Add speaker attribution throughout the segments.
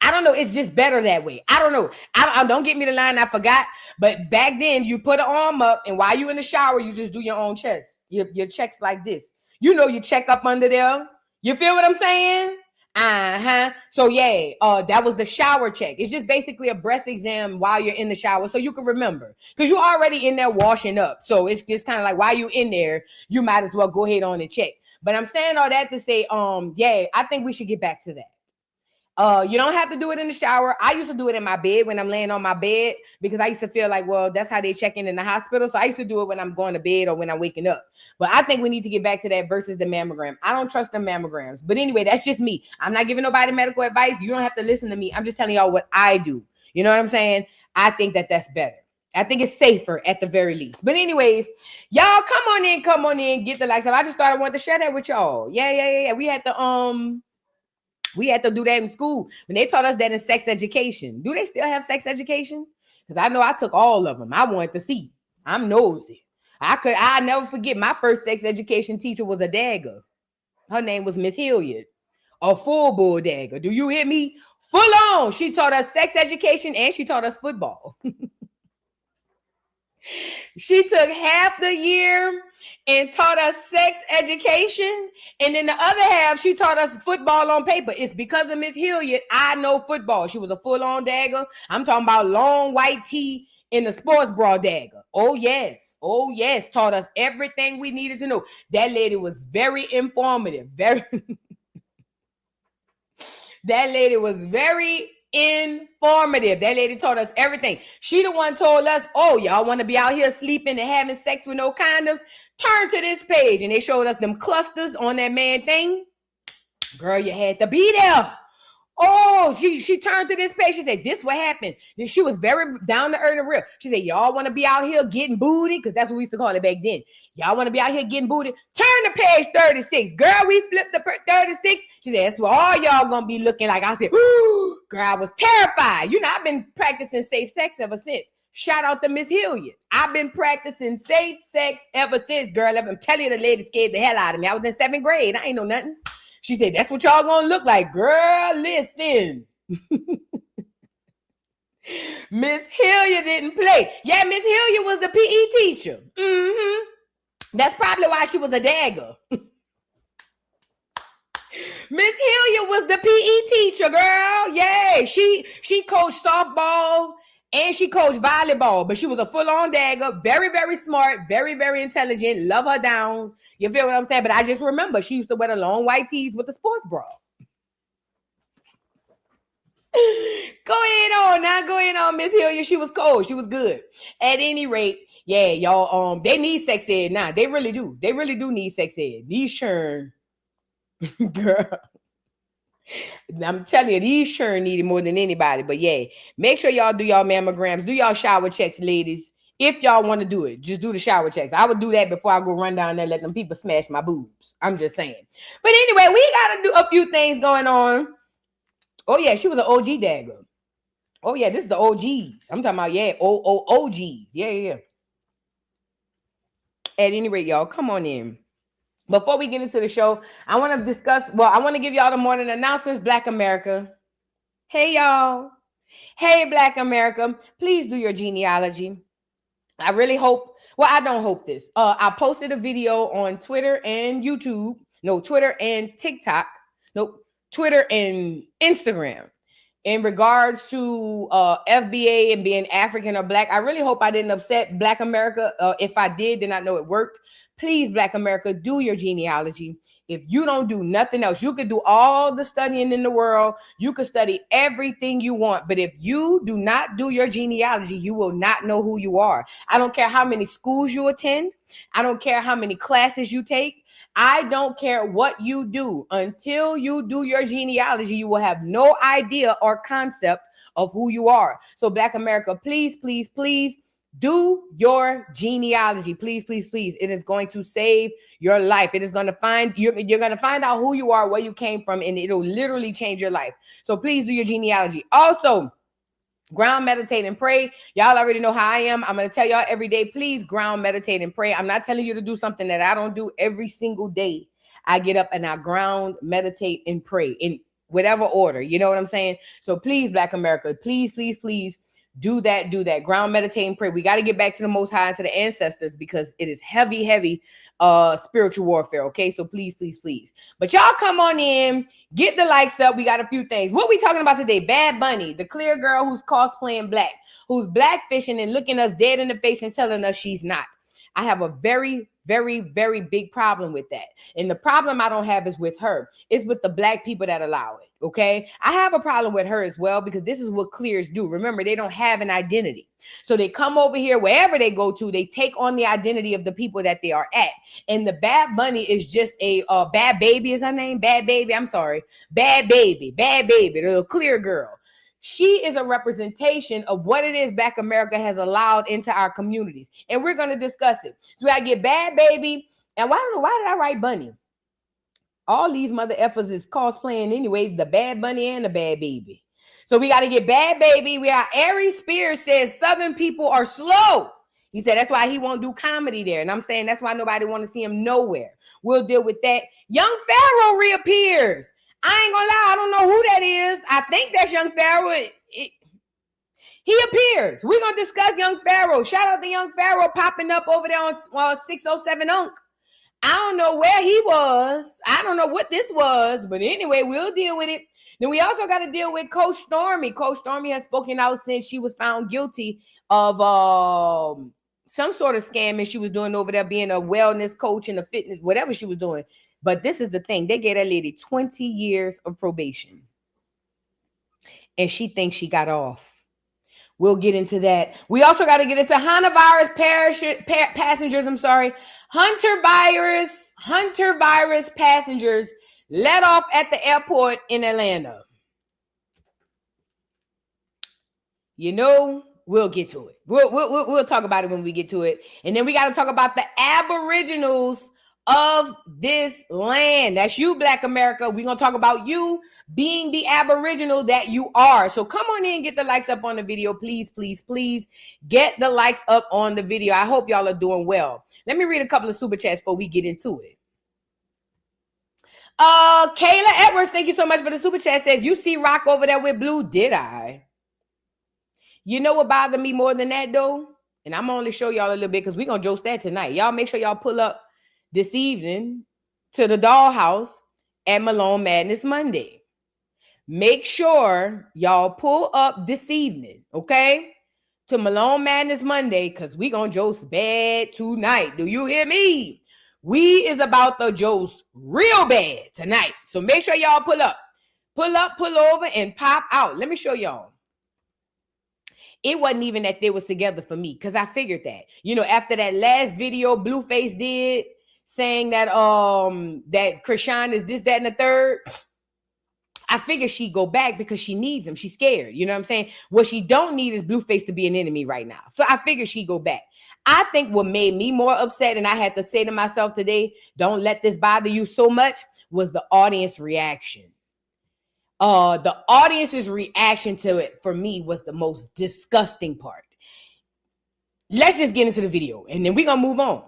Speaker 1: I don't know. It's just better that way. I don't know. I don't get me the line. I forgot. But back then, you put an arm up, and while you in the shower, you just do your own chest. Your checks like this. You know, you check up under there. You feel what I'm saying? So yeah, that was the shower check. It's just basically a breast exam while you're in the shower, so you can remember, because you're already in there washing up. So it's just kind of like while you're in there, you might as well go ahead on and check. But I'm saying all that to say, yeah, I think we should get back to that. You don't have to do it in the shower. I used to do it in my bed when I'm laying on my bed, because I used to feel like, well, that's how they check in the hospital. So I used to do it when I'm going to bed or when I'm waking up. But I think we need to get back to that versus the mammogram. I don't trust the mammograms. But anyway, that's just me. I'm not giving nobody medical advice. You don't have to listen to me. I'm just telling y'all what I do. You know what I'm saying? I think that that's better. I think it's safer at the very least. But anyways, y'all come on in, get the likes up. I just thought I wanted to share that with y'all. Yeah. We had to do that in school when they taught us that in sex education. Do they still have sex education? Because I know I took all of them. I wanted to see. I'm nosy. I never forget my first sex education teacher was a dagger. Her name was Miss Hilliard, a full bull dagger. Do you hear me? Full on. She taught us sex education and she taught us football. She took half the year and taught us sex education, and then the other half she taught us football on paper. It's because of Miss Hilliard I know football. She was a full-on dagger. I'm talking about long white tee in the sports bra dagger. Oh yes, taught us everything we needed to know. That lady was very informative. That lady was very informative. That lady taught us everything. She the one told us, oh, y'all want to be out here sleeping and having sex with no condoms? Turn to this page. And they showed us them clusters on that man thing. Girl, you had to be there. Oh, she turned to this page. She said, this what happened. And she was very down to earth and real. She said, y'all want to be out here getting booty? Because that's what we used to call it back then. Y'all want to be out here getting booty? Turn to page 36. Girl, we flipped the 36. She said, that's what all y'all going to be looking like. I said, ooh, girl, I was terrified. You know, I've been practicing safe sex ever since. Shout out to Miss Hilliard. I've been practicing safe sex ever since, girl. I'm telling you, the lady scared the hell out of me. I was in 7th grade. I ain't know nothing. She said, that's what y'all gonna look like. Girl, listen. Miss Hilliard didn't play. Yeah, Miss Hilliard was the PE teacher. That's probably why she was a dagger. Miss Hilliard was the PE teacher, girl. Yeah, she coached softball and she coached volleyball, but she was a full-on dagger. Very, very smart, very, very intelligent. Love her down. You feel what I'm saying? But I just remember she used to wear the long white tees with the sports bra. Go ahead on, Miss Hilliard. She was cold. She was good. At any rate, yeah, y'all, they need sex ed now. They really do. They really do need sex ed. These churn, girl. I'm telling you, these churn need it more than anybody. But yeah, make sure y'all do y'all mammograms, do y'all shower checks, ladies. If y'all want to do it, just do the shower checks. I would do that before I go run down there and let them people smash my boobs. I'm just saying. But anyway, we got to do a few things going on. Oh yeah, she was an OG dagger. Oh yeah, this is the OGs. I'm talking about, yeah, OGs. Yeah. At any rate, y'all, come on in. Before we get into the show, I want to discuss, I want to give y'all the morning announcements. Black America. Hey, y'all. Hey, Black America. Please do your genealogy. I really hope, I don't hope this. I posted a video on Twitter and YouTube. No, Twitter and TikTok. No, Twitter and Instagram. In regards to FBA and being African or Black. I really hope I didn't upset Black America. If I did, then I know it worked. Please, Black America, do your genealogy. If you don't do nothing else, you could do all the studying in the world. You could study everything you want. But if you do not do your genealogy, you will not know who you are. I don't care how many schools you attend. I don't care how many classes you take. I don't care what you do. Until you do your genealogy, you will have no idea or concept of who you are. So Black America, please, please, please do your genealogy. Please, please, please. It is going to save your life. It is going to find, you're going to find out who you are, where you came from, and it'll literally change your life. So please do your genealogy. Also, ground, meditate, and pray. Y'all already know how I am. I'm going to tell y'all every day, please ground, meditate, and pray. I'm not telling you to do something that I don't do every single day. I get up and I ground, meditate, and pray. And whatever order. You know what I'm saying? So please, Black America, please, please, please do that. Ground, meditate, and pray. We got to get back to the Most High and to the ancestors, because it is heavy spiritual warfare. Okay, so please, please, please. But y'all come on in, get the likes up. We got a few things. What we talking about today? Bad Bunny, the clear girl who's cosplaying black, who's blackfishing and looking us dead in the face and telling us she's not. I have a very big problem with that. And the problem I don't have is with her. It's with the black people that allow it, okay? I have a problem with her as well, because this is what clears do. Remember, they don't have an identity. So they come over here, wherever they go to, they take on the identity of the people that they are at. And the Bad Bunny is just a Bhad Bhabie is her name? Bhad Bhabie, I'm sorry. Bhad Bhabie, the little clear girl. She is a representation of what it is Black America has allowed into our communities. And we're going to discuss it. So I get Bhad Bhabie. And why did I write Bunny? All these mother effers is cosplaying anyway, the Bad Bunny and the Bhad Bhabie. So we got to get Bhad Bhabie. We got Aries Spears says Southern people are slow. He said that's why he won't do comedy there. And I'm saying that's why nobody want to see him nowhere. We'll deal with that. Young Pharaoh reappears. I ain't gonna lie, I don't know who that is. I think that's Young Pharaoh. He appears. We're gonna discuss Young Pharaoh. Shout out to Young Pharaoh popping up over there on 607 Unk. I don't know where he was. I don't know what this was, but anyway, we'll deal with it. Then we also got to deal with Coach Stormy. Coach Stormy has spoken out since she was found guilty of some sort of scam and she was doing over there, being a wellness coach and a fitness, whatever she was doing. But this is the thing. They gave that lady 20 years of probation. And she thinks she got off. We'll get into that. We also got to get into Hantavirus passengers. Hantavirus passengers let off at the airport in Atlanta. You know, we'll get to it. We'll talk about it when we get to it. And then we got to talk about the Aboriginals of this land. That's you, Black America. We're going to talk about you being the Aboriginal that you are. So come on in, get the likes up on the video. Please, please, please get the likes up on the video. I hope y'all are doing well. Let me read a couple of super chats before we get into it. Kayla Edwards, thank you so much for the super chat. Says, you see Rock over there with Blue? Did I? You know what bothered me more than that, though? And I'm only show y'all a little bit because we're going to Joce that tonight. Y'all make sure y'all pull up this evening to the Dollhouse at Malone Madness Monday. Make sure y'all pull up this evening, okay, to Malone Madness Monday, because we gonna Joce bad tonight. Do you hear me? We is about to Joce real bad tonight. So make sure y'all pull up, pull over, and pop out. Let me show y'all. It wasn't even that they was together for me, because I figured that. You know, after that last video Blueface did, saying that that Krishan is this, that, and the third, I figured she'd go back because she needs him. She's scared. You know what I'm saying? What she don't need is Blueface to be an enemy right now. So I figured she'd go back. I think what made me more upset, and I had to say to myself today, don't let this bother you so much, was the audience reaction. The audience's reaction to it, for me, was the most disgusting part. Let's just get into the video, and then we're going to move on.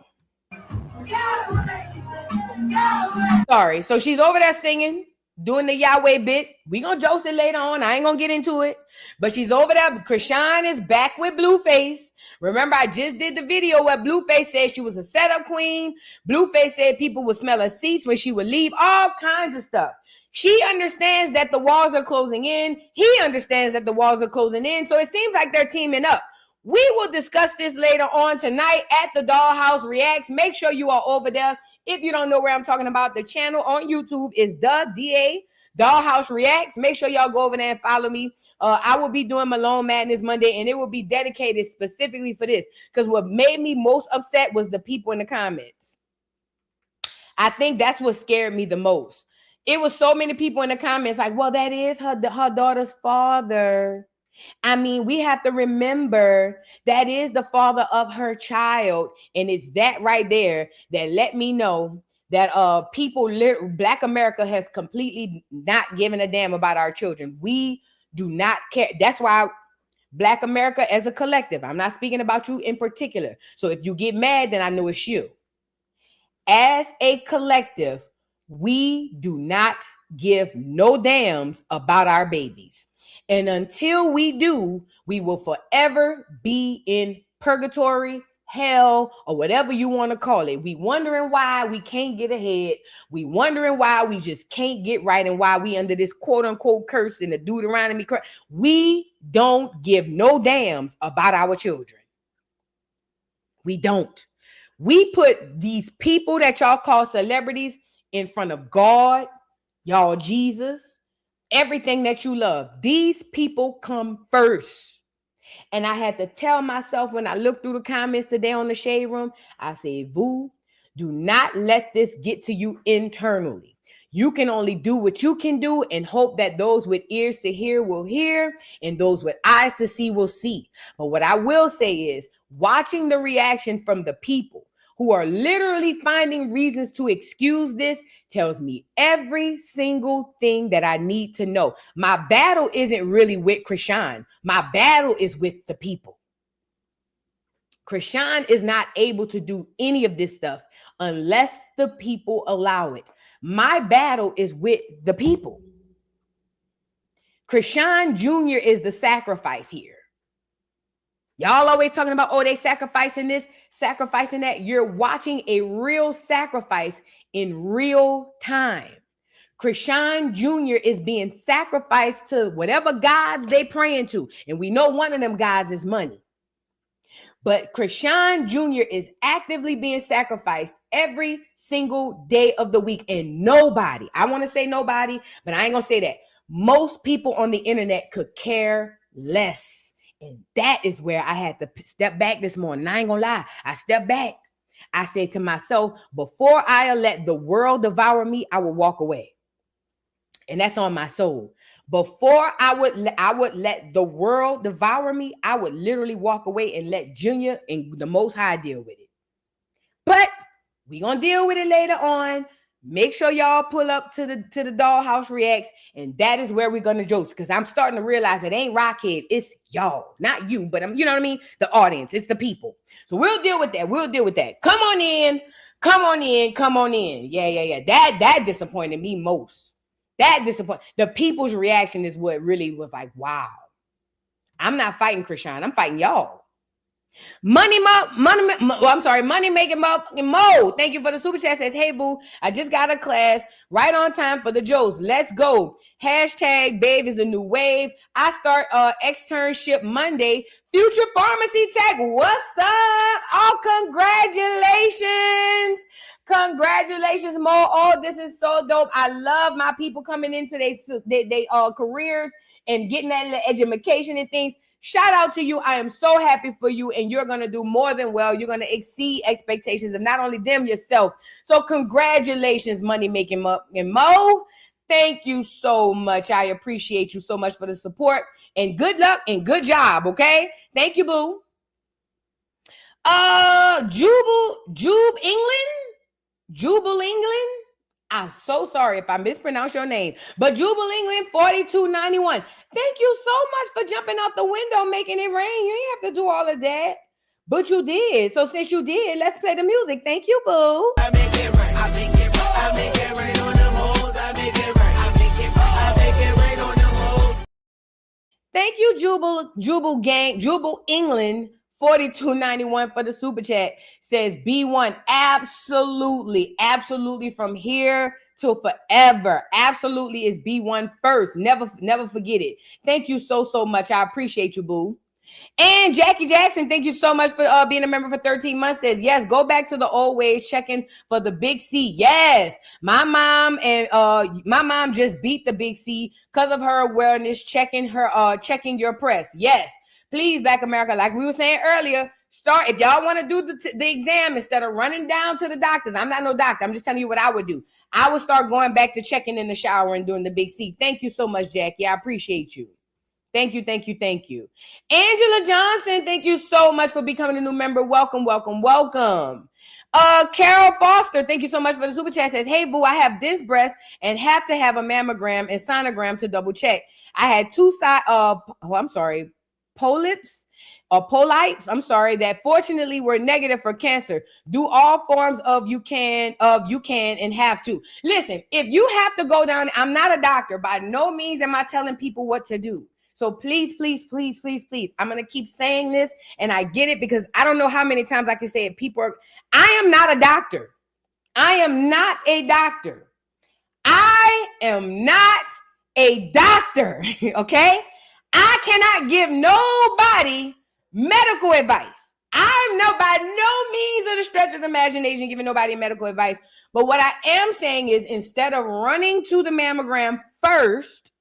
Speaker 1: Sorry. So she's over there singing, doing the Yahweh bit. We gonna Joce it later on. I ain't gonna get into it. But she's over there. Krishan is back with Blueface. Remember, I just did the video where Blueface said she was a setup queen. Blueface said people would smell her seats when she would leave. All kinds of stuff. She understands that the walls are closing in. He understands that the walls are closing in. So it seems like they're teaming up. We will discuss this later on tonight at the Dollhouse Reacts. Make sure you are over there. If you don't know where I'm talking about, the channel on YouTube is the DA Dollhouse Reacts. Make sure y'all go over there and follow me. I will be doing Malone Madness Monday, and it will be dedicated specifically for this, because what made me most upset was the people in the comments. I think that's what scared me the most. It was so many people in the comments like, well, that is her daughter's father. I mean, we have to remember that is the father of her child. And it's that right there that let me know that Black America has completely not given a damn about our children. We do not care. That's why Black America as a collective, I'm not speaking about you in particular. So if you get mad, then I know it's you. As a collective, we do not give no damns about our babies. And until we do, we will forever be in purgatory, hell, or whatever you want to call it. We wondering why we can't get ahead. We wondering why we just can't get right, and why we under this quote unquote curse in the Deuteronomy curse. We don't give no damns about our children. We don't. We put these people that y'all call celebrities in front of God, y'all, Jesus, everything that you love. These people come first. And I had to tell myself when I looked through the comments today on the Shade Room, I said, Vu, do not let this get to you internally. You can only do what you can do and hope that those with ears to hear will hear and those with eyes to see will see. But what I will say is, watching the reaction from the people who are literally finding reasons to excuse this tells me every single thing that I need to know. My battle isn't really with Krishan. My battle is with the people. Krishan is not able to do any of this stuff unless the people allow it. My battle is with the people. Krishan Jr. is the sacrifice here. Y'all always talking about, oh, they sacrificing this, sacrificing that. You're watching a real sacrifice in real time. Krishan Jr. is being sacrificed to whatever gods they praying to. And we know one of them gods is money. But Krishan Jr. is actively being sacrificed every single day of the week. And nobody, I want to say nobody, but I ain't going to say that. Most people on the internet could care less. And that is where I had to step back this morning. I ain't going to lie. I stepped back. I said to myself, before I let the world devour me, I will walk away. And that's on my soul. Before I would let the world devour me, I would literally walk away and let Junior and the Most High deal with it. But we gonna deal with it later on. Make sure y'all pull up to the Dollhouse Reacts, and that is where we're gonna joke. Because I'm starting to realize it ain't Rockhead, it's y'all, not you, but you know what I mean? The audience, it's the people. So we'll deal with that. We'll deal with that. Come on in. Yeah. That disappointed me most. That disappointed. The people's reaction is what really was like, wow. I'm not fighting Krishan. I'm fighting y'all. Money making Mo. Thank you for the super chat. Says, hey, boo, I just got a class right on time for the Joes. Let's go. Hashtag babe is the new wave. I start externship Monday. Future pharmacy tech. What's up? Oh, congratulations. Congratulations, Mo. Oh, this is so dope. I love my people coming into their careers and getting that education and things. Shout out to you. I am so happy for you, and you're going to do more than well. You're going to exceed expectations of not only them, yourself. So congratulations, Money Making Mo. And Mo, thank you so much. I appreciate you so much for the support, and good luck and good job, okay? Thank you, boo. Jubal England. I'm so sorry if I mispronounce your name, but Jubal England 4291. Thank you so much for jumping out the window, making it rain. You didn't have to do all of that, but you did. So since you did, let's play the music. Thank you, boo.
Speaker 2: I make it right. I make it right. I make it right on them hoes. I make it right. I make it right. I make it right on them hoes.
Speaker 1: Thank you, Jubal England 4291 for the super chat. Says B1, absolutely from here till forever. Absolutely is B1 first. Never forget it. Thank you so much. I appreciate you, boo. And Jackie Jackson, thank you so much for being a member for 13 months. Says, yes, go back to the old ways, checking for the big C. Yes, my mom just beat the big C because of her awareness, checking your press. Yes, please, Black America, like we were saying earlier, start, if y'all want to do the exam instead of running down to the doctors. I'm not no doctor. I'm just telling you what I would do. I would start going back to checking in the shower and doing the big C. Thank you so much, Jackie. I appreciate you. Thank you. Angela Johnson, thank you so much for becoming a new member. Welcome. Carol Foster, thank you so much for the super chat. Says, hey, boo, I have dense breasts and have to have a mammogram and sonogram to double check. I had two side, polyps that fortunately were negative for cancer. Do all forms of you can and have to. Listen, if you have to go down, I'm not a doctor. By no means am I telling people what to do. So please, please, please, please, please. I'm going to keep saying this, and I get it because I don't know how many times I can say it. I am not a doctor. I am not a doctor. I am not a doctor, okay? I cannot give nobody medical advice. I'm not by no means of the stretch of the imagination giving nobody medical advice. But what I am saying is instead of running to the mammogram first,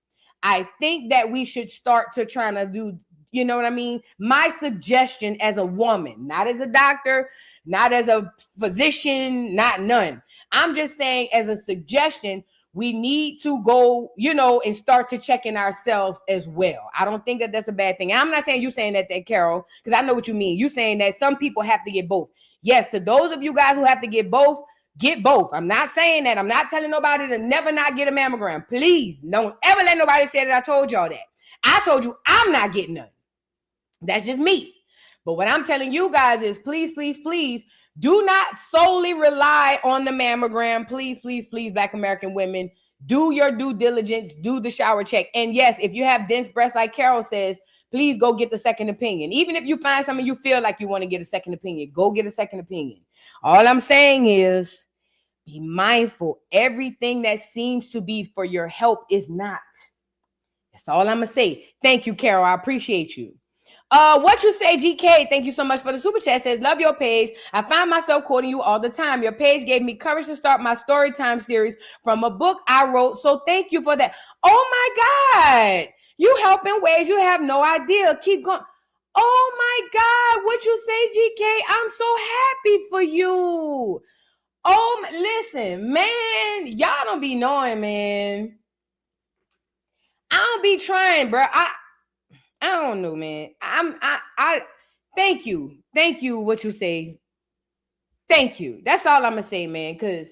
Speaker 1: I think that we should start to try to do, you know what I mean? My suggestion as a woman, not as a doctor, not as a physician, not none. I'm just saying as a suggestion, we need to go, and start to checking ourselves as well. I don't think that that's a bad thing. I'm not saying you saying that, Carol, because I know what you mean. You saying that some people have to get both. Yes, to those of you guys who have to get both, get both. I'm not saying that. I'm not telling nobody to never not get a mammogram. Please don't ever let nobody say that I told y'all that. I told you I'm not getting none. That's just me. But what I'm telling you guys is please, please, please, do not solely rely on the mammogram. Please, please, please, Black American women, do your due diligence, do the shower check. And yes, if you have dense breasts, like Carol says, please go get the second opinion. Even if you find something you feel like you want to get a second opinion, go get a second opinion. All I'm saying is be mindful. Everything that seems to be for your help is not. That's all I'm going to say. Thank you, Carol. I appreciate you. What you say, GK? Thank you so much for the super chat. Says, love your page. I find myself quoting you all the time. Your page gave me courage to start my story time series from a book I wrote. So thank you for that. Oh my God. You help in ways you have no idea. Keep going. Oh my God. What you say, GK? I'm so happy for you. Oh, listen, man, y'all don't be knowing, man. I don't be trying, bro. I don't know, man. I thank you. Thank you, what you say. Thank you. That's all I'm gonna say, man, because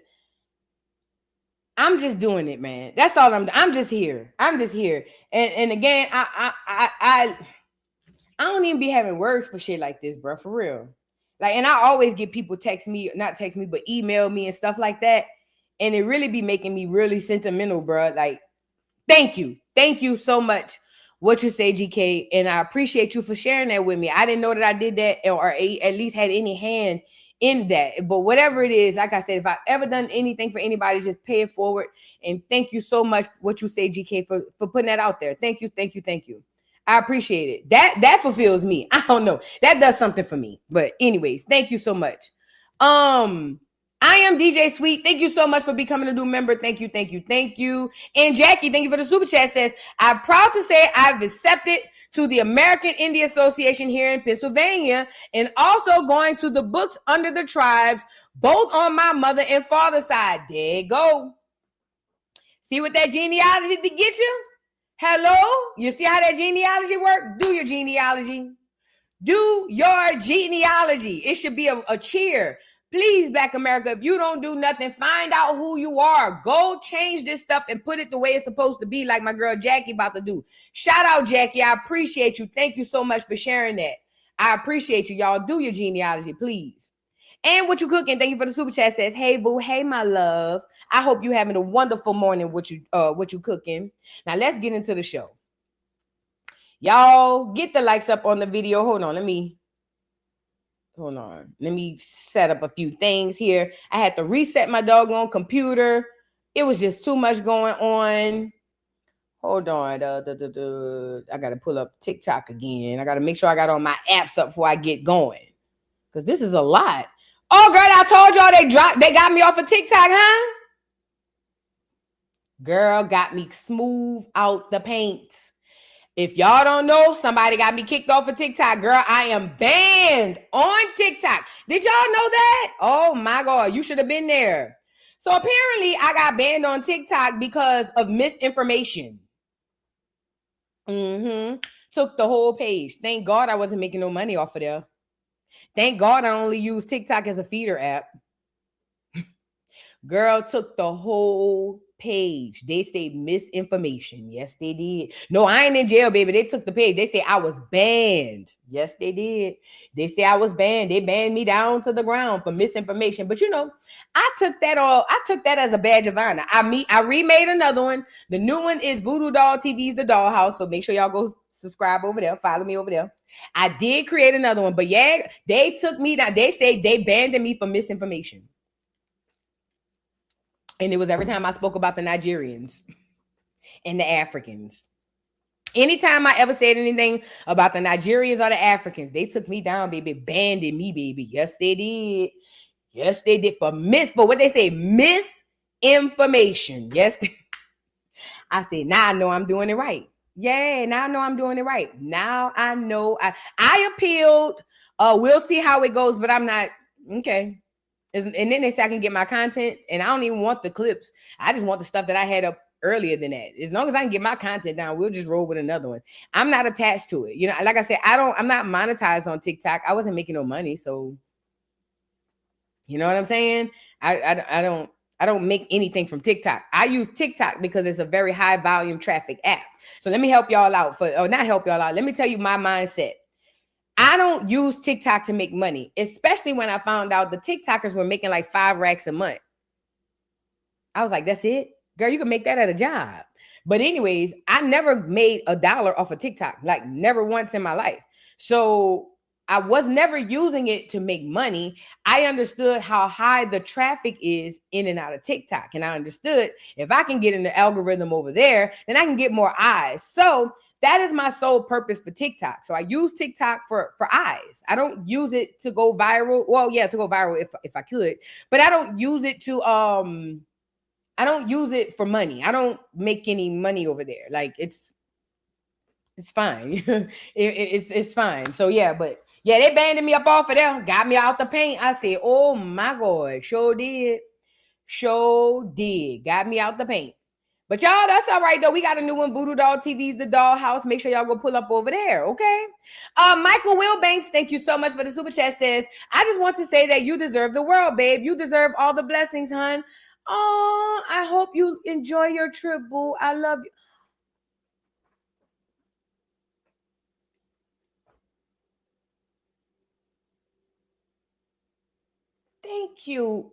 Speaker 1: I'm just doing it, man. That's all I'm just here. I'm just here. And again, I don't even be having words for shit like this, bro, for real. Like, and I always get people not text me, but email me and stuff like that. And it really be making me really sentimental, bro. Like, thank you. Thank you so much. What you say, GK, and I appreciate you for sharing that with me. I didn't know that I did that or at least had any hand in that. But whatever it is, like I said, if I've ever done anything for anybody, just pay it forward. And thank you so much, what you say, GK, for putting that out there. Thank you, thank you, thank you. I appreciate it. That fulfills me. I don't know. That does something for me. But anyways, thank you so much. I am DJ Sweet. Thank you so much for becoming a new member. Thank you, thank you, thank you. And Jackie, thank you for the super chat. Says, I'm proud to say I've accepted to the American Indian Association here in Pennsylvania and also going to the books under the tribes, both on my mother and father's side. There you go. See what that genealogy to get you? Hello? You see how that genealogy works? Do your genealogy. Do your genealogy. It should be a cheer. Please, Black America, if you don't do nothing, find out who you are. Go change this stuff and put it the way it's supposed to be, like my girl Jackie about to do. Shout out, Jackie. I appreciate you. Thank you so much for sharing that. I appreciate you. Y'all do your genealogy, please. And what you cooking? Thank you for the super chat. Says, hey, boo. Hey, my love. I hope you having a wonderful morning. What you cooking? Now, let's get into the show. Y'all get the likes up on the video. Hold on. Let me set up a few things here. I had to reset my doggone computer. It was just too much going on. Hold on. I got to pull up TikTok again. I got to make sure I got all my apps up before I get going. Because this is a lot. Oh, girl, I told y'all they got me off of TikTok, huh? Girl got me smooth out the paint. If y'all don't know, somebody got me kicked off of TikTok. Girl, I am banned on TikTok. Did y'all know that? Oh, my God. You should have been there. So apparently, I got banned on TikTok because of misinformation. Took the whole page. Thank God I wasn't making no money off of there. Thank God I only use TikTok as a feeder app. Girl took the whole page. They say misinformation. Yes, they did. No, I ain't in jail, baby. They took the page. They say I was banned. Yes, they did. They say I was banned. They banned me down to the ground for misinformation. But you know, I took that as a badge of honor. I remade another one. The new one is Voodoo Doll TV's The Dollhouse. So make sure y'all go subscribe over there. Follow me over there. I did create another one, but yeah, they took me down. They say they banned me for misinformation. And it was every time I spoke about the Nigerians and the Africans. Anytime I ever said anything about the Nigerians or the Africans, they took me down, baby, banned me, baby. Yes, they did. Yes, they did for what they say, misinformation. Yes. I said, now I know I'm doing it right. Yeah, now I know I'm doing it right. Now I know I appealed. We'll see how it goes, but I'm not okay. And then they say I can get my content, and I don't even want the clips. I just want the stuff that I had up earlier than that. As long as I can get my content down, we'll just roll with another one. I'm not attached to it. You know, like I said, I'm not monetized on TikTok. I wasn't making no money, so you know what I'm saying? I don't make anything from TikTok. I use TikTok because it's a very high volume traffic app. So let me help y'all out not help y'all out. Let me tell you my mindset. I don't use TikTok to make money, especially when I found out the TikTokers were making like 5 racks a month. I was like, that's it? Girl, you can make that at a job. But anyways, I never made $1 off of TikTok, like never once in my life. So I was never using it to make money. I understood how high the traffic is in and out of TikTok. And I understood if I can get in the algorithm over there, then I can get more eyes. So that is my sole purpose for TikTok. So I use TikTok for eyes. I don't use it to go viral. Well, yeah, to go viral if I could, but I don't use it to I don't use it for money. I don't make any money over there. Like it's fine. It's fine. So yeah, but yeah, they banded me up off of there, got me out the paint. I said, oh my God, sure did. Got me out the paint. But y'all, that's all right though. We got a new one, Voodoo Doll TV's The Dollhouse. Make sure y'all go pull up over there, okay? Michael Wilbanks, thank you so much for the super chat. Says, I just want to say that you deserve the world, babe. You deserve all the blessings, hun. Oh, I hope you enjoy your trip, boo. I love you. Thank you.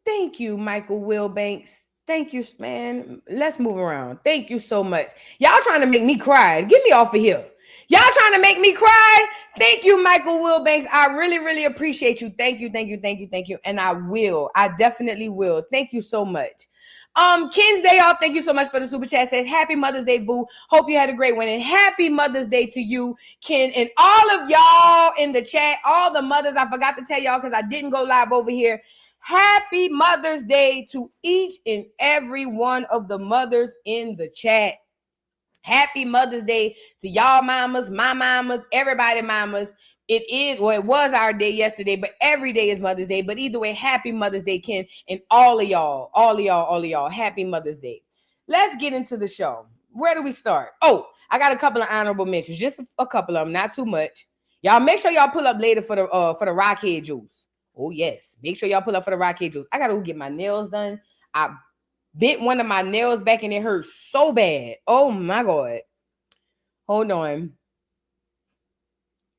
Speaker 1: Thank you, Michael Wilbanks. Thank you, man. Let's move around. Thank you so much. Y'all trying to make me cry. Get me off of here. Y'all trying to make me cry. Thank you, Michael Wilbanks. I really, really appreciate you. Thank you. And I will. I definitely will. Thank you so much. Ken's Day Off. Thank you so much for the super chat. Says, happy Mother's Day, boo. Hope you had a great one. And happy Mother's Day to you, Ken. And all of y'all in the chat, all the mothers, I forgot to tell y'all because I didn't go live over here. Happy Mother's Day to each and every one of the mothers in the chat. Happy Mother's Day to y'all mamas, my mamas, everybody mamas. It was our day yesterday, but every day is Mother's Day. But either way, happy Mother's Day, Ken, and all of y'all. Happy Mother's Day. Let's get into the show. Where do we start? Oh, I got a couple of honorable mentions, just a couple of them, not too much. Y'all make sure y'all pull up later for the Rockhead juice. Oh, yes. Make sure y'all pull up for the Rockhead juice. I got to go get my nails done. I bit one of my nails back and it hurts so bad. Oh, my God. Hold on.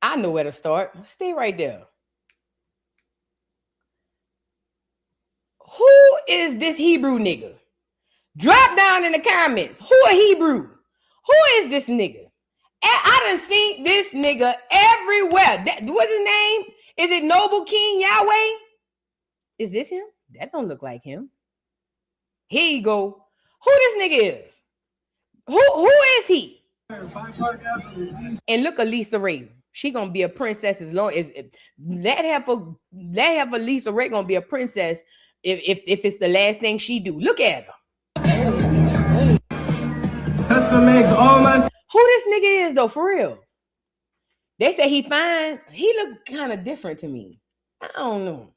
Speaker 1: I know where to start. Stay right there. Who is this Hebrew nigga? Drop down in the comments. Who a Hebrew? Who is this nigga? I done seen this nigga everywhere. What's his name? Is it Noble King Yahweh? Is this him? That don't look like him. Here you go. Who this nigga is? Who is he? And look at Lisa Ray. She gonna be a princess as long as that heifer Lisa Ray gonna be a princess if it's the last thing she do. Look at her.
Speaker 3: Custom makes all my.
Speaker 1: Who this nigga is though, for real? They say he fine. He look kind of different to me. I don't know.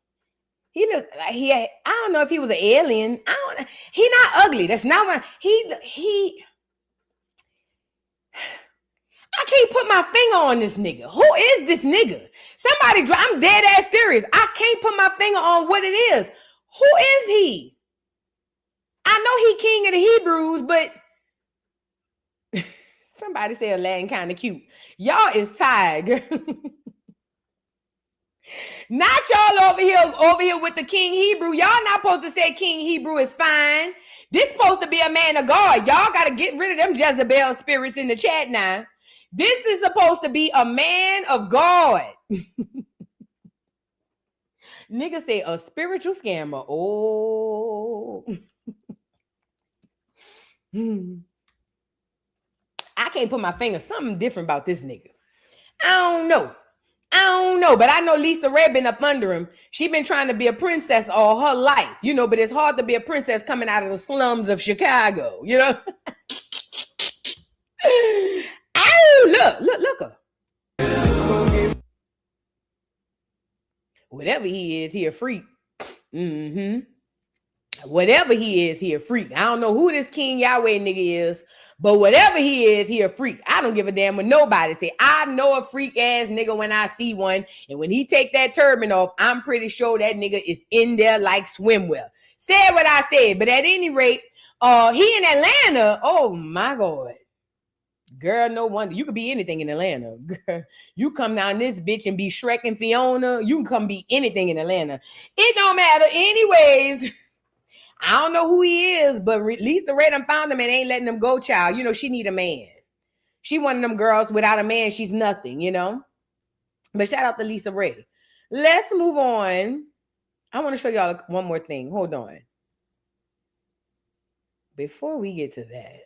Speaker 1: He look like I don't know if he was an alien. I don't know. He not ugly. That's not what he. I can't put my finger on this nigga. Who is this nigga? I'm dead ass serious. I can't put my finger on what it is. Who is he? I know he king of the Hebrews, but somebody said Aladdin kind of cute. Y'all is tired. Not y'all over here with the King Hebrew. Y'all not supposed to say King Hebrew is fine. This supposed to be a man of God. Y'all got to get rid of them Jezebel spirits in the chat now. This is supposed to be a man of God. Nigga say a spiritual scammer. Oh. I can't put my finger. Something different about this nigga. I don't know, but I know Lisa Red been up under him. She been trying to be a princess all her life, you know, but it's hard to be a princess coming out of the slums of Chicago, you know? Oh, look her. Whatever he is, he a freak. Mm-hmm. Whatever he is, he a freak. I don't know who this King Yahweh nigga is, but whatever he is, he a freak. I don't give a damn what nobody say. I know a freak ass nigga when I see one, and when he take that turban off, I'm pretty sure that nigga is in there like swimwear. Said what I said, but at any rate, he in Atlanta. Oh my God. Girl, no wonder. You could be anything in Atlanta. Girl, you come down this bitch and be Shrek and Fiona. You can come be anything in Atlanta. It don't matter. Anyways, I don't know who he is, but Lisa Ray done found him and ain't letting him go, child. You know, she need a man. She one of them girls without a man, she's nothing, you know. But shout out to Lisa Ray. Let's move on. I want to show y'all one more thing. Hold on. Before we get to that,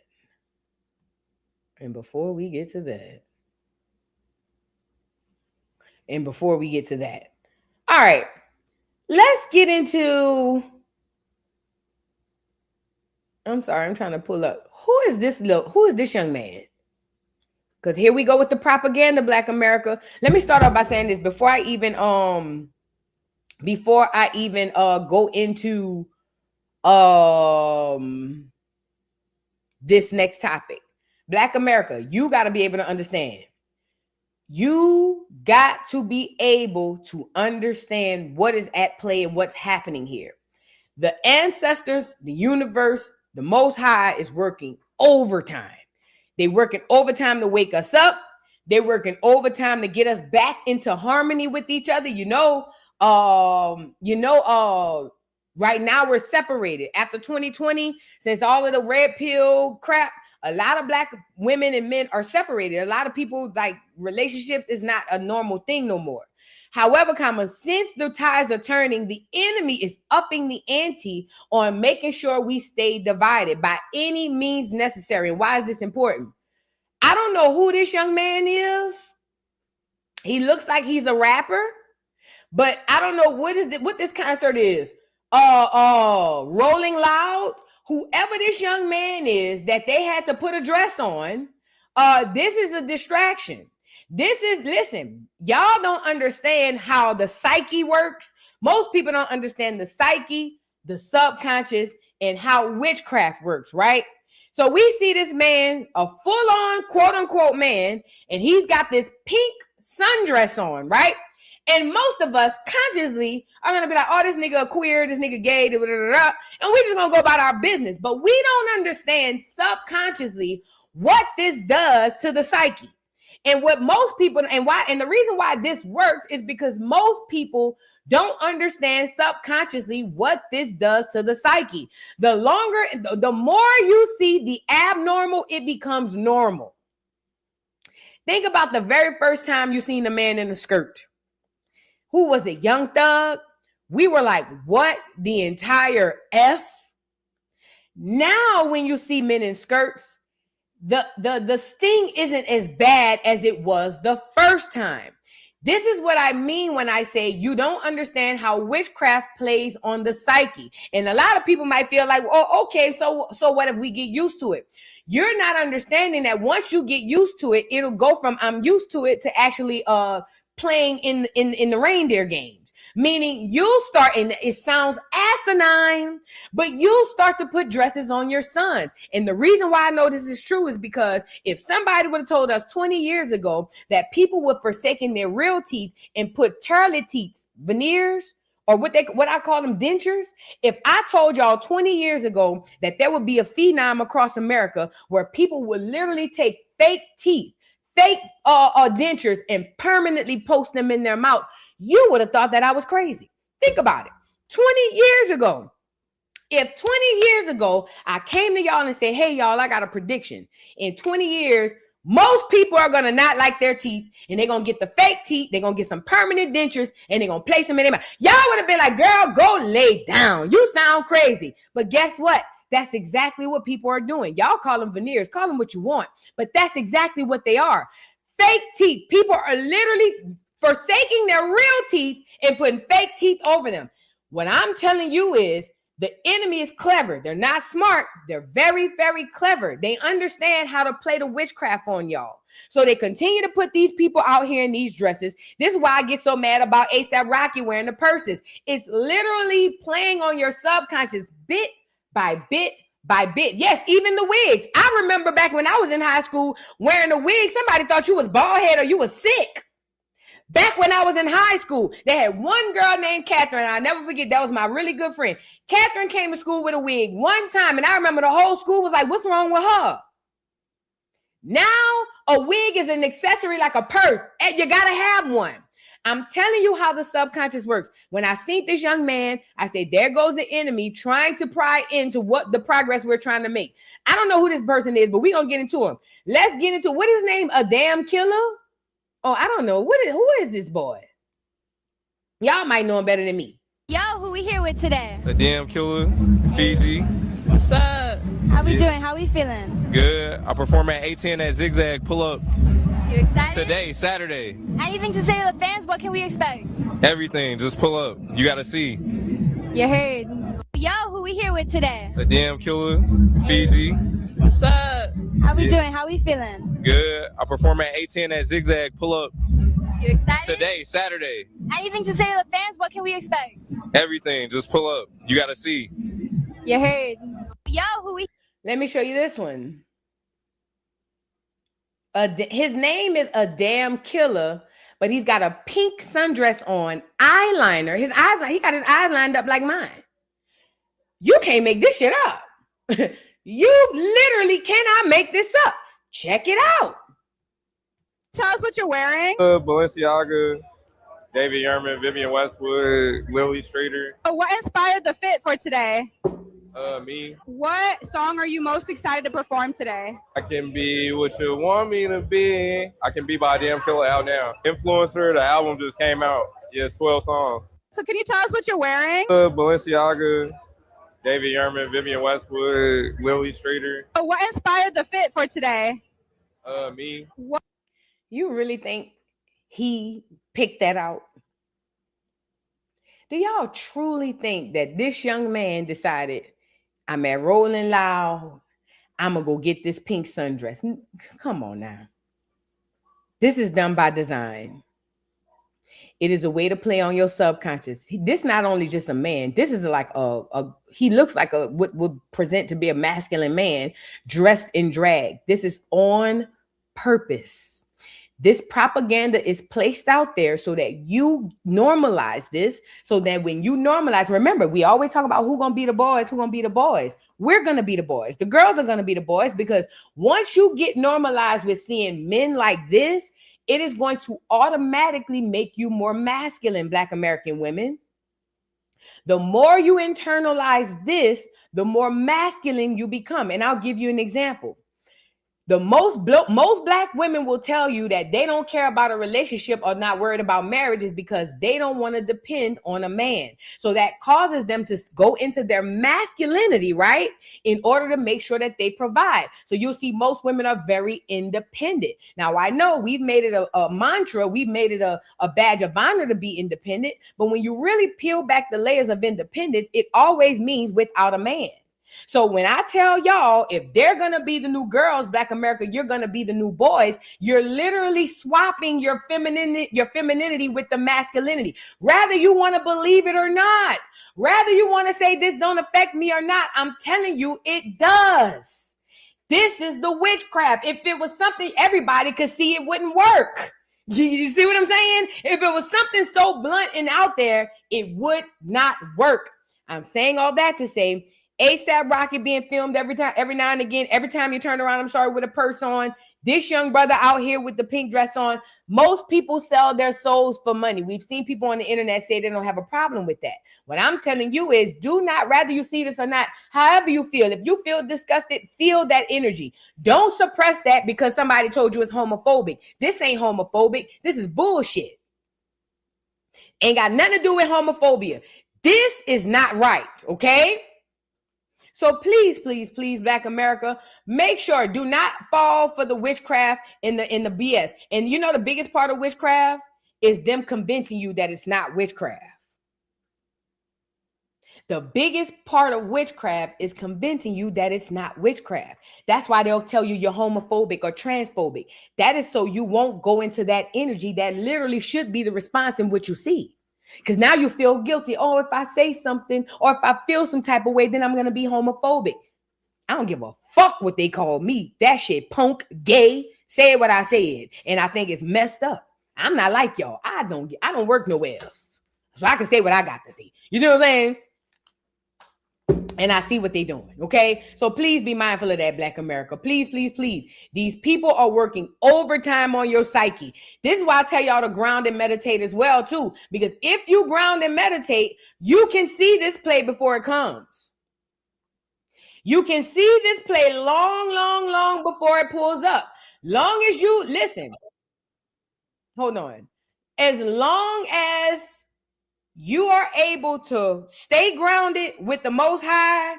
Speaker 1: all right, let's get into... I'm sorry, I'm trying to pull up. Who is this young man? Because here we go with the propaganda, Black America. Let me start off by saying this before I even go into this next topic. Black America, you got to be able to understand. You got to be able to understand what is at play and what's happening here. The ancestors, the universe, the Most High is working overtime. They working overtime to wake us up. They're working overtime to get us back into harmony with each other. Right now we're separated. After 2020, since all of the red pill crap, a lot of Black women and men are separated. A lot of people, like, relationships is not a normal thing no more. However, since the tides are turning, the enemy is upping the ante on making sure we stay divided by any means necessary. And why is this important? I don't know who this young man is. He looks like he's a rapper, but I don't know what this concert is. Rolling Loud. Whoever this young man is that they had to put a dress on, this is a distraction. Listen, y'all don't understand how the psyche works. Most people don't understand the psyche, the subconscious, and how witchcraft works, right? So we see this man, a full-on quote-unquote man, and he's got this pink sundress on, right? And most of us consciously are going to be like, oh, this nigga queer, this nigga gay, and we're just going to go about our business. But we don't understand subconsciously what this does to the psyche. And what most people, and the reason why this works is because most people don't understand subconsciously what this does to the psyche. The more you see the abnormal, it becomes normal. Think about the very first time you seen a man in a skirt. Who was it? Young Thug? We were like, what the entire F? Now, when you see men in skirts, the sting isn't as bad as it was the first time. This is what I mean when I say you don't understand how witchcraft plays on the psyche. And a lot of people might feel like, oh, okay, so what if we get used to it? You're not understanding that once you get used to it, it'll go from I'm used to it to actually playing in the reindeer games. Meaning you'll start, and it sounds asinine, but you'll start to put dresses on your sons. And the reason why I know this is true is because if somebody would have told us 20 years ago that people would forsaken their real teeth and put turtle teeth veneers or what I call them dentures. If I told y'all 20 years ago that there would be a phenom across America where people would literally take fake teeth, fake dentures, and permanently post them in their mouth, you would have thought that I was crazy. Think about it. 20 years ago. If 20 years ago, I came to y'all and said, hey, y'all, I got a prediction. In 20 years, most people are going to not like their teeth, and they're going to get the fake teeth. They're going to get some permanent dentures, and they're going to place them in their mouth. Y'all would have been like, girl, go lay down. You sound crazy. But guess what? That's exactly what people are doing. Y'all call them veneers. Call them what you want. But that's exactly what they are. Fake teeth. People are literally forsaking their real teeth and putting fake teeth over them. What I'm telling you is, the enemy is clever. They're not smart. They're very, very clever. They understand how to play the witchcraft on y'all. So they continue to put these people out here in these dresses. This is why I get so mad about A$AP Rocky wearing the purses. It's literally playing on your subconscious bit by bit by bit. Yes, even the wigs. I remember back when I was in high school wearing a wig, somebody thought you was bald head or you was sick. Back when I was in high school, they had one girl named Catherine. I'll never forget. That was my really good friend. Catherine came to school with a wig one time, and I remember the whole school was like, what's wrong with her? Now, a wig is an accessory like a purse, and you got to have one. I'm telling you how the subconscious works. When I seen this young man, I said, there goes the enemy trying to pry into what the progress we're trying to make. I don't know who this person is, but we're going to get into him. Let's get into, what is his name? A damn killer? Oh, I don't know. Who is this boy? Y'all might know him better than me.
Speaker 4: Yo, who we here with today?
Speaker 5: A damn killer, Fiji. What's up?
Speaker 4: How we doing? How we feeling?
Speaker 5: Good. I perform at 810 at Zigzag. Pull up.
Speaker 4: You excited?
Speaker 5: Today, Saturday.
Speaker 4: Anything to say to the fans? What can we expect?
Speaker 5: Everything. Just pull up. You gotta see.
Speaker 4: You heard. Yo, who we here with today?
Speaker 5: A damn killer, Fiji. What's up?
Speaker 4: How we doing? How we feeling?
Speaker 5: Good. I perform at 810 at Zigzag. Pull up.
Speaker 4: You excited?
Speaker 5: Today, Saturday.
Speaker 4: Anything to say to the fans? What can we expect?
Speaker 5: Everything. Just pull up. You gotta see.
Speaker 4: You heard. Yo, who we...
Speaker 1: Let me show you this one. His name is A Damn Killer, but he's got a pink sundress on, eyeliner. His eyes, he got his eyes lined up like mine. You can't make this shit up. You literally cannot make this up. Check it out.
Speaker 6: Tell us what you're wearing.
Speaker 5: Balenciaga, David Yerman, Vivian Westwood, Lily Strader.
Speaker 6: What inspired the fit for today?
Speaker 5: Me.
Speaker 6: What song are you most excited to perform today?
Speaker 5: I can be what you want me to be. I can be by Damn Killer out now. Influencer, the album just came out. Yeah, it's 12 songs.
Speaker 6: So can you tell us what you're wearing?
Speaker 5: Balenciaga, David Yerman, Vivian Westwood, Lily Strader.
Speaker 6: What inspired the fit for today?
Speaker 5: Me.
Speaker 1: You really think he picked that out? Do y'all truly think that this young man decided, I'm at Rolling Loud, I'm going to go get this pink sundress? Come on now. This is done by design. It is a way to play on your subconscious. This not only just a man. This is like he looks like what would present to be a masculine man dressed in drag. This is on purpose. This propaganda is placed out there so that you normalize this, so that when you normalize, remember, we always talk about who gonna be the boys, who gonna be the boys. We're gonna be the boys. The girls are gonna be the boys, because once you get normalized with seeing men like this, it is going to automatically make you more masculine, Black American women. The more you internalize this, the more masculine you become. And I'll give you an example. The most Black women will tell you that they don't care about a relationship or not worried about marriage is because they don't want to depend on a man. So that causes them to go into their masculinity, right? In order to make sure that they provide. So you'll see most women are very independent. Now, I know we've made it a mantra. We've made it a badge of honor to be independent. But when you really peel back the layers of independence, it always means without a man. So when I tell y'all, if they're going to be the new girls, Black America, you're going to be the new boys, you're literally swapping your femininity with the masculinity. Rather you want to believe it or not, rather you want to say this don't affect me or not, I'm telling you it does. This is the witchcraft. If it was something everybody could see, it wouldn't work. You see what I'm saying? If it was something so blunt and out there, it would not work. I'm saying all that to say ASAP Rocky being filmed every now and again. Every time you turn around, with a purse on. This young brother out here with the pink dress on. Most people sell their souls for money. We've seen people on the internet say they don't have a problem with that. What I'm telling you is do not, rather you see this or not, however you feel. If you feel disgusted, feel that energy. Don't suppress that because somebody told you it's homophobic. This ain't homophobic. This is bullshit. Ain't got nothing to do with homophobia. This is not right, okay? So please, please, please, Black America, make sure, do not fall for the witchcraft in the BS. And you know the biggest part of witchcraft is them convincing you that it's not witchcraft. The biggest part of witchcraft is convincing you that it's not witchcraft. That's why they'll tell you you're homophobic or transphobic. That is so you won't go into that energy that literally should be the response in what you see. Because now you feel guilty. Oh, if I say something or if I feel some type of way, then I'm going to be homophobic. I don't give a fuck what they call me. That shit punk, gay, say what I said. And I think it's messed up. I'm not like y'all. I don't work nowhere else. So I can say what I got to say. You know what I'm saying? And I see what they're doing, okay? So please be mindful of that, Black America. Please, please, please. These people are working overtime on your psyche. This is why I tell y'all to ground and meditate as well, too. Because if you ground and meditate, you can see this play before it comes. You can see this play long, long, long before it pulls up. Long as you, listen. Hold on. As long as you are able to stay grounded with the Most High,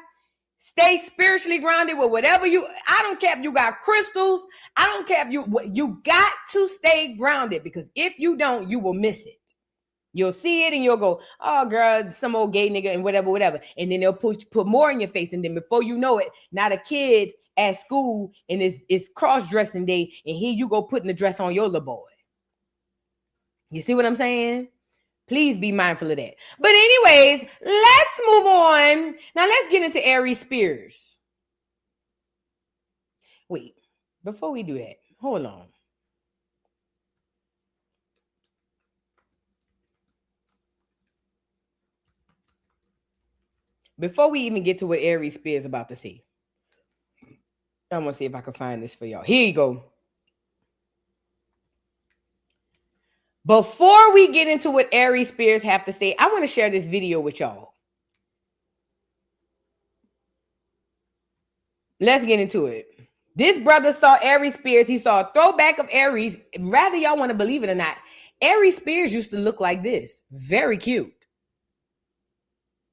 Speaker 1: stay spiritually grounded with whatever I don't care if you got crystals. I don't care if you got to stay grounded, because if you don't, you will miss it. You'll see it and you'll go, oh, girl, some old gay nigga and whatever. And then they'll put more in your face. And then before you know it, now the kids at school and it's cross-dressing day. And here you go putting the dress on your little boy. You see what I'm saying? Please be mindful of that. But anyways, let's move on. Now let's get into Aries Spears. Wait, before we do that, hold on. Before we even get to what Aries Spears is about to say, I'm going to see if I can find this for y'all. Here you go. Before we get into what Aries Spears have to say, I want to share this video with y'all. Let's get into it. This brother saw Aries Spears. He saw a throwback of Aries. Rather y'all want to believe it or not, Aries Spears used to look like this. Very cute.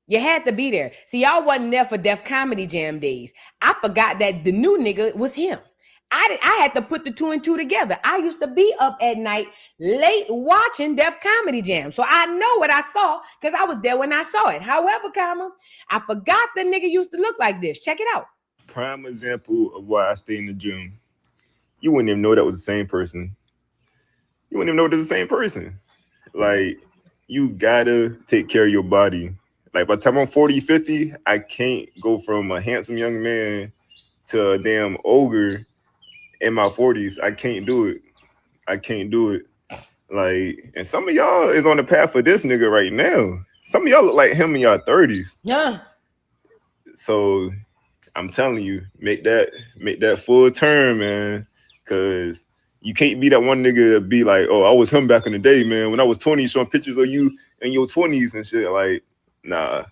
Speaker 1: You had to be there. See, y'all wasn't there for Def Comedy Jam days. I forgot that the new nigga was him. I had to put the two and two together. I used to be up at night late watching Def Comedy Jam. So I know what I saw because I was there when I saw it. However, I forgot the nigga used to look like this. Check it out.
Speaker 7: Prime example of why I stay in the gym. You wouldn't even know that was the same person. You wouldn't even know it was the same person. Like, you gotta take care of your body. Like, by the time I'm 40, 50, I can't go from a handsome young man to a damn ogre in my 40s. I can't do it. I can't do it. Like, and some of y'all is on the path for this nigga right now. Some of y'all look like him in y'all 30s.
Speaker 1: Yeah.
Speaker 7: So I'm telling you, make that full term, man. Cause you can't be that one nigga that be like, oh, I was him back in the day, man. When I was 20, showing pictures of you in your 20s and shit. Like, nah.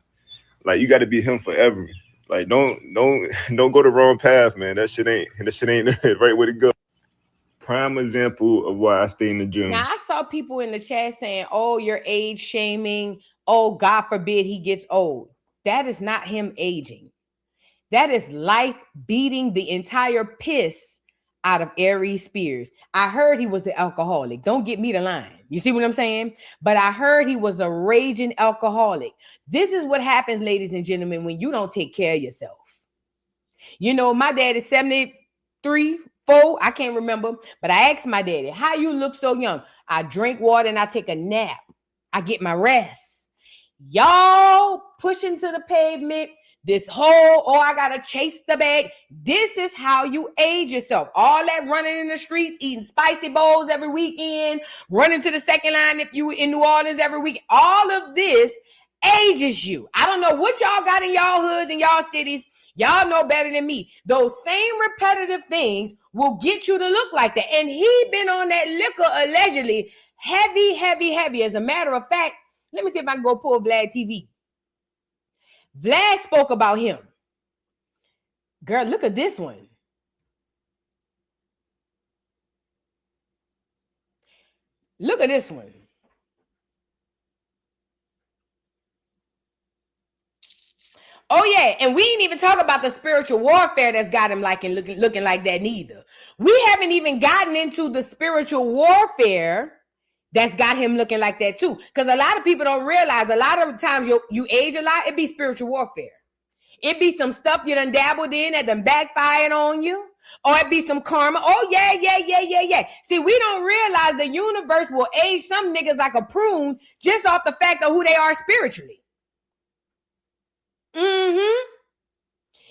Speaker 7: Like, you gotta be him forever. Like, don't go the wrong path, man. That shit ain't the right way to go. Prime example of why I stay in the gym.
Speaker 1: Now, I saw people in the chat saying, oh, you're age shaming. Oh, God forbid he gets old. That is not him aging. That is life beating the entire piss out of Aries Spears. I heard he was an alcoholic. Don't get me the line. You see what I'm saying? But I heard he was a raging alcoholic. This is what happens, ladies and gentlemen, when you don't take care of yourself. You know, my dad is 73, 4, I can't remember. But I asked my daddy, how you look so young? I drink water and I take a nap. I get my rest. Y'all pushing to the pavement. This whole, oh, I gotta chase the bag. This is how you age yourself. All that running in the streets, eating spicy bowls every weekend, running to the second line if you in New Orleans every week. All of this ages you. I don't know what y'all got in y'all hoods and y'all cities. Y'all know better than me. Those same repetitive things will get you to look like that. And he been on that liquor allegedly heavy. As a matter of fact, let me see if I can go pull Vlad TV. Vlad spoke about him. Girl, look at this one. Look at this one. Oh yeah, and we ain't even talk about the spiritual warfare that's got him like and looking like that neither. We haven't even gotten into the spiritual warfare that's got him looking like that too. Because a lot of people don't realize a lot of times you age a lot, it be spiritual warfare. It be some stuff you done dabbled in that done backfired on you. Or it be some karma. Oh, yeah. See, we don't realize the universe will age some niggas like a prune just off the fact of who they are spiritually.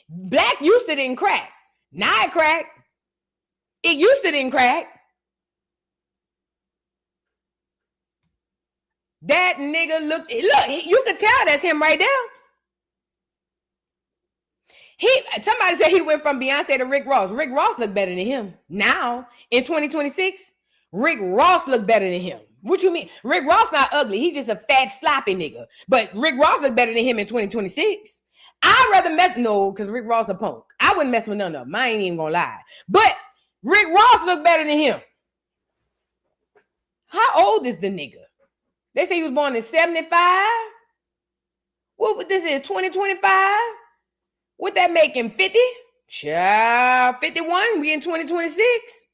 Speaker 1: Black used to didn't crack. Now it crack. It used to didn't crack. That nigga look, you could tell that's him right there. Somebody said he went from Beyonce to Rick Ross. Rick Ross look better than him. Now, in 2026, Rick Ross look better than him. What you mean? Rick Ross not ugly. He just a fat, sloppy nigga. But Rick Ross look better than him in 2026. I'd rather because Rick Ross a punk. I wouldn't mess with none of them. I ain't even gonna lie. But Rick Ross look better than him. How old is the nigga? They say he was born in 75. What this is, 2025? What that make him, 50? Sure, 51. We in 2026.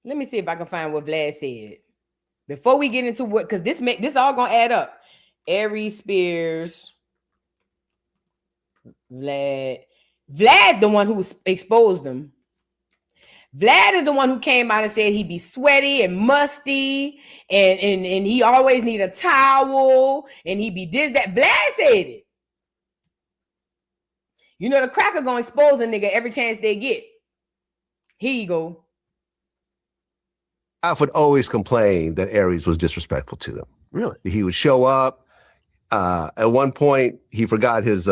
Speaker 1: Let me see if I can find what Vlad said. Before we get into what, because this all gonna add up. Aries, Spears, Vlad the one who exposed them. Vlad is the one who came out and said he'd be sweaty and musty and he always need a towel and he be this, that. Vlad said it. You know, the cracker gonna expose a nigga every chance they get. Here you go.
Speaker 8: I would always complain that Aries was disrespectful to them. Really? He would show up. At one point, he forgot his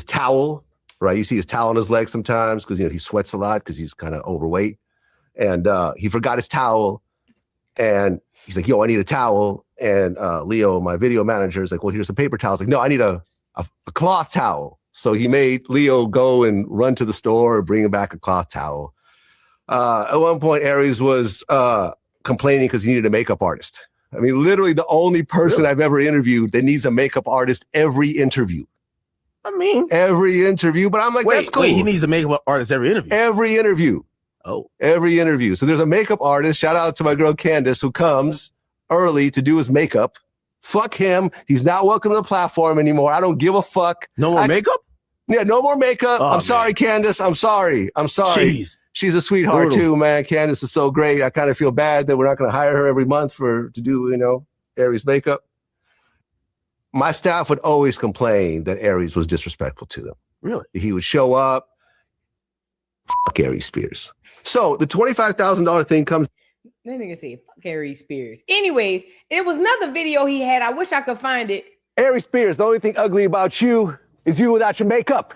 Speaker 8: towel, right? You see his towel on his leg sometimes because, he sweats a lot because he's kind of overweight. And he forgot his towel. And he's like, yo, I need a towel. And Leo, my video manager, is like, well, here's some paper towels. Like, no, I need a cloth towel. So he made Leo go and run to the store and bring him back a cloth towel. At one point, Aries was complaining because he needed a makeup artist. I mean, literally the only person I've ever interviewed that needs a makeup artist every interview. Every interview. But I'm like, that's cool.
Speaker 9: Wait, he needs a makeup artist every interview?
Speaker 8: Every interview. Oh. Every interview. So there's a makeup artist. Shout out to my girl Candace who comes early to do his makeup. Fuck him. He's not welcome to the platform anymore. I don't give a fuck.
Speaker 9: No more makeup?
Speaker 8: Yeah, no more makeup.
Speaker 9: Oh,
Speaker 8: I'm sorry, Candace. I'm sorry.
Speaker 9: Jeez.
Speaker 8: She's a sweetheart too, man. Candace is so great. I kind of feel bad that we're not going to hire her every month to do, Aries makeup. My staff would always complain that Aries was disrespectful to them. Really? He would show up. Fuck Aries Spears. So the $25,000 thing comes.
Speaker 1: That nigga said, fuck Aries Spears. Anyways, it was another video he had. I wish I could find it.
Speaker 8: Aries Spears, the only thing ugly about you is you without your makeup.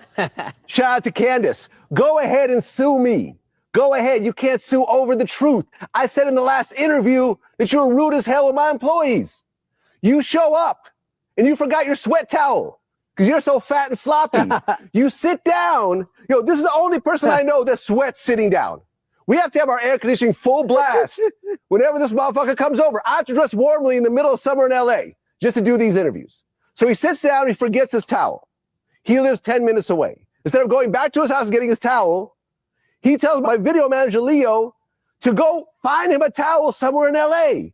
Speaker 8: Shout out to Candace. Go ahead and sue me. Go ahead. You can't sue over the truth. I said in the last interview that you were rude as hell with my employees. You show up and you forgot your sweat towel because you're so fat and sloppy. You sit down. Yo, this is the only person I know that sweats sitting down. We have to have our air conditioning full blast whenever this motherfucker comes over. I have to dress warmly in the middle of summer in LA just to do these interviews. So he sits down, he forgets his towel. He lives 10 minutes away. Instead of going back to his house and getting his towel, he tells my video manager, Leo, to go find him a towel somewhere in LA.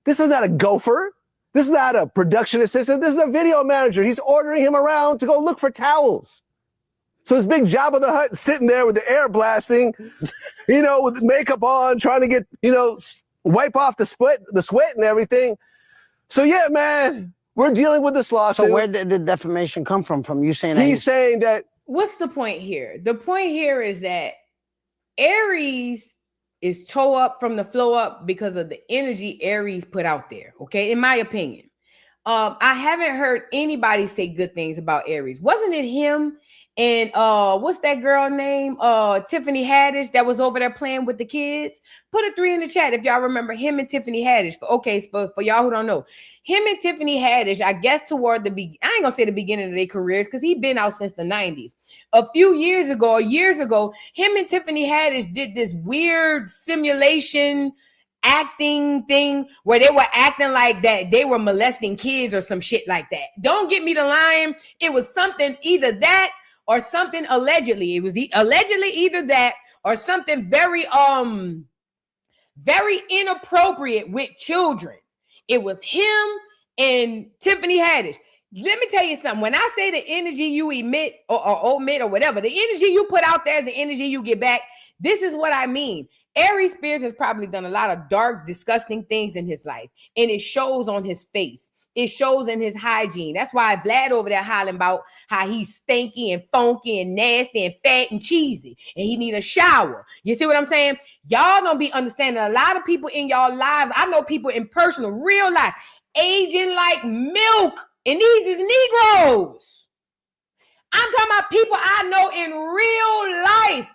Speaker 8: This is not a gopher. This is not a production assistant. This is a video manager. He's ordering him around to go look for towels. So his big Jabba the Hutt sitting there with the air blasting, with makeup on, trying to get, wipe off the sweat and everything. So yeah, man, we're dealing with this lawsuit.
Speaker 10: So where did the defamation come from? From you saying that
Speaker 8: he's saying that.
Speaker 1: What's the point here? The point here is that Aries is toe up from the flow up because of the energy Aries put out there. Okay, in my opinion. I haven't heard anybody say good things about Aries. Wasn't it him and what's that girl name? Tiffany Haddish that was over there playing with the kids. Put a 3 in the chat if y'all remember him and Tiffany Haddish. For y'all who don't know, him and Tiffany Haddish, I guess toward I ain't gonna say the beginning of their careers because he'd been out since the 90s. A few years ago, him and Tiffany Haddish did this weird simulation acting thing where they were acting like that they were molesting kids or some shit like that. Don't get me to lying. It was something either that or something allegedly. It was allegedly either that or something very inappropriate with children. It was him and Tiffany Haddish. Let me tell you something. When I say the energy you emit or omit or whatever, the energy you put out there, the energy you get back, this is what I mean. Aries Spears has probably done a lot of dark, disgusting things in his life, and it shows on his face. It shows in his hygiene. That's why Vlad over there hollering about how he's stinky and funky and nasty and fat and cheesy, and he need a shower. You see what I'm saying? Y'all don't be understanding. A lot of people in y'all lives, I know people in personal, real life, aging like milk, and these is Negroes. I'm talking about people I know in real life,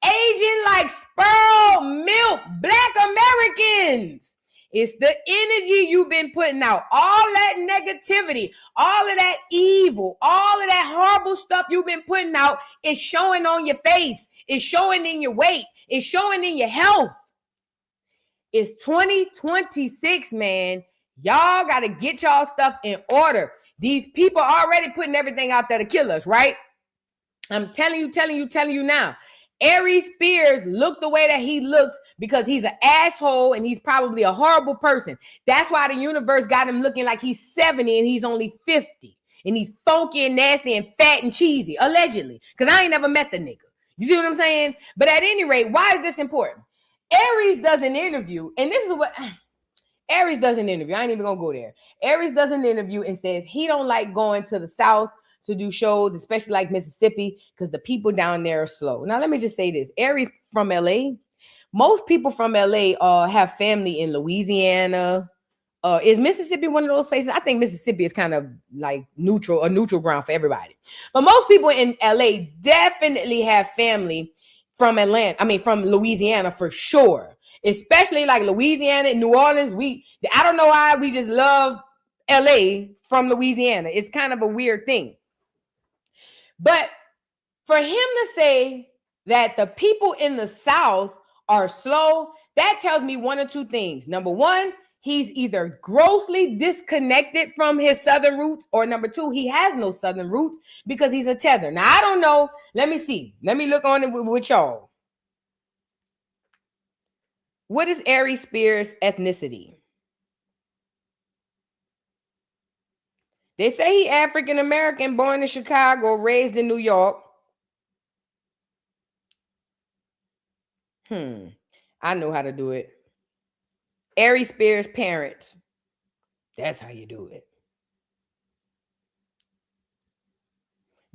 Speaker 1: aging like spoiled milk, Black Americans. It's the energy you've been putting out. All that negativity, all of that evil, all of that horrible stuff you've been putting out is showing on your face. It's showing in your weight. It's showing in your health. It's 2026, man. Y'all got to get y'all stuff in order. These people are already putting everything out there to kill us, right? I'm telling you now. Aries Spears look the way that he looks because he's an asshole and he's probably a horrible person. That's why the universe got him looking like he's 70 and he's only 50. And he's funky and nasty and fat and cheesy, allegedly. Because I ain't never met the nigga. You see what I'm saying? But at any rate, why is this important? Aries does an interview, and this is what... Aries does an interview. I ain't even gonna go there. Aries does an interview and says he don't like going to the South to do shows, especially like Mississippi, because the people down there are slow. Now, let me just say this. Aries from LA. Most people from LA have family in Louisiana. Is Mississippi one of those places? I think Mississippi is kind of like a neutral ground for everybody. But most people in LA definitely have family from from Louisiana for sure. Especially like Louisiana and New Orleans. I don't know why we just love LA from Louisiana. It's kind of a weird thing. But for him to say that the people in the South are slow, that tells me one or two things. Number one, he's either grossly disconnected from his Southern roots, or number two, he has no Southern roots because he's a tether. Now, I don't know. Let me see. Let me look on it with y'all. What is Aries Spears' ethnicity? They say he African American, born in Chicago, raised in New York. I know how to do it. Aries Spears' parents. That's how you do it.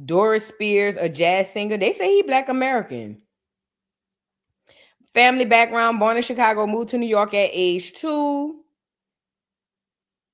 Speaker 1: Doris Spears, a jazz singer. They say he Black American. Family background, born in Chicago, moved to New York at age 2.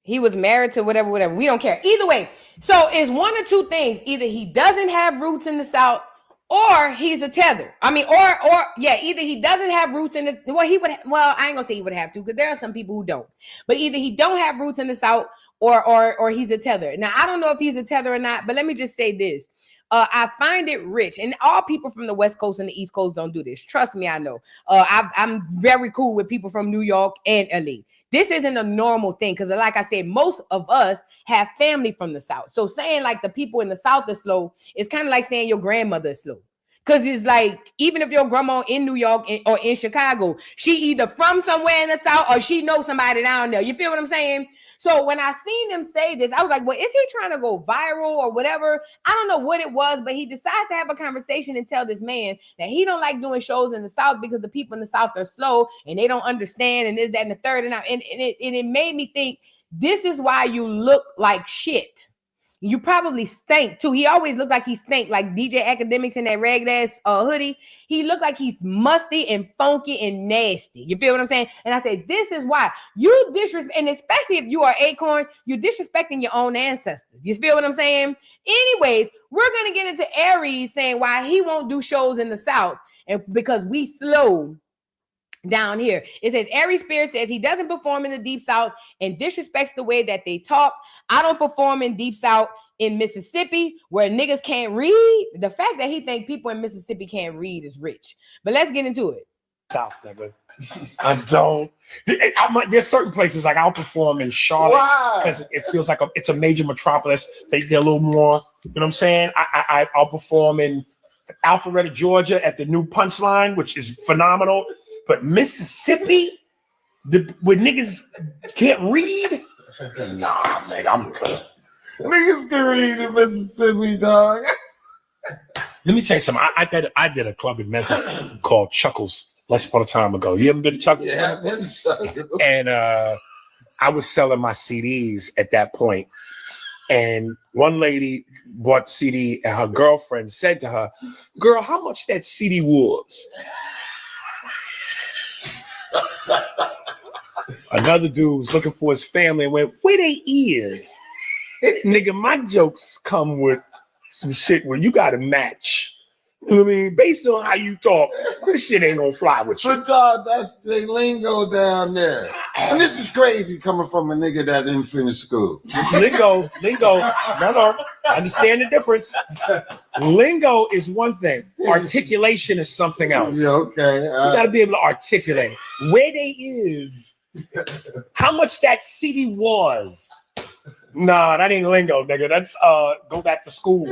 Speaker 1: He was married to whatever. We don't care. Either way. So it's one or two things. Either he doesn't have roots in the South or he's a tether. Either he doesn't have roots in the, I ain't gonna say he would have to, because there are some people who don't. But either he don't have roots in the South or he's a tether. Now, I don't know if he's a tether or not, but let me just say this. I find it rich, and all people from the West Coast and the East Coast don't do this. Trust me, I know. I'm very cool with people from New York and LA. This isn't a normal thing because, like I said, most of us have family from the South. So saying like the people in the South are slow is kind of like saying your grandmother is slow. Because it's like, even if your grandma in New York or in Chicago, she either from somewhere in the South or she knows somebody down there. You feel what I'm saying? So when I seen him say this, I was like, well, is he trying to go viral or whatever? I don't know what it was, but he decides to have a conversation and tell this man that he don't like doing shows in the South because the people in the South are slow and they don't understand and this, that, and the third. And it made me think, this is why you look like shit. You probably stink too. He always looked like he stank, like DJ Academics in that ragged ass hoodie. He looked like he's musty and funky and nasty. You feel what I'm saying? And I said, this is why you disrespect, and especially if you are Acorn, you're disrespecting your own ancestors. You feel what I'm saying? Anyways, we're gonna get into Aries saying why he won't do shows in the South, and because we slow down here. It says Aries Spears says he doesn't perform in the Deep South and disrespects the way that they talk. I don't perform in Deep South in Mississippi where niggas can't read. The fact that he think people in Mississippi can't read is rich. But let's get into it.
Speaker 11: South, nigga. I don't. There's certain places like I'll perform in Charlotte because it feels like it's a major metropolis. They're a little more, you know what I'm saying? I'll perform in Alpharetta, Georgia at the new Punchline, which is phenomenal. But Mississippi, where niggas can't read? Nah, nigga, I'm good.
Speaker 12: Niggas can read in Mississippi, dog.
Speaker 11: Let me tell you something. I did a club in Memphis called Chuckles once upon a time ago. You ever been to Chuckles?
Speaker 12: Yeah, I've been to Chuckles.
Speaker 11: And I was selling my CDs at that point. And one lady bought the CD and her girlfriend said to her, girl, how much that CD was? Another dude was looking for his family and went, where they is? Nigga, my jokes come with some shit where you gotta match. You know what I mean? Based on how you talk, this shit ain't gonna fly with you.
Speaker 12: But dog, that's the lingo down there. And this is crazy coming from a nigga that didn't finish school.
Speaker 11: Lingo. No. Understand the difference. Lingo is one thing. Articulation is something else.
Speaker 12: Yeah, okay.
Speaker 11: You gotta be able to articulate. Where they is. How much that CD was? Nah, that ain't lingo, nigga. That's go back to school.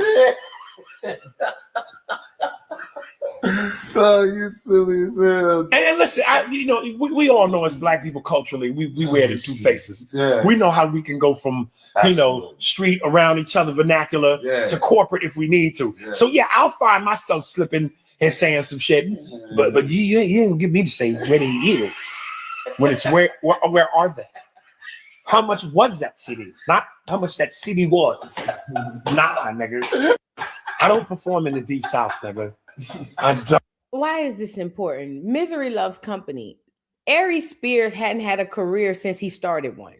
Speaker 12: Oh, you silly as hell.
Speaker 11: And listen, we all know as black people culturally, we wear the two faces.
Speaker 12: Yeah.
Speaker 11: We know how we can go from street around each other vernacular to corporate if we need to.
Speaker 12: Yeah.
Speaker 11: So yeah, I'll find myself slipping and saying some shit, but you ain't get me to say where he is. When it's where are they? How much was that CD? Not how much that CD was. Nah, nigga. I don't perform in the Deep South, nigga. I don't.
Speaker 1: Why is this important? Misery loves company. Aries Spears hadn't had a career since he started one.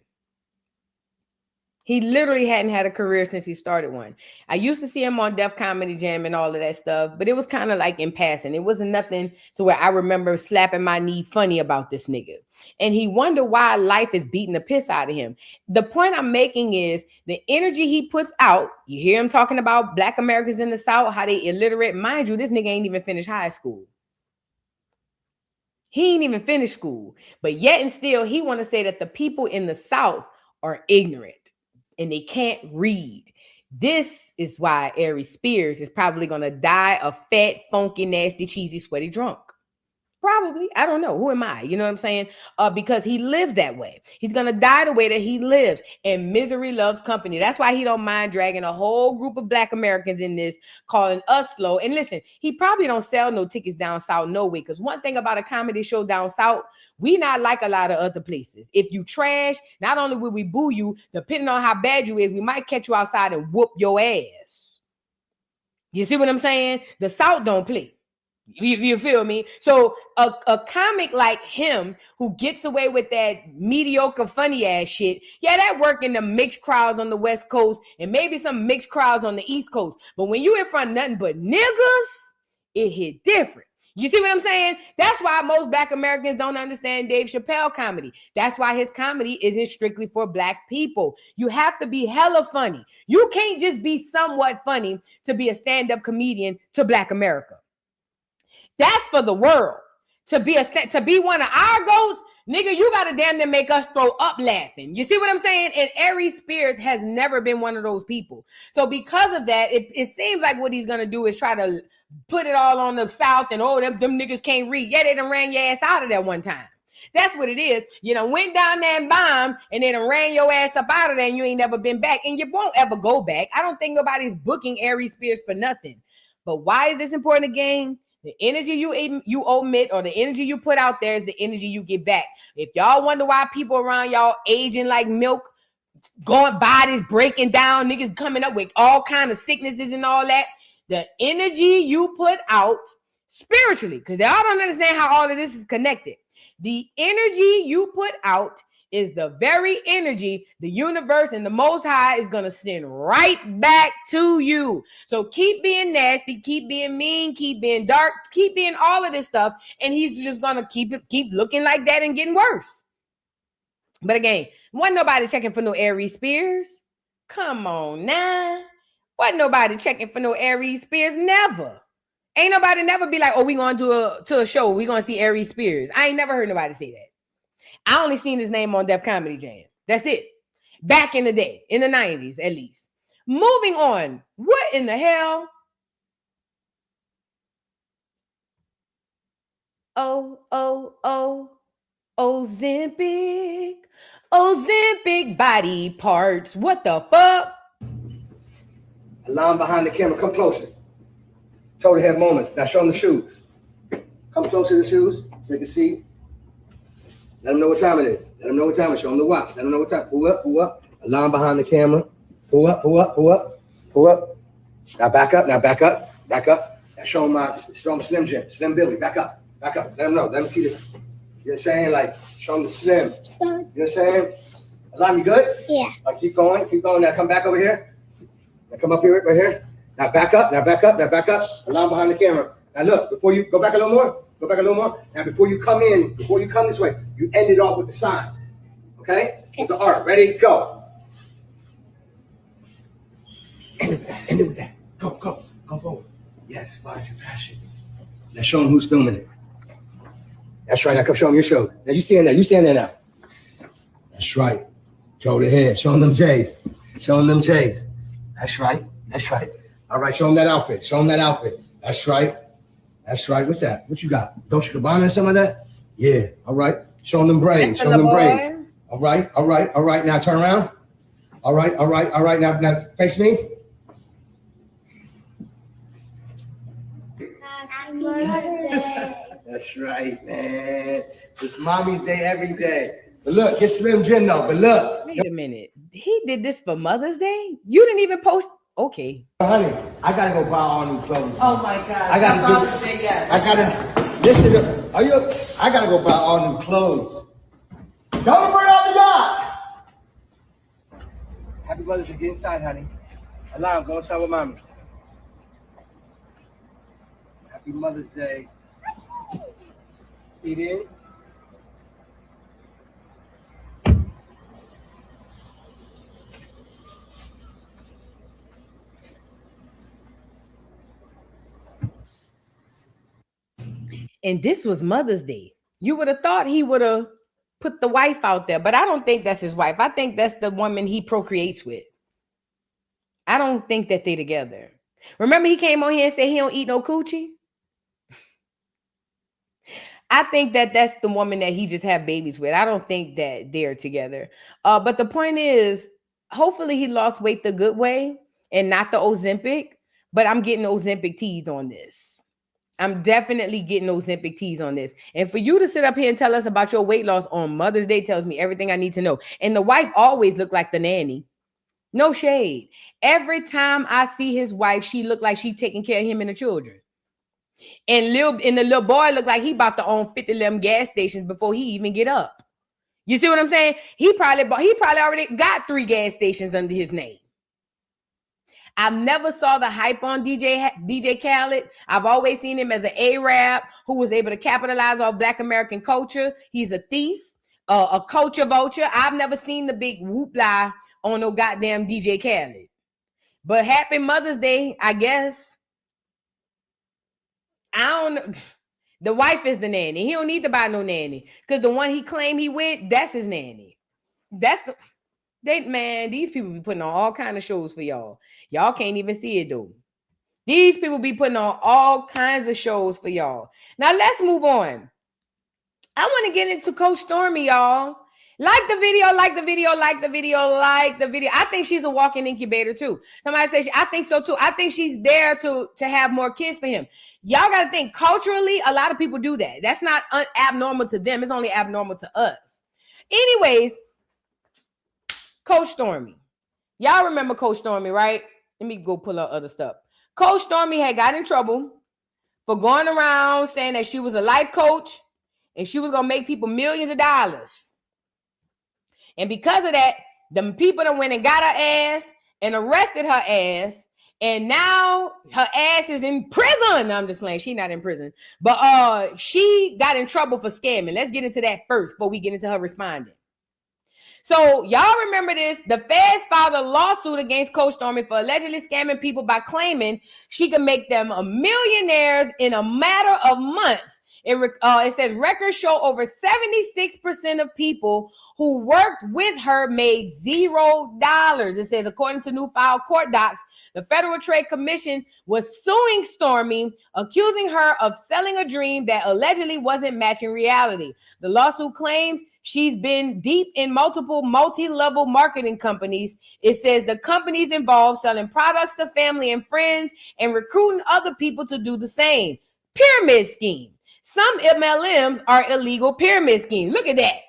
Speaker 1: He literally hadn't had a career since he started one. I used to see him on Def Comedy Jam and all of that stuff, but it was kind of like in passing. It wasn't nothing to where I remember slapping my knee funny about this nigga. And he wondered why life is beating the piss out of him. The point I'm making is the energy he puts out. You hear him talking about Black Americans in the South, how they illiterate. Mind you, this nigga ain't even finished high school. He ain't even finished school. But yet and still, he want to say that the people in the South are ignorant and they can't read. This is why Aries Spears is probably going to die a fat, funky, nasty, cheesy, sweaty drunk. Probably. I don't know. Who am I? You know what I'm saying? Because he lives that way. He's going to die the way that he lives. And misery loves company. That's why he don't mind dragging a whole group of Black Americans in this, calling us slow. And listen, he probably don't sell no tickets down South no way. Because one thing about a comedy show down South, we not like a lot of other places. If you trash, not only will we boo you, depending on how bad you is, we might catch you outside and whoop your ass. You see what I'm saying? The South don't play. You feel me? So a comic like him who gets away with that mediocre funny ass shit, yeah, that work in the mixed crowds on the West Coast and maybe some mixed crowds on the East Coast. But when you in front of nothing but niggas, it hit different. You see what I'm saying? That's why most Black Americans don't understand Dave Chappelle comedy. That's why his comedy isn't strictly for Black people. You have to be hella funny. You can't just be somewhat funny to be a stand-up comedian to Black America. That's for the world. To be one of our goats, nigga, you gotta damn near make us throw up laughing. You see what I'm saying? And Aries Spears has never been one of those people. So because of that, it seems like what he's gonna do is try to put it all on the South and them niggas can't read. Yeah, they done ran your ass out of there one time. That's what it is. You done went down there and bombed, and then ran your ass up out of there, and you ain't never been back, and you won't ever go back. I don't think nobody's booking Aries Spears for nothing. But why is this important again? The energy you omit or the energy you put out there is the energy you get back. If y'all wonder why people around y'all aging like milk, going bodies breaking down, niggas coming up with all kind of sicknesses and all that, the energy you put out spiritually, because y'all don't understand how all of this is connected. The energy you put out is the very energy the universe and the Most High is going to send right back to you. So keep being nasty, keep being mean, keep being dark, keep being all of this stuff, and he's just going to keep looking like that and getting worse. But again, wasn't nobody checking for no Aries Spears. Come on now. Wasn't nobody checking for no Aries Spears. Never. Ain't nobody never be like, oh, we going to a show. We going to see Aries Spears. I ain't never heard nobody say that. I only seen his name on Def Comedy Jam. That's it. Back in the day, in the 90s at least. Moving on. What in the hell? Ozempic body parts. What the fuck?
Speaker 8: Alarm behind the camera. Come closer. Total head moments. Now show them the shoes. Come closer to the shoes so they can see. Let them know what time it is. Let them know what time it is. Show them the watch. Let them know what time. Pull up, pull up. Alarm behind the camera. Pull up, pull up, pull up, pull up. Now back up, now back up, back up. Now show them Slim Jim, Slim Billy. Back up, back up. Let them know. Let them see this. You know what I'm saying? Like, show them the Slim. You know what I'm saying? Alarm, you good?
Speaker 4: Yeah.
Speaker 8: Keep going, keep going. Now come back over here. Now come up here, right here. Now back up, now back up, now back up. Alarm behind the camera. Now look, before you go back a little more. Go back a little more. Now, before you come this way, you end it off with the sign. Okay? With the art. Ready? Go. End it with that. Go forward. Yes, find your passion. Now show them who's filming it. That's right. Now come show them your show. Now you stand there. You stand there now. That's right. Toe to head. Show them J's. Show them J's. That's right. That's right. All right. Show them that outfit. Show them that outfit. That's right. That's right. What's that? What you got? Dolce & Gabbana or some of that? Yeah. All right. Show them braids. Show them braids. All right. All right. All right. Now turn around. All right. All right. All right. Now face me.
Speaker 4: Happy Mother's Day.
Speaker 8: That's right, man. It's mommy's day every day. But look, get Slim Jim though. But look.
Speaker 1: Wait a minute. He did this for Mother's Day? You didn't even post. Okay.
Speaker 8: Honey, I gotta go buy all new clothes.
Speaker 1: Oh my God.
Speaker 8: I gotta go buy all new clothes. Don't bring out the yacht. Happy Mother's Day. Get inside, honey. Alarm, go inside with mommy. Happy Mother's Day. Eat in.
Speaker 1: And this was Mother's Day. You would have thought he would have put the wife out there, but I don't think that's his wife. I think that's the woman he procreates with. I don't think that they together. Remember he came on here and said he don't eat no coochie? I think that that's the woman that he just have babies with. I don't think that they're together. But the point is, hopefully he lost weight the good way and not the Ozempic, but I'm getting Ozempic teas on this. I'm definitely getting Ozempic teas on this. And for you to sit up here and tell us about your weight loss on Mother's Day tells me everything I need to know. And the wife always looked like the nanny. No shade. Every time I see his wife, she looked like she taking care of him and the children. And the little boy looked like he about to own 50 of them gas stations before he even get up. You see what I'm saying? He probably already got 3 gas stations under his name. I've never saw the hype on DJ Khaled. I've always seen him as an Arab who was able to capitalize off Black American culture. He's a thief, a culture vulture. I've never seen the big whoop-la on no goddamn DJ Khaled. But happy Mother's Day, I guess. I don't know. The wife is the nanny. He don't need to buy no nanny because the one he claimed he with, that's his nanny. Man, these people be putting on all kind of shows for y'all. Y'all can't even see it though. These people be putting on all kinds of shows for y'all. Now let's move on. I want to get into Coach Stormy, y'all. Like the video, like the video, like the video, like the video. I think she's a walking incubator too. Somebody says, I think so too. I think she's there to have more kids for him. Y'all got to think culturally, a lot of people do that. That's not abnormal to them. It's only abnormal to us. Anyways, Coach Stormy. Y'all remember Coach Stormy, right? Let me go pull up other stuff. Coach Stormy had got in trouble for going around saying that she was a life coach and she was going to make people millions of dollars. And because of that, the people that went and got her ass and arrested her ass. And now her ass is in prison. I'm just playing. She's not in prison. But she got in trouble for scamming. Let's get into that first before we get into her responding. So y'all remember this. The feds filed a lawsuit against Coach Stormy for allegedly scamming people by claiming she could make them millionaires in a matter of months. It says records show over 76% of people who worked with her made $0. It says, according to new filed court docs, the Federal Trade Commission was suing Stormy, accusing her of selling a dream that allegedly wasn't matching reality. The lawsuit claims she's been deep in multiple multi-level marketing companies. It says the companies involved selling products to family and friends and recruiting other people to do the same. Pyramid scheme. Some MLMs are illegal pyramid schemes. Look at that.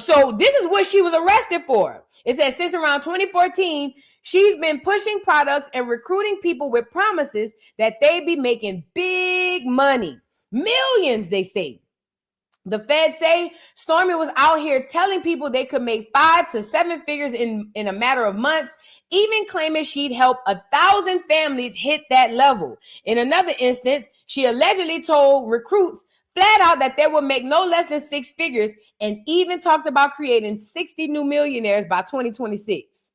Speaker 1: So this is what she was arrested for. It says since around 2014, she's been pushing products and recruiting people with promises that they'd be making big money. Millions, they say. The feds say Stormy was out here telling people they could make 5 to 7 figures in a matter of months, even claiming she'd help 1,000 families hit that level. In another instance, she allegedly told recruits flat out that they would make no less than 6 figures and even talked about creating 60 new millionaires by 2026.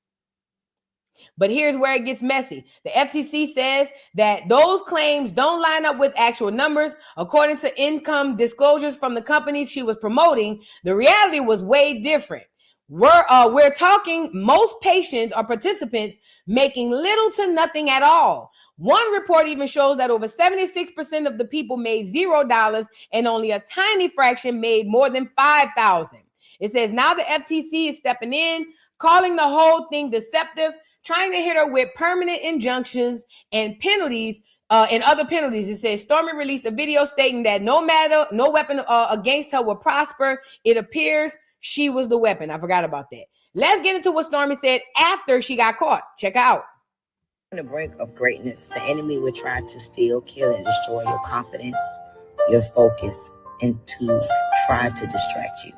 Speaker 1: But here's where it gets messy. The FTC says that those claims don't line up with actual numbers. According to income disclosures from the companies she was promoting, the reality was way different. We're talking most patients or participants making little to nothing at all. One report even shows that over 76% of the people made $0 and only a tiny fraction made more than $5,000. It says now the FTC is stepping in, calling the whole thing deceptive, trying to hit her with permanent injunctions and penalties and other penalties. It says Stormy released a video stating that no weapon against her will prosper. It appears she was the weapon. I forgot about that. Let's get into what Stormy said after she got caught. Check her out.
Speaker 13: On the brink of greatness, the enemy will try to steal, kill, and destroy your confidence, your focus, and to try to distract you.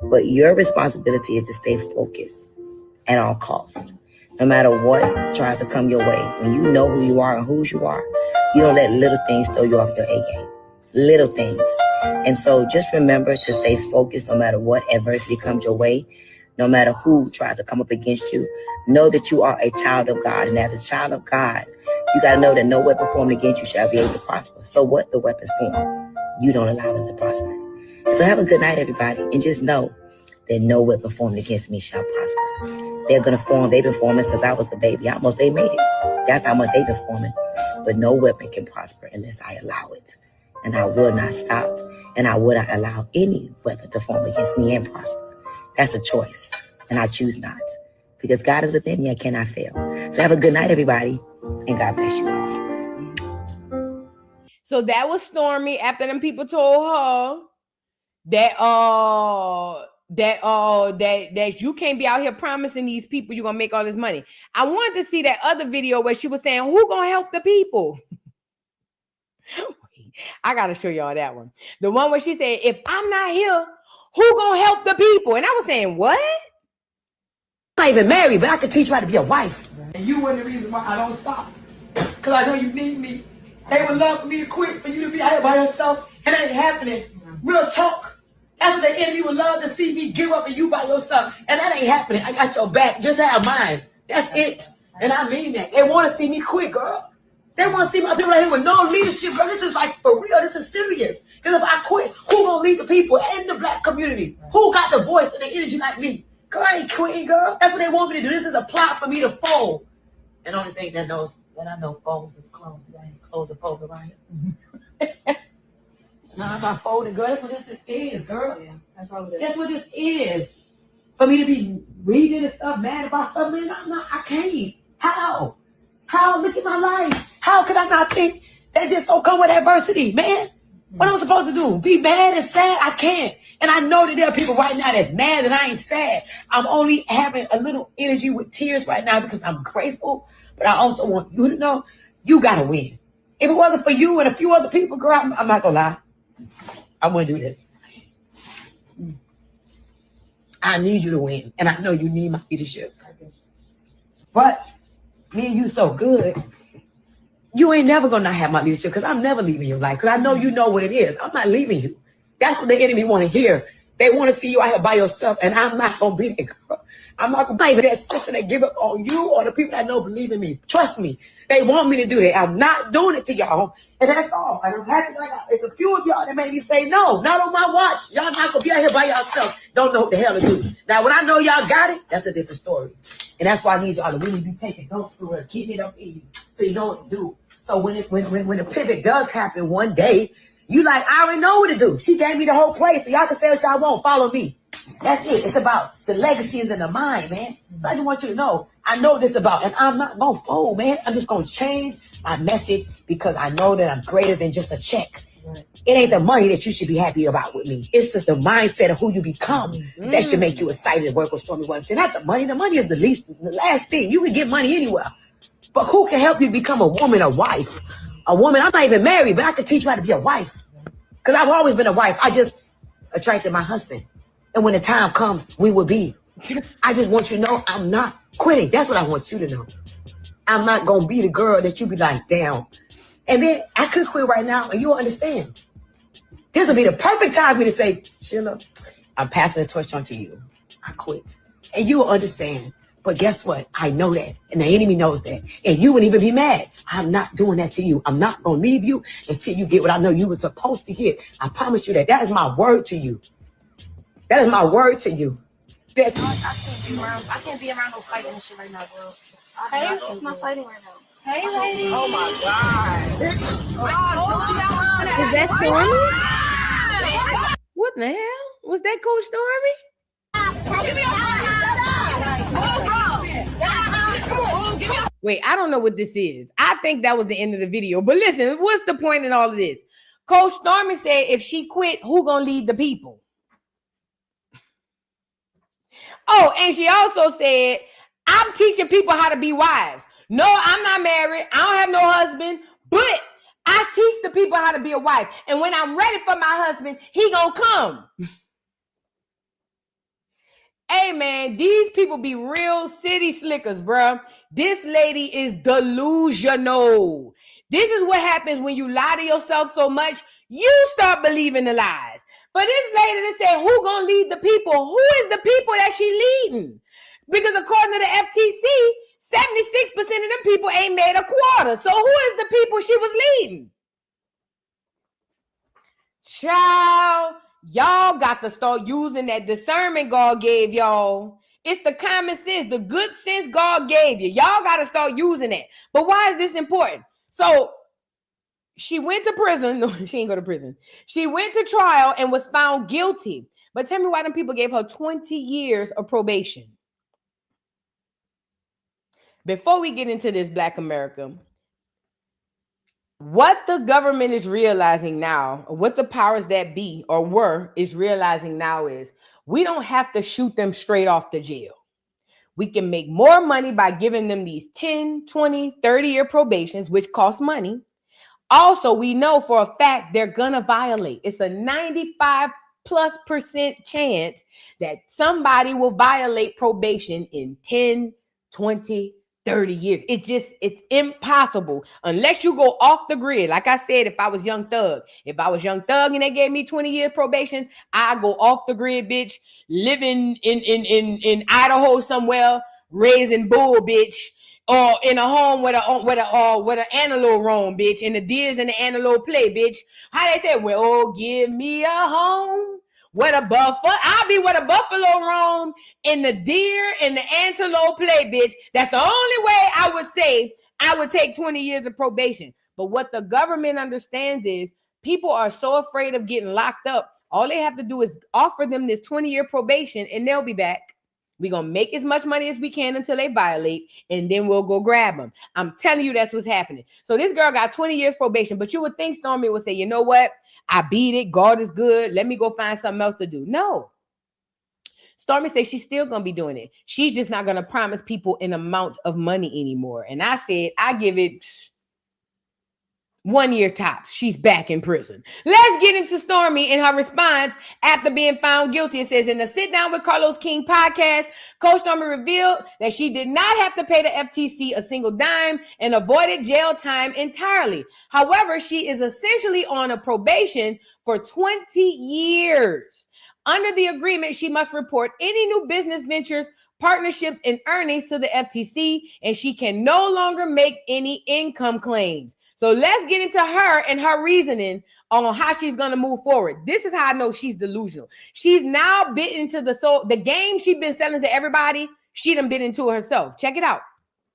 Speaker 13: But your responsibility is to stay focused at all costs. No matter what tries to come your way, when you know who you are and whose you are, you don't let little things throw you off your A game. Little things. And so just remember to stay focused no matter what adversity comes your way, no matter who tries to come up against you. Know that you are a child of God. And as a child of God, you got to know that no weapon formed against you shall be able to prosper. So what the weapons form, you don't allow them to prosper. And so have a good night, everybody. And just know that no weapon formed against me shall prosper. They're going to form. They've been forming since I was a baby. Almost they made it. That's how much they've been forming. But no weapon can prosper unless I allow it. And I will not stop. And I would not allow any weapon to form against me and prosper. That's a choice. And I choose not. Because God is within me, I cannot fail. So have a good night, everybody. And God bless you all.
Speaker 1: So that was Stormy after them people told her that you can't be out here promising these people you're gonna make all this money. I wanted to see that other video where she was saying, who gonna help the people? I gotta show y'all that one. The one where she said, if I'm not here, who gonna help the people? And I was saying, what?
Speaker 14: I'm not even married, but I can teach you how to be a wife. And you were the reason why I don't stop. Because I know you need me. They would love for me to quit, for you to be out here by yourself. It ain't happening. Real talk. That's what the enemy would love to see me give up and you by yourself. And that ain't happening. I got your back. Just have mine. That's it. And I mean that. They want to see me quit, girl. They want to see my people out here with no leadership, girl. This is like for real. This is serious. Because if I quit, who gonna lead the people and the black community? Who got the voice and the energy like me? Girl, I ain't quitting, girl. That's what they want me to do. This is a plot for me to fold. And the only thing that knows that I know folds is clothes. I ain't clothes are folded right here. Nah, my folding, girl. That's what this is, girl.
Speaker 6: Yeah, that's all it is.
Speaker 14: That's what this is. For me to be reading and stuff, mad about stuff, man, I can't. How? How? Look at my life. How could I not think that this don't come with adversity, man? What am I supposed to do? Be mad and sad? I can't. And I know that there are people right now that's mad and I ain't sad. I'm only having a little energy with tears right now because I'm grateful. But I also want you to know you gotta win. If it wasn't for you and a few other people, girl, I'm not gonna lie. I wouldn't do this. I need you to win. And I know you need my leadership. But me and you so good. You ain't never gonna not have my leadership because I'm never leaving your life. Because I know you know what it is. I'm not leaving you. That's what the enemy want to hear. They want to see you out here by yourself, and I'm not gonna be there, girl. I'm not gonna be that sister that give up on you or the people that know believe in me. Trust me. They want me to do that. I'm not doing it to y'all. And that's all. And I'm happy like there's a few of y'all that made me say no, not on my watch. Y'all not gonna be out here by yourself. Don't know what the hell to do. Now when I know y'all got it, that's a different story. And that's why I need y'all to really be taking notes through it, keeping it up in you so you know what to do. So when the pivot does happen one day, you like, I already know what to do. She gave me the whole place, so y'all can say what y'all want. Follow me. That's it. It's about the legacy is in the mind, man. So I just want you to know, I know what this about, and I'm not gonna fold, man. I'm just gonna change my message because I know that I'm greater than just a check. Right. It ain't the money that you should be happy about with me. It's just the mindset of who you become that should make you excited to work with Stormy One. Not the money. The money is the last thing. You can get money anywhere. But who can help you become a woman, a wife? A woman, I'm not even married, but I can teach you how to be a wife. Because I've always been a wife. I just attracted my husband. And when the time comes, we will be. I just want you to know I'm not quitting. That's what I want you to know. I'm not going to be the girl that you be like, damn. And then I could quit right now and you'll understand. This will be the perfect time for me to say, Sheila, I'm passing the torch on to you. I quit. And you will understand. But guess what? I know that. And the enemy knows that. And you wouldn't even be mad. I'm not doing that to you. I'm not going to leave you until you get what I know you were supposed to get. I promise you that. That is my word to you. That is my word to you. That's
Speaker 4: I can't be around no fighting and shit right now, bro. Hey, it's not fighting right now. Hey, lady.
Speaker 14: Oh, my God.
Speaker 1: Is that Stormy? What the hell? Was that Coach Stormy?
Speaker 4: Give me
Speaker 1: Wait, I don't know what this is. I think that was the end of the video. But listen, what's the point in all of this? Coach Stormy said if she quit, who gonna lead the people? Oh, and she also said, I'm teaching people how to be wives. No, I'm not married. I don't have no husband, but I teach the people how to be a wife. And when I'm ready for my husband, he gonna come. Hey, man, these people be real city slickers, bro. This lady is delusional. This is what happens when you lie to yourself so much, you start believing the lies. But this lady that said, who gonna lead the people? Who is the people that she leading? Because according to the FTC, 76% of them people ain't made a quarter. So who is the people she was leading? Child, y'all got to start using that discernment God gave y'all. It's the common sense, the good sense God gave you. Y'all got to start using it. But why is this important? So she went to prison. No, she ain't go to prison. She went to trial and was found guilty. But tell me why them people gave her 20 years of probation. Before we get into this, Black America, what the government is realizing now, or what the powers that be or were is realizing now is we don't have to shoot them straight off the jail. We can make more money by giving them these 10, 20, 30-year probations, which cost money. Also, we know for a fact they're going to violate. It's a 95+% chance that somebody will violate probation in 10, 20, 30 years. It's impossible unless you go off the grid. Like I said, if I was Young Thug and they gave me 20 years probation, I go off the grid, bitch, living in Idaho somewhere, raising bull, bitch, or in a home where an antelope roam, bitch, and the deers and the antelope play, bitch. How they say, well, oh, give me a home where the I'll be where the buffalo roam and the deer and the antelope play, bitch. That's the only way I would say I would take 20 years of probation. But what the government understands is People are so afraid of getting locked up. All they have to do is offer them this 20-year probation and they'll be back. We're going to make as much money as we can until they violate, and then we'll go grab them. I'm telling you, that's what's happening. So this girl got 20 years probation, but you would think Stormy would say, you know what? I beat it. God is good. Let me go find something else to do. No. Stormy says she's still going to be doing it. She's just not going to promise people an amount of money anymore. And I said, I give it 1 year tops. She's back in prison. Let's get into Stormy and her response after being found guilty. It says, in the Sit Down with Carlos King podcast, Coach Stormy revealed that she did not have to pay the FTC a single dime and avoided jail time entirely. However, she is essentially on a probation for 20 years. Under the agreement, she must report any new business ventures, partnerships, and earnings to the FTC, and she can no longer make any income claims. So let's get into her and her reasoning on how she's going to move forward. This is how I know she's delusional. She's now bit into the game she's been selling to everybody. She done bit into it herself. Check it out.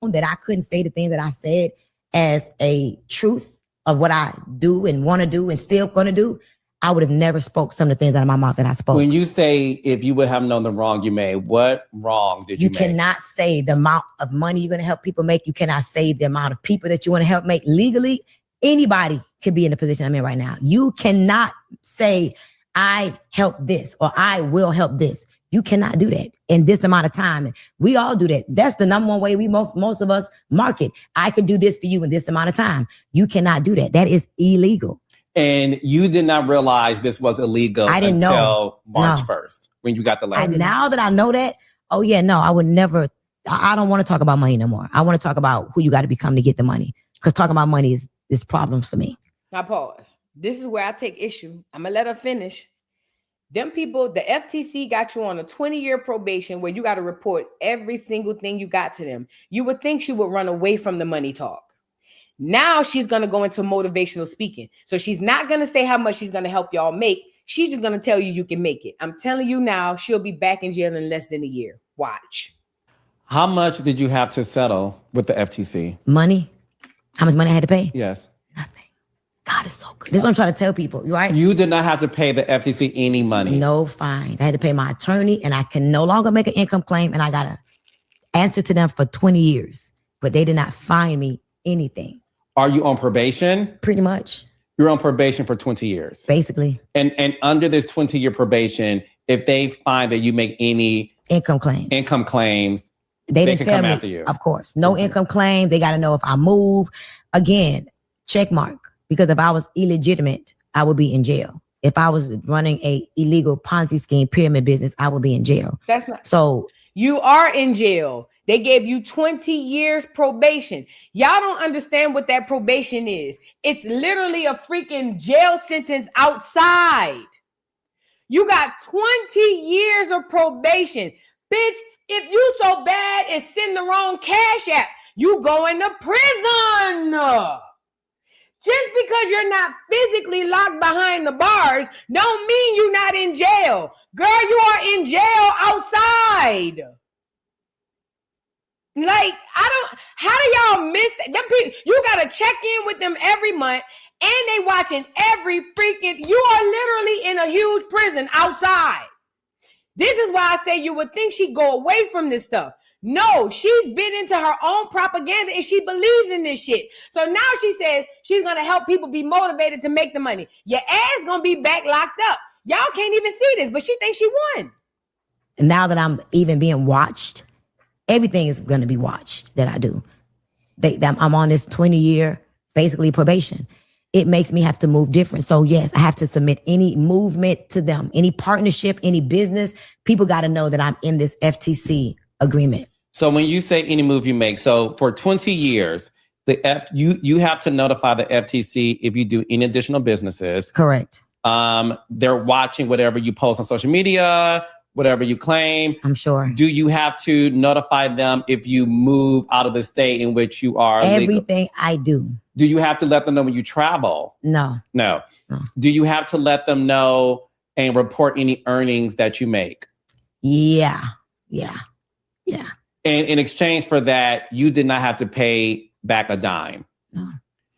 Speaker 13: That I couldn't say the things that I said as a truth of what I do and want to do and still going to do. I would have never spoke some of the things out of my mouth that I spoke.
Speaker 15: When you say if you would have known the wrong you made, what wrong did you make?
Speaker 13: You cannot say the amount of money you're going to help people make. You cannot say the amount of people that you want to help make legally. Anybody could be in the position I'm in right now. You cannot say I help this or I will help this. You cannot do that in this amount of time. And we all do that. That's the number one way we most of us market. I could do this for you in this amount of time. You cannot do that. That is illegal.
Speaker 15: And you did not realize this was illegal until March 1st when you got the letter.
Speaker 13: Now that I know that, oh yeah, no, I would never. I don't want to talk about money no more. I want to talk about who you got to become to get the money. Because talking about money is problems for me.
Speaker 1: Now pause. This is where I take issue. I'm going to let her finish. Them people, the FTC got you on a 20-year probation where you got to report every single thing you got to them. You would think she would run away from the money talk. Now she's going to go into motivational speaking. So she's not going to say how much she's going to help y'all make. She's just going to tell you you can make it. I'm telling you now, she'll be back in jail in less than a year. Watch.
Speaker 15: How much did you have to settle with the FTC?
Speaker 13: Money? How much money I had to pay?
Speaker 15: Yes.
Speaker 13: Nothing. God is so good. This is what I'm trying to tell people, right?
Speaker 15: You did not have to pay the FTC any money.
Speaker 13: No fines. I had to pay my attorney and I can no longer make an income claim and I got to answer to them for 20 years. But they did not fine me anything.
Speaker 15: Are you on probation?
Speaker 13: Pretty much.
Speaker 15: You're on probation for 20 years.
Speaker 13: Basically.
Speaker 15: And under this 20-year probation, if they find that you make any
Speaker 13: income claims, they didn't
Speaker 15: can
Speaker 13: tell
Speaker 15: come
Speaker 13: me,
Speaker 15: after you.
Speaker 13: Of course. No income claim. They got to know if I move. Again, check mark. Because if I was illegitimate, I would be in jail. If I was running a illegal Ponzi scheme pyramid business, I would be in jail.
Speaker 1: That's not
Speaker 13: so.
Speaker 1: You are in jail. They gave you 20 years probation. Y'all don't understand what that probation is. It's literally a freaking jail sentence outside. You got 20 years of probation. Bitch, if you so bad as send the wrong cash app, you going to prison. Just because you're not physically locked behind the bars don't mean you're not in jail. Girl, you are in jail outside. Like, how do y'all miss that? Them people, you got to check in with them every month and they watching every freaking, you are literally in a huge prison outside. This is why I say you would think she'd go away from this stuff. No, she's been into her own propaganda and she believes in this shit. So now she says she's going to help people be motivated to make the money. Your ass going to be back locked up. Y'all can't even see this, but she thinks she won.
Speaker 13: And now that I'm even being watched, everything is going to be watched that I do. I'm on this 20-year, basically probation. It makes me have to move different. So yes, I have to submit any movement to them, any partnership, any business. People got to know that I'm in this FTC agreement.
Speaker 15: So when you say any move you make, so for 20 years, you have to notify the FTC if you do any additional businesses.
Speaker 13: Correct.
Speaker 15: They're watching whatever you post on social media, whatever you claim.
Speaker 13: I'm sure.
Speaker 15: Do you have to notify them if you move out of the state in which you are
Speaker 13: Everything
Speaker 15: legal?
Speaker 13: I do.
Speaker 15: Do you have to let them know when you travel?
Speaker 13: No.
Speaker 15: Do you have to let them know and report any earnings that you make?
Speaker 13: Yeah.
Speaker 15: And in exchange for that, you did not have to pay back a dime.
Speaker 13: No.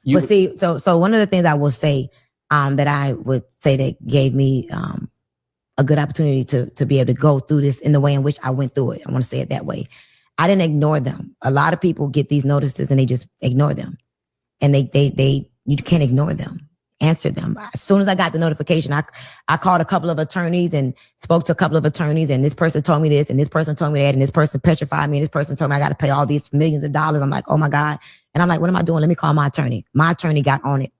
Speaker 13: But see, so one of the things I will say, that I would say that gave me a good opportunity to be able to go through this in the way in which I went through it. I want to say it that way. I didn't ignore them. A lot of people get these notices and they just ignore them. And you can't ignore them. Answer them. As soon as I got the notification, I called a couple of attorneys and spoke to a couple of attorneys, and this person told me this, and this person told me that, and this person petrified me, and this person told me I got to pay all these millions of dollars. I'm like, oh my God. And I'm like, what am I doing? Let me call my attorney. My attorney got on it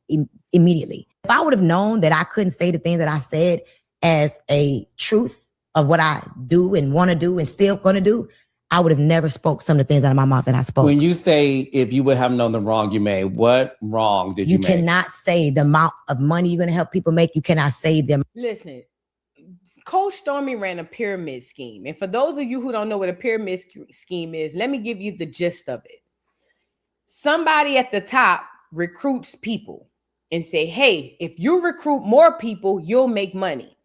Speaker 13: immediately. If I would have known that I couldn't say the things that I said as a truth of what I do and want to do and still going to do, I would have never spoke some of the things out of my mouth that I spoke.
Speaker 15: When you say if you would have known the wrong you made, what wrong did you make?
Speaker 13: You cannot say the amount of money you're going to help people make. You cannot say them.
Speaker 1: Listen, Coach Stormy ran a pyramid scheme. And for those of you who don't know what a pyramid scheme is, let me give you the gist of it. Somebody at the top recruits people and say, hey, if you recruit more people, you'll make money.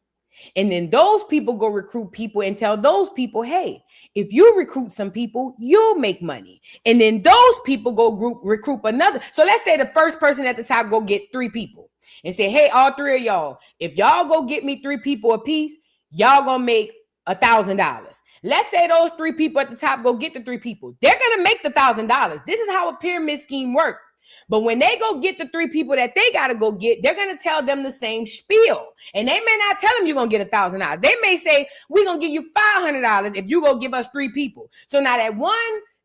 Speaker 1: And then those people go recruit people and tell those people, hey, if you recruit some people, you'll make money. And then those people go recruit another. So let's say the first person at the top go get 3 people and say, hey, all 3 of y'all, if y'all go get me 3 people a piece, y'all gonna make $1,000. Let's say those 3 people at the top go get the 3 people. They're gonna make the $1,000. This is how a pyramid scheme works. But when they go get the 3 people that they got to go get, they're going to tell them the same spiel. And they may not tell them you're going to get $1,000. They may say, we're going to give you $500 if you go give us 3 people. So now that 1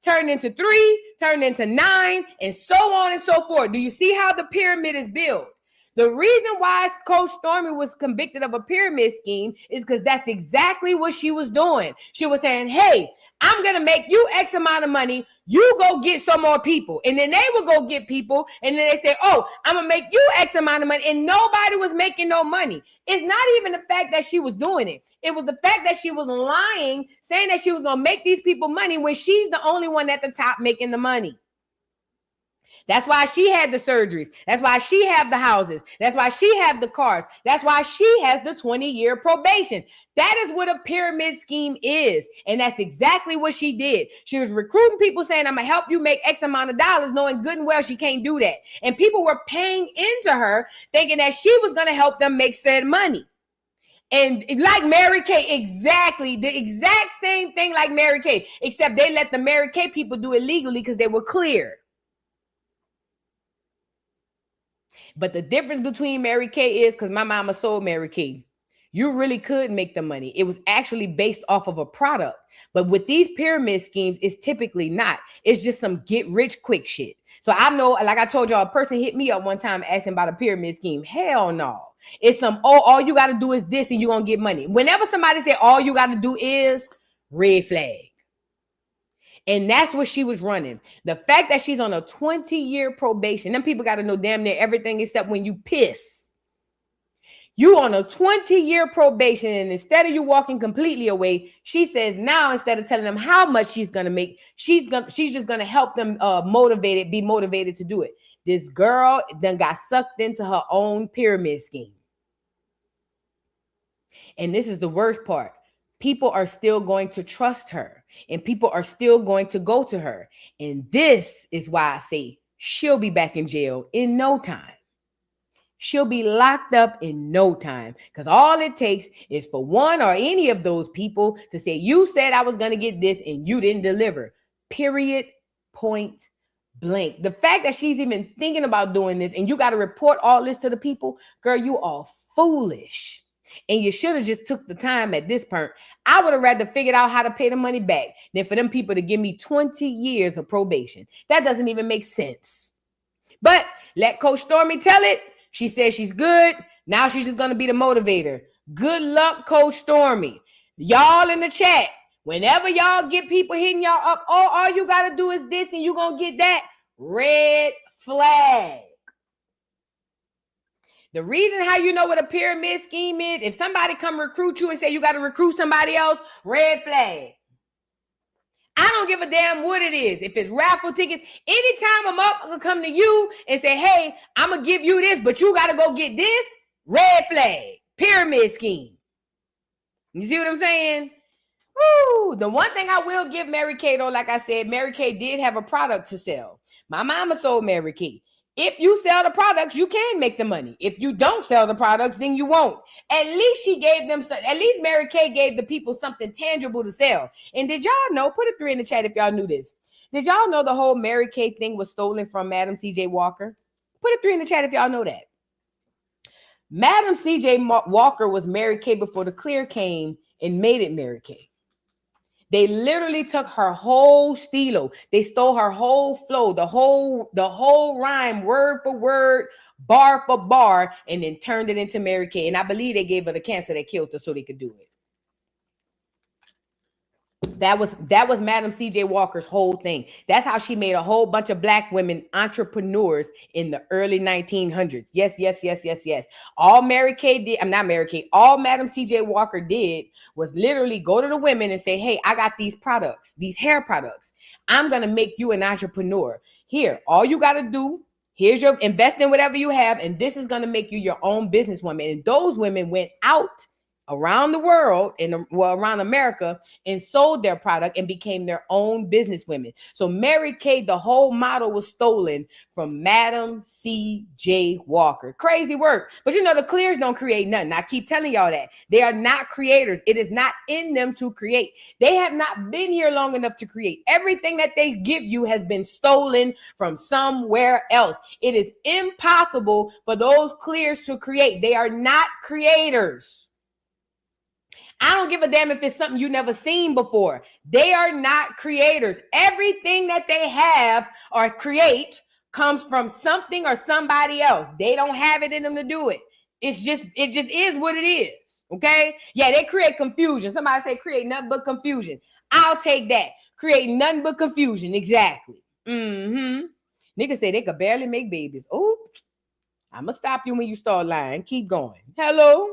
Speaker 1: turned into 3, turned into 9, and so on and so forth. Do you see how the pyramid is built? The reason why Coach Stormy was convicted of a pyramid scheme is because that's exactly what she was doing. She was saying, hey, I'm going to make you X amount of money. You go get some more people. And then they would go get people. And then they say, oh, I'm going to make you X amount of money. And nobody was making no money. It's not even the fact that she was doing it. It was the fact that she was lying, saying that she was going to make these people money when she's the only one at the top making the money. That's why she had the surgeries. That's why she have the houses. That's why she have the cars. That's why she has the 20-year probation. That is what a pyramid scheme is. And that's exactly what she did. She was recruiting people saying, I'm going to help you make X amount of dollars, knowing good and well she can't do that. And people were paying into her thinking that she was going to help them make said money. And like Mary Kay, exactly the exact same thing like Mary Kay, except they let the Mary Kay people do it legally because they were clear. But the difference between Mary Kay is, because my mama sold Mary Kay, you really could make the money. It was actually based off of a product. But with these pyramid schemes, it's typically not. It's just some get rich quick shit. So I know, like I told y'all, a person hit me up one time asking about a pyramid scheme. Hell no. It's some, oh, all you got to do is this and you're going to get money. Whenever somebody say all you got to do is, red flag. And that's what she was running. The fact that she's on a 20-year probation. Them people got to know damn near everything except when you piss. You on a 20-year probation, and instead of you walking completely away, she says now instead of telling them how much she's going to make, she's just going to help them be motivated to do it. This girl then got sucked into her own pyramid scheme. And this is the worst part. People are still going to trust her, and people are still going to go to her. And this is why I say she'll be back in jail in no time. She'll be locked up in no time, because all it takes is for one or any of those people to say, you said I was going to get this and you didn't deliver. Period. Point blank. The fact that she's even thinking about doing this and you got to report all this to the people, girl, you are foolish. And you should have just took the time at this point. I would have rather figured out how to pay the money back than for them people to give me 20 years of probation. That doesn't even make sense. But let Coach Stormy tell it. She says she's good. Now she's just going to be the motivator. Good luck, Coach Stormy. Y'all in the chat, whenever y'all get people hitting y'all up, oh, all you got to do is this and you're going to get that. Red flag. The reason how you know what a pyramid scheme is, if somebody come recruit you and say you got to recruit somebody else, red flag. I don't give a damn what it is. If it's raffle tickets, anytime I'm up, I'm going to come to you and say, hey, I'm going to give you this, but you got to go get this, red flag, pyramid scheme. You see what I'm saying? Woo. The one thing I will give Mary Kay, though, like I said, Mary Kay did have a product to sell. My mama sold Mary Kay. If you sell the products, you can make the money. If you don't sell the products, then you won't. At least she gave them, at least Mary Kay gave the people something tangible to sell. And did y'all know, put a 3 in the chat if y'all knew this. Did y'all know the whole Mary Kay thing was stolen from Madam C.J. Walker? Put a 3 in the chat if y'all know that. Madam C.J. Walker was Mary Kay before the Clear came and made it Mary Kay. They literally took her whole stilo. They stole her whole flow, the whole rhyme, word for word, bar for bar, and then turned it into Mary Kay. And I believe they gave her the cancer that killed her so they could do it. That was Madam C.J. Walker's whole thing. That's how she made a whole bunch of black women entrepreneurs in the early 1900s. Yes. All Mary Kay did, I'm not Mary Kay, all Madam C.J. Walker did was literally go to the women and say, hey, I got these products, these hair products. I'm going to make you an entrepreneur. Here, all you got to do, here's your invest in whatever you have, and this is going to make you your own businesswoman. And those women went out around the world and around America and sold their product and became their own businesswomen. So Mary Kay, the whole model was stolen from Madam C.J. Walker. Crazy work. But you know, the Clears don't create nothing. I keep telling y'all that. They are not creators. It is not in them to create. They have not been here long enough to create. Everything that they give you has been stolen from somewhere else. It is impossible for those Clears to create. They are not creators. I don't give a damn if it's something you never seen before. They are not creators. Everything that they have or create comes from something or somebody else. They don't have it in them to do it. It just is what it is. Okay? Yeah, they create confusion. Somebody say create nothing but confusion. I'll take that. Create nothing but confusion. Exactly. Niggas say they could barely make babies. Oh, I'm gonna stop you when you start lying. Keep going. Hello.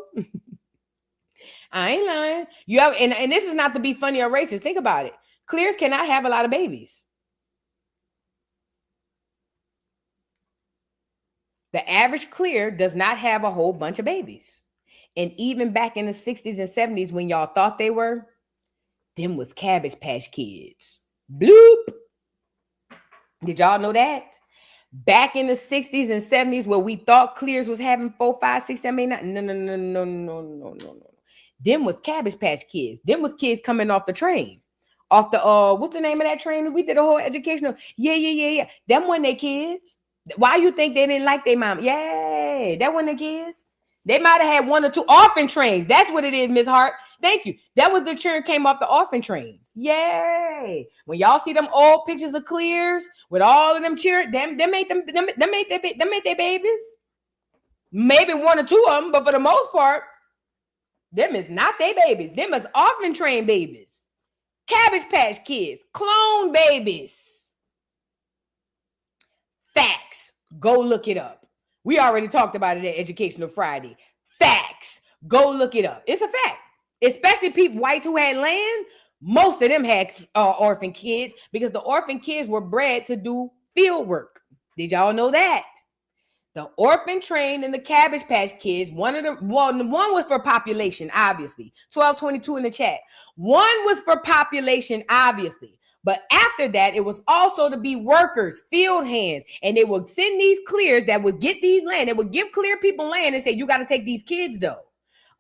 Speaker 1: I ain't lying. You have, and this is not to be funny or racist. Think about it. Clears cannot have a lot of babies. The average Clear does not have a whole bunch of babies. And even back in the 60s and 70s when y'all thought they were, them was Cabbage Patch Kids. Bloop. Did y'all know that? Back in the 60s and 70s where we thought Clears was having 4, 5, 6, 7, 8, 9. No. Them was Cabbage Patch Kids. Them was kids coming off the train. Off the, what's the name of that train? We did a whole educational. Yeah. Them wasn't their kids. Why you think they didn't like their mom? Yay. That wasn't their kids. They might have had 1 or 2 orphan trains. That's what it is, Miss Hart. Thank you. That was the children came off the orphan trains. Yay. When y'all see them old pictures of Clears with all of them children, them ain't their babies. Maybe 1 or 2 of them, but for the most part, them is not their babies. Them is orphan train babies. Cabbage Patch Kids. Clone babies. Facts. Go look it up. We already talked about it at Educational Friday. Facts. Go look it up. It's a fact. Especially people, whites who had land, most of them had orphan kids because the orphan kids were bred to do field work. Did y'all know that? The orphan train and the Cabbage Patch Kids, one was for population, obviously. 1222 in the chat. One was for population, obviously. But after that, it was also to be workers, field hands. And they would send these Clears that would get these land. They would give Clear people land and say, you got to take these kids, though.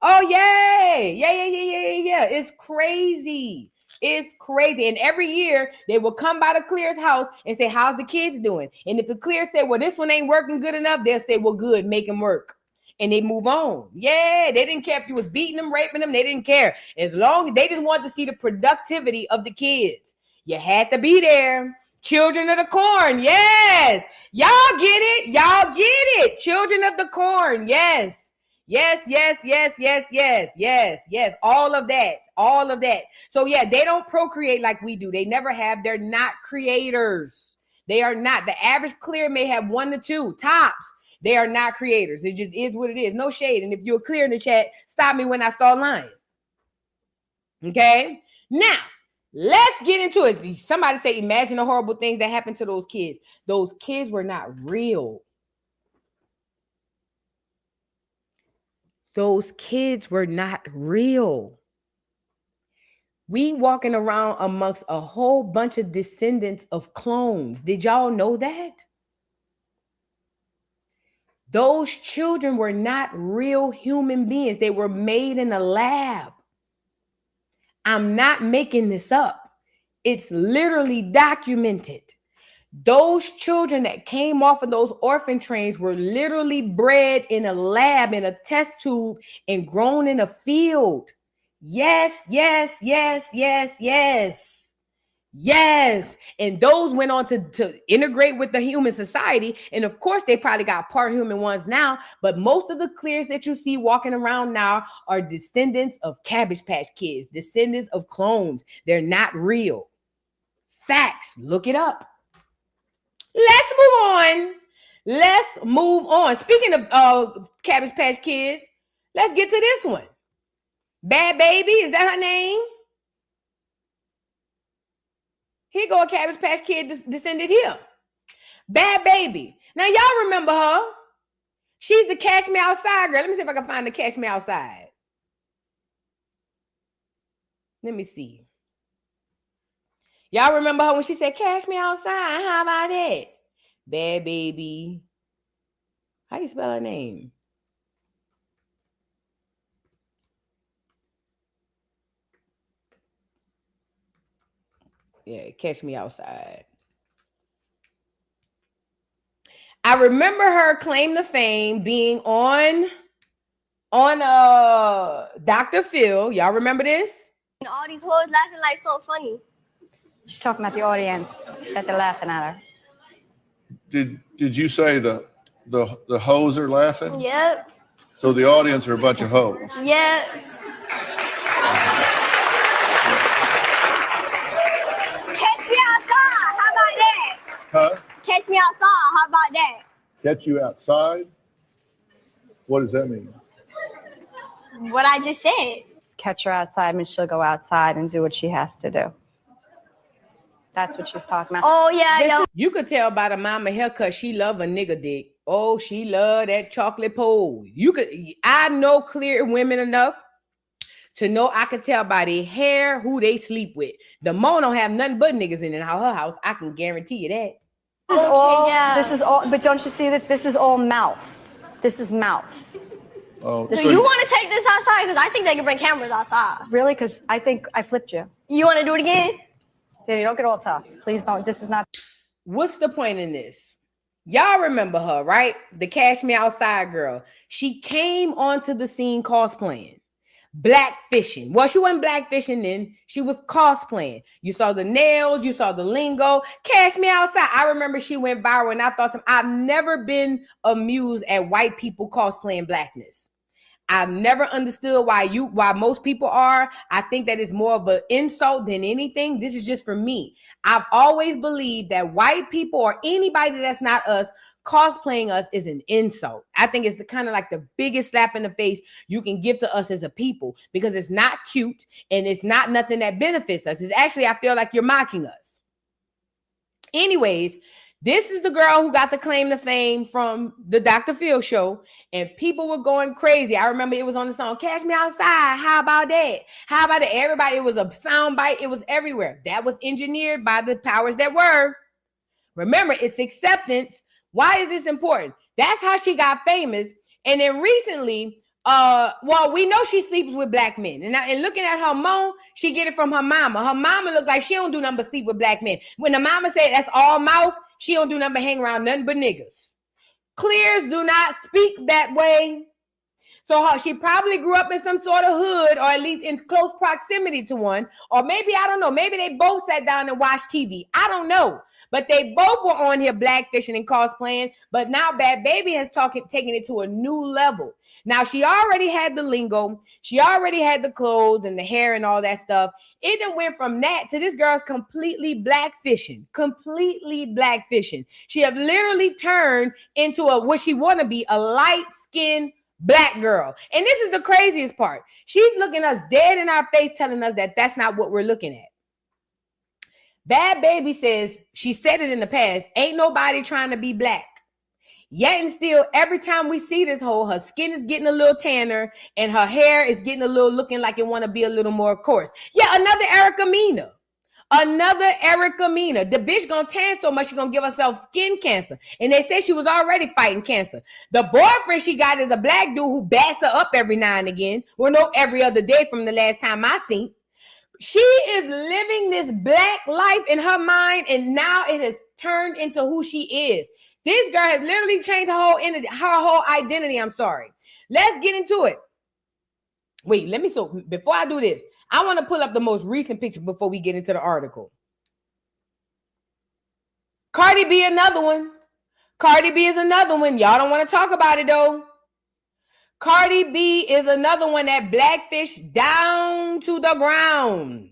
Speaker 1: Oh, yay. Yeah. It's crazy. It's crazy. And every year they will come by the Clear's house and say, how's the kids doing? And if the Clear say, well, this one ain't working good enough, they'll say, well, good, make them work. And they move on. Yeah, they didn't care if you was beating them, raping them. They didn't care. As long as they just wanted to see the productivity of the kids. You had to be there. Children of the corn. Yes. Y'all get it. Y'all get it. Children of the corn. Yes. Yes. All of that. So yeah, they don't procreate like we do. They never have. They're not creators. They are not. The average Clear may have 1 to 2 tops. They are not creators. It just is what it is. No shade. And if you're Clear in the chat, stop me when I start lying. Okay. Now, let's get into it. Somebody say, imagine the horrible things that happened to those kids. Those kids were not real. Those kids were not real. We walking around amongst a whole bunch of descendants of clones. Did y'all know that? Those children were not real human beings. They were made in a lab. I'm not making this up. It's literally documented. Those children that came off of those orphan trains were literally bred in a lab, in a test tube, and grown in a field. Yes, yes, yes, yes, yes. Yes. And those went on to integrate with the human society. And of course, they probably got part human ones now. But most of the clears that you see walking around now are descendants of Cabbage Patch Kids, descendants of clones. They're not real. Facts. Look it up. Let's move on. Let's move on. Speaking of Cabbage Patch Kids, let's get to this one. Bhad Bhabie, is that her name? Here go a Cabbage Patch Kid descended here. Bhad Bhabie. Now, y'all remember her. She's the Catch Me Outside girl. Let me see if I can find the Catch Me Outside. Let me see. Y'all remember her when she said, "Catch me outside"? How about that? Bhad Bhabie. How you spell her name? Yeah, Catch Me Outside. I remember her claim to fame being on Dr. Phil. Y'all remember this?
Speaker 4: And all these hoes laughing like so funny.
Speaker 6: She's talking about the audience that they're laughing at her.
Speaker 16: Did you say the hoes are laughing?
Speaker 4: Yep.
Speaker 16: So the audience are a bunch of hoes.
Speaker 4: Yep. Catch me outside. How about that?
Speaker 16: Huh?
Speaker 4: Catch me outside. How about that?
Speaker 16: Catch you outside? What does that mean?
Speaker 4: What I just said.
Speaker 6: Catch her outside means she'll go outside and do what she has to do. That's what she's talking about.
Speaker 4: Oh, yeah.
Speaker 1: You could tell by the mama haircut, she love a nigga dick. Oh, she love that chocolate pole. I know clear women enough to know I can tell by their hair who they sleep with. The Mo don't have nothing but niggas in her house. I can guarantee you that.
Speaker 6: This is all, but don't you see that this is all mouth? This is mouth.
Speaker 16: Oh,
Speaker 4: So you want to take this outside? Because I think they can bring cameras outside.
Speaker 6: Really? Because I think I flipped you.
Speaker 4: You want to do it again?
Speaker 6: Danny, don't get all tough. Please don't. This is not.
Speaker 1: What's the point in this? Y'all remember her, right? The Catch Me Outside girl. She came onto the scene cosplaying. Blackfishing. Well, she wasn't blackfishing then. She was cosplaying. You saw the nails. You saw the lingo. Catch Me Outside. I remember she went viral and I thought, I've never been amused at white people cosplaying blackness. I've never understood why most people are. I think that it's more of an insult than anything. This is just for me. I've always believed that white people or anybody that's not us cosplaying us is an insult. I think it's the kind of like the biggest slap in the face you can give to us as a people because it's not cute and it's not nothing that benefits us. It's actually, I feel like you're mocking us. Anyways, this is the girl who got the claim to fame from the Dr. Phil show, and people were going crazy. I remember it was on the song, "Catch Me Outside." How about that? How about it? Everybody, it was a sound bite. It was everywhere. That was engineered by the powers that were. Remember, it's acceptance. Why is this important? That's how she got famous. And then recently, we know she sleeps with black men. And looking at her mom, she get it from her mama. Her mama look like she don't do nothing but sleep with black men. When the mama say that's all mouth, she don't do nothing but hang around nothing but niggas. Clears do not speak that way. So she probably grew up in some sort of hood or at least in close proximity to one. Or maybe, I don't know, maybe they both sat down and watched TV. I don't know. But they both were on here blackfishing and cosplaying. But now Bhad Bhabie has taken it to a new level. Now, she already had the lingo. She already had the clothes and the hair and all that stuff. It then went from that to this girl's completely blackfishing. Completely blackfishing. She have literally turned into what she want to be, a light-skinned black girl. And this is the craziest part. She's looking us dead in our face telling us that that's not what we're looking at. Bhad Bhabie says, she said it in the past, ain't nobody trying to be black. Yet and still, every time we see this hoe, her skin is getting a little tanner and her hair is getting a little looking like it want to be a little more coarse. Yeah, another Erica Mena. Another Erica Mena. The bitch gonna tan so much she gonna give herself skin cancer. And they say she was already fighting cancer. The boyfriend she got is a black dude who bats her up every now and again. Well, no, every other day from the last time I seen. She is living this black life in her mind, and now it has turned into who she is. This girl has literally changed her whole identity. I'm sorry. Let's get into it. Wait, before I do this, I want to pull up the most recent picture before we get into the article. Cardi B, another one. Cardi B is another one. Y'all don't want to talk about it though. Cardi B is another one that blackfish down to the ground.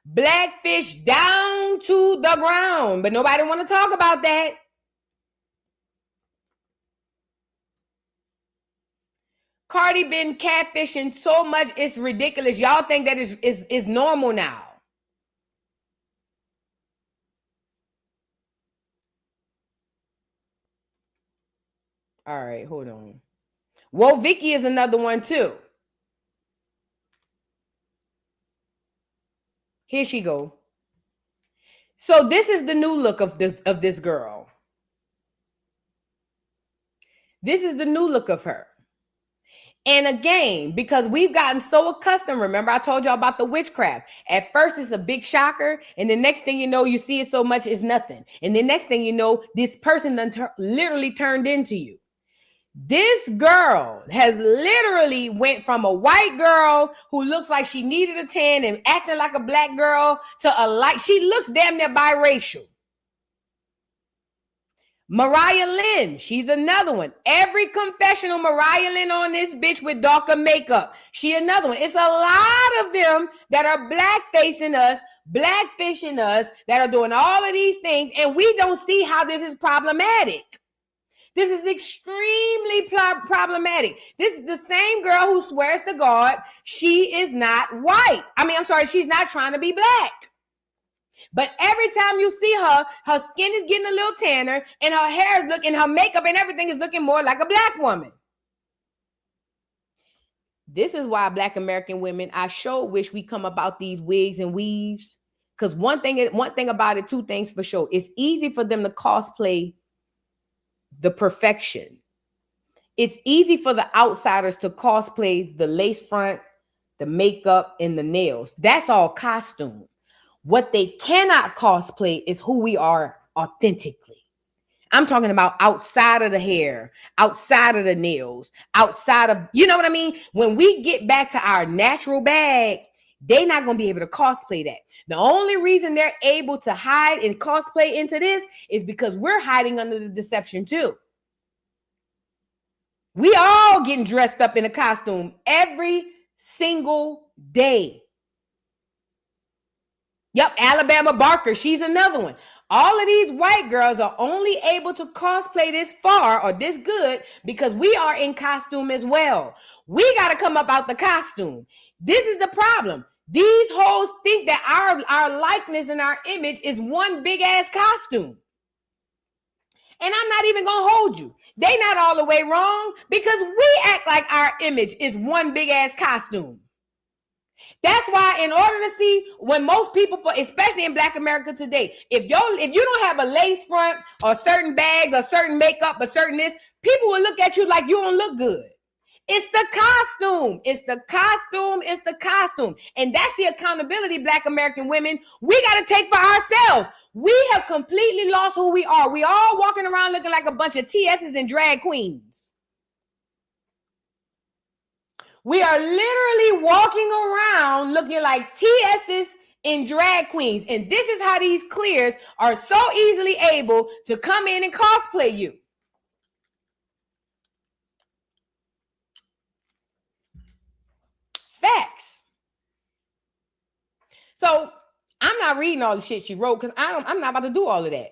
Speaker 1: Blackfish down to the ground. But nobody want to talk about that. Cardi been catfishing so much, it's ridiculous. Y'all think that is normal now. All right, hold on. Whoa, Vicky is another one too. Here she go. So this is the new look of this girl. This is the new look of her. And again, because we've gotten so accustomed, remember I told y'all about the witchcraft. At first it's a big shocker, and the next thing you know, you see it so much it's nothing. And the next thing you know, this person literally turned into you. This girl has literally went from a white girl who looks like she needed a tan and acting like a black girl to she looks damn near biracial. Mariah Lynn, she's another one. Every confessional Mariah Lynn on this bitch with darker makeup. She another one. It's a lot of them that are blackfacing us, blackfishing us, that are doing all of these things, and we don't see how this is problematic. This is extremely problematic. This is the same girl who swears to God she is not white. She's not trying to be black. But every time you see her, her skin is getting a little tanner and her hair is looking, her makeup and everything is looking more like a black woman. This is why Black American women, I sure wish we come about these wigs and weaves. Because one thing about it, two things for sure. It's easy for them to cosplay the perfection. It's easy for the outsiders to cosplay the lace front, the makeup, and the nails. That's all costume. What they cannot cosplay is who we are authentically. I'm talking about outside of the hair, outside of the nails, outside of, you know what I mean? When we get back to our natural bag, they're not going to be able to cosplay that. The only reason they're able to hide and cosplay into this is because we're hiding under the deception too. We all getting dressed up in a costume every single day. Yep, Alabama Barker, she's another one. All of these white girls are only able to cosplay this far or this good because we are in costume as well. We got to come up out the costume. This is the problem. These hoes think that our likeness and our image is one big ass costume. And I'm not even going to hold you. They not all the way wrong because we act like our image is one big ass costume. That's why in order to see when most people, especially in Black America today, if you don't have a lace front or certain bags or certain makeup or certain this, people will look at you like you don't look good. It's the costume. It's the costume. It's the costume. And that's the accountability, Black American women, we got to take for ourselves. We have completely lost who we are. We all walking around looking like a bunch of TSs and drag queens. We are literally walking around looking like TSs and drag queens. And this is how these clears are so easily able to come in and cosplay you. Facts. So I'm not reading all the shit she wrote because I'm not about to do all of that.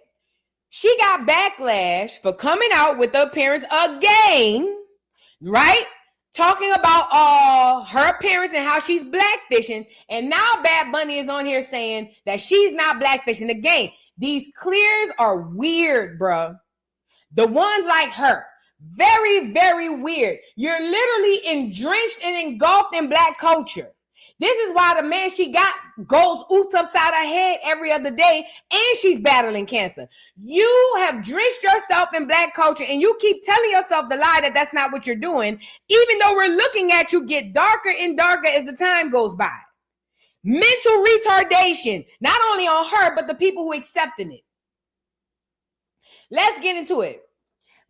Speaker 1: She got backlash for coming out with the appearance again, right? Talking about her appearance and how she's blackfishing. And now Bad Bunny is on here saying that she's not blackfishing. Again, these clears are weird, bruh. The ones like her. Very, very weird. You're literally drenched and engulfed in Black culture. This is why the man she got goes oops upside her head every other day, and she's battling cancer. You have drenched yourself in Black culture, and you keep telling yourself the lie that that's not what you're doing, even though we're looking at you get darker and darker as the time goes by. Mental retardation, not only on her, but the people who accepting it. Let's get into it.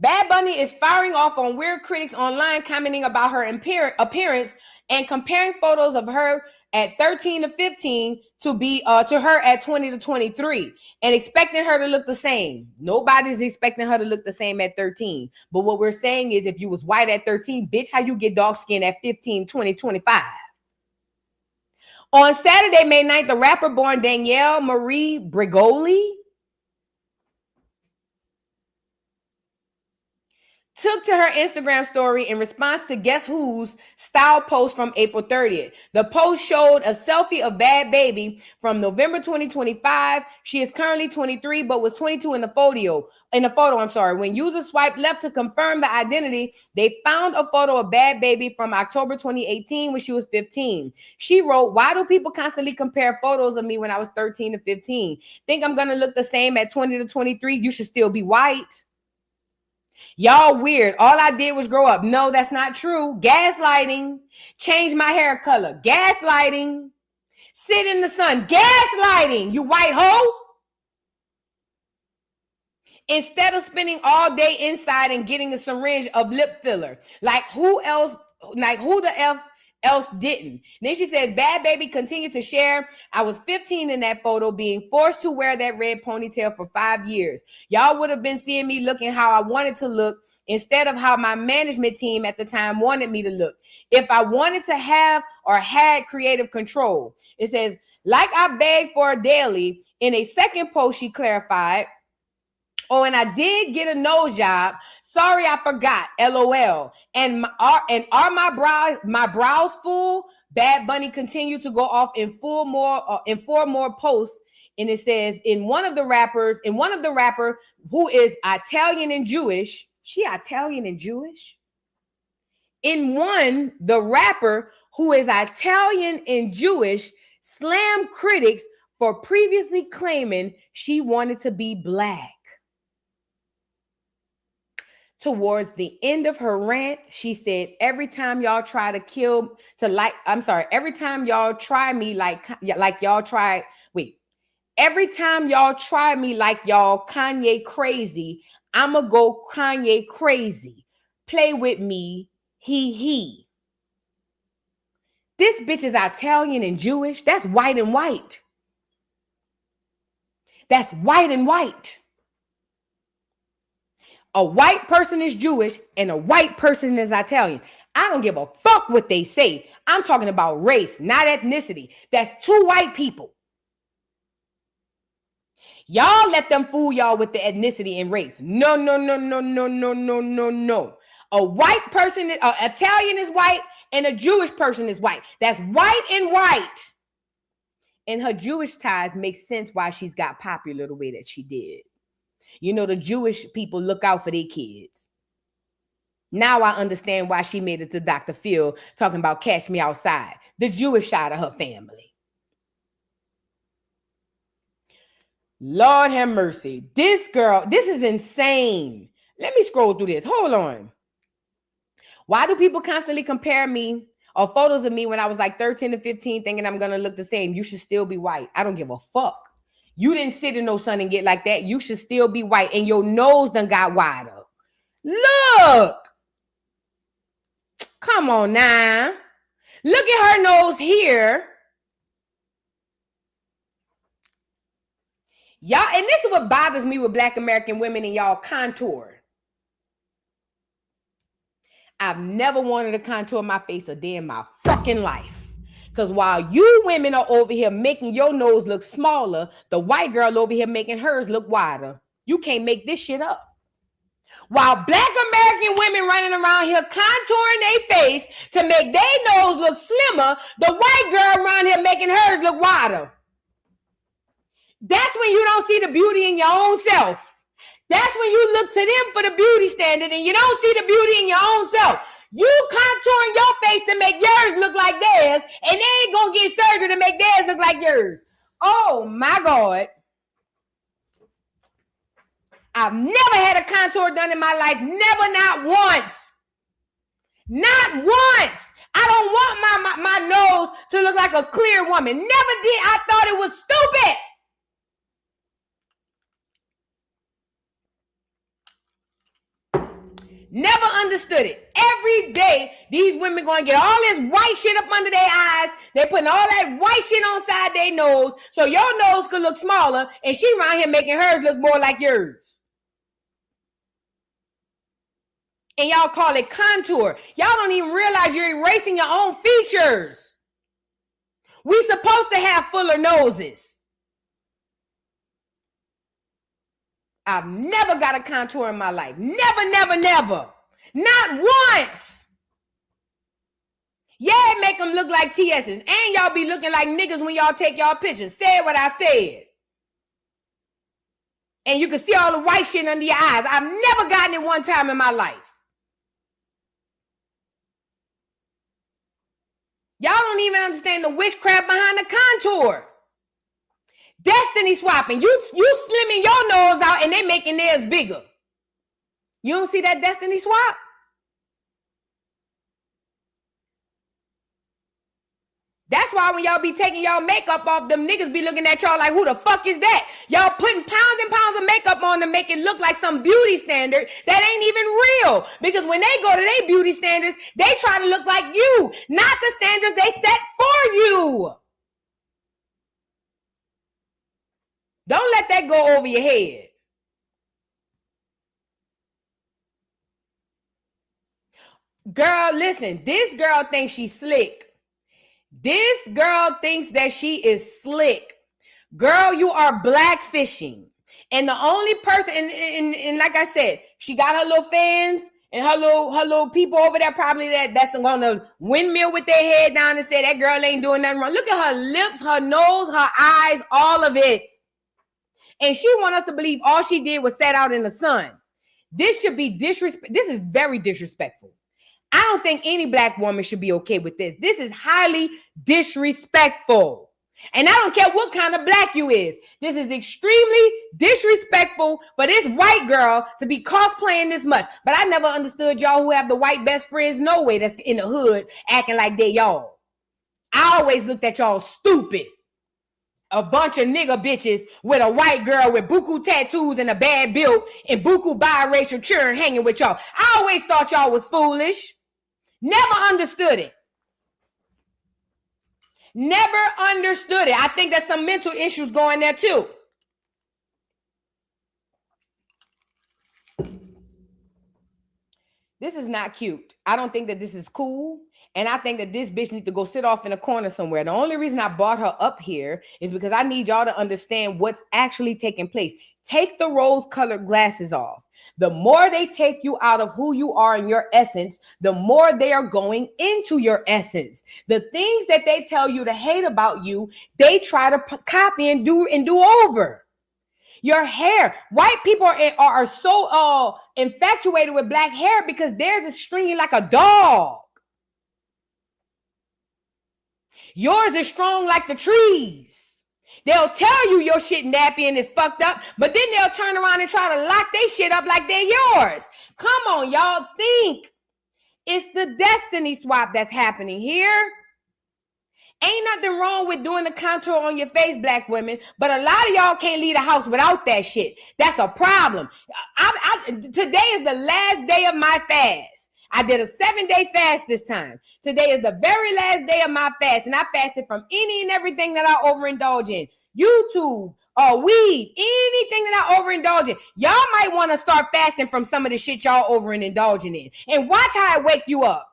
Speaker 1: Bhad Bhabie is firing off on weird critics online, commenting about her appearance and comparing photos of her at 13 to 15 to her at 20 to 23 and expecting her to look the same. Nobody's expecting her to look the same at 13. But what we're saying is if you was white at 13, bitch, how you get dark skin at 15, 20, 25? On Saturday, May 9th, the rapper born Danielle Marie Bregoli took to her Instagram story in response to Guess Who's style post from April 30th. The post showed a selfie of Bhad Bhabie from November 2025. She is currently 23, but was 22 in the photo. When users swiped left to confirm the identity, they found a photo of Bhad Bhabie from October 2018 when she was 15. She wrote, "Why do people constantly compare photos of me when I was 13 to 15? Think I'm gonna look the same at 20 to 23? You should still be white. Y'all weird. All I did was grow up." No, that's not true. Gaslighting. Change my hair color. Gaslighting. Sit in the sun. Gaslighting. You white hoe. Instead of spending all day inside and getting a syringe of lip filler. Like who the F else didn't? Then she says, Bhad Bhabie continued to share, "I was 15 in that photo, being forced to wear that red ponytail for 5 years. Y'all would have been seeing me looking how I wanted to look instead of how my management team at the time wanted me to look. If I wanted to have or had creative control." It says, "Like I begged for daily." In a second post, she clarified, "Oh, and I did get a nose job. Sorry, I forgot. LOL. And are my brows full?" Bhad Bhabie continued to go off in four more posts, and it says in one of the rapper who is Italian and Jewish. She Italian and Jewish? In one, the rapper who is Italian and Jewish slammed critics for previously claiming she wanted to be Black. Towards the end of her rant, she said, every time y'all try me like y'all Kanye crazy, I'ma go Kanye crazy. Play with me, he. This bitch is Italian and Jewish. That's white and white. That's white and white. A white person is Jewish and a white person is Italian. I don't give a fuck what they say. I'm talking about race, not ethnicity. That's two white people. Y'all let them fool y'all with the ethnicity and race. No. A white person, an Italian is white and a Jewish person is white. That's white and white. And her Jewish ties make sense why she's got popular the way that she did. You know, the Jewish people look out for their kids. Now I understand why she made it to Dr. Phil talking about Catch Me Outside. The Jewish side of her family. Lord have mercy. This girl, this is insane. Let me scroll through this. Hold on. Why do people constantly compare me or photos of me when I was like 13 to 15 thinking I'm going to look the same? You should still be white. I don't give a fuck. You didn't sit in no sun and get like that. You should still be white. And your nose done got wider. Look. Come on now. Look at her nose here. Y'all, and this is what bothers me with Black American women and y'all contour. I've never wanted to contour my face a day in my fucking life. Because while you women are over here making your nose look smaller, the white girl over here making hers look wider. You can't make this shit up. While Black American women running around here contouring their face to make their nose look slimmer, the white girl around here making hers look wider. That's when you don't see the beauty in your own self. That's when you look to them for the beauty standard and you don't see the beauty in your own self. You contouring your face to make yours look like theirs, and they ain't gonna get surgery to make theirs look like yours. Oh my God. I've never had a contour done in my life. Never, not once. Not once. I don't want my nose to look like a clear woman. Never did. I thought it was stupid. Never understood it. Every day, these women going to get all this white shit up under their eyes. They putting all that white shit on side their nose so your nose could look smaller, and she around here making hers look more like yours. And y'all call it contour. Y'all don't even realize you're erasing your own features. We supposed to have fuller noses. I've never got a contour in my life. Never, never, never. Not once. Yeah, it make them look like TS's. And y'all be looking like niggas when y'all take y'all pictures. Said what I said. And you can see all the white shit under your eyes. I've never gotten it one time in my life. Y'all don't even understand the witchcraft behind the contour. Destiny swapping. You slimming your nose out and they making theirs bigger. You don't see that destiny swap? That's why when y'all be taking y'all makeup off, them niggas be looking at y'all like, who the fuck is that? Y'all putting pounds and pounds of makeup on to make it look like some beauty standard that ain't even real. Because when they go to their beauty standards, they try to look like you, not the standards they set for you. Don't let that go over your head. Girl, listen, this girl thinks she's slick. This girl thinks that she is slick. Girl, you are blackfishing. And the only person, and like I said, she got her little fans and her little people over there probably that's gonna windmill with their head down and say that girl ain't doing nothing wrong. Look at her lips, her nose, her eyes, all of it. And she wants us to believe all she did was sat out in the sun. This should be disrespect. This is very disrespectful. I don't think any black woman should be okay with this. This is highly disrespectful. And I don't care what kind of black you is. This is extremely disrespectful for this white girl to be cosplaying this much. But I never understood y'all who have the white best friends no way that's in the hood acting like they y'all. I always looked at y'all stupid. A bunch of nigga bitches with a white girl with buku tattoos and a bad build and buku biracial children hanging with y'all. I always thought y'all was foolish. Never understood it. Never understood it. I think there's some mental issues going there too. This is not cute. I don't think that this is cool. And I think that this bitch needs to go sit off in a corner somewhere. The only reason I brought her up here is because I need y'all to understand what's actually taking place. Take the rose-colored glasses off. The more they take you out of who you are in your essence, the more they are going into your essence. The things that they tell you to hate about you, they try to copy and do over. Your hair. White people are so infatuated with black hair because theirs is stringy like a dog. Yours is strong like the trees. They'll tell you your shit nappy and it's fucked up, but then they'll turn around and try to lock their shit up like they're yours. Come on, y'all, think. It's the destiny swap that's happening here. Ain't nothing wrong with doing the contour on your face, black women, but a lot of y'all can't leave the house without that shit. That's a problem. Today is the last day of my fast. I did a 7-day fast this time. Today is the very last day of my fast, and I fasted from any and everything that I overindulge in. YouTube, weed, anything that I overindulge in. Y'all might want to start fasting from some of the shit y'all overindulging in. And watch how it wake you up.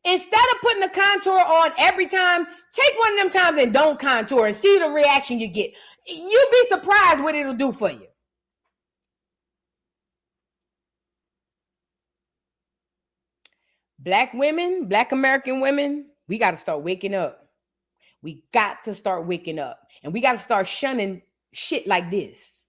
Speaker 1: Instead of putting the contour on every time, take one of them times and don't contour and see the reaction you get. You'll be surprised what it'll do for you. Black women, Black American women, we got to start waking up. We got to start waking up. And we got to start shunning shit like this.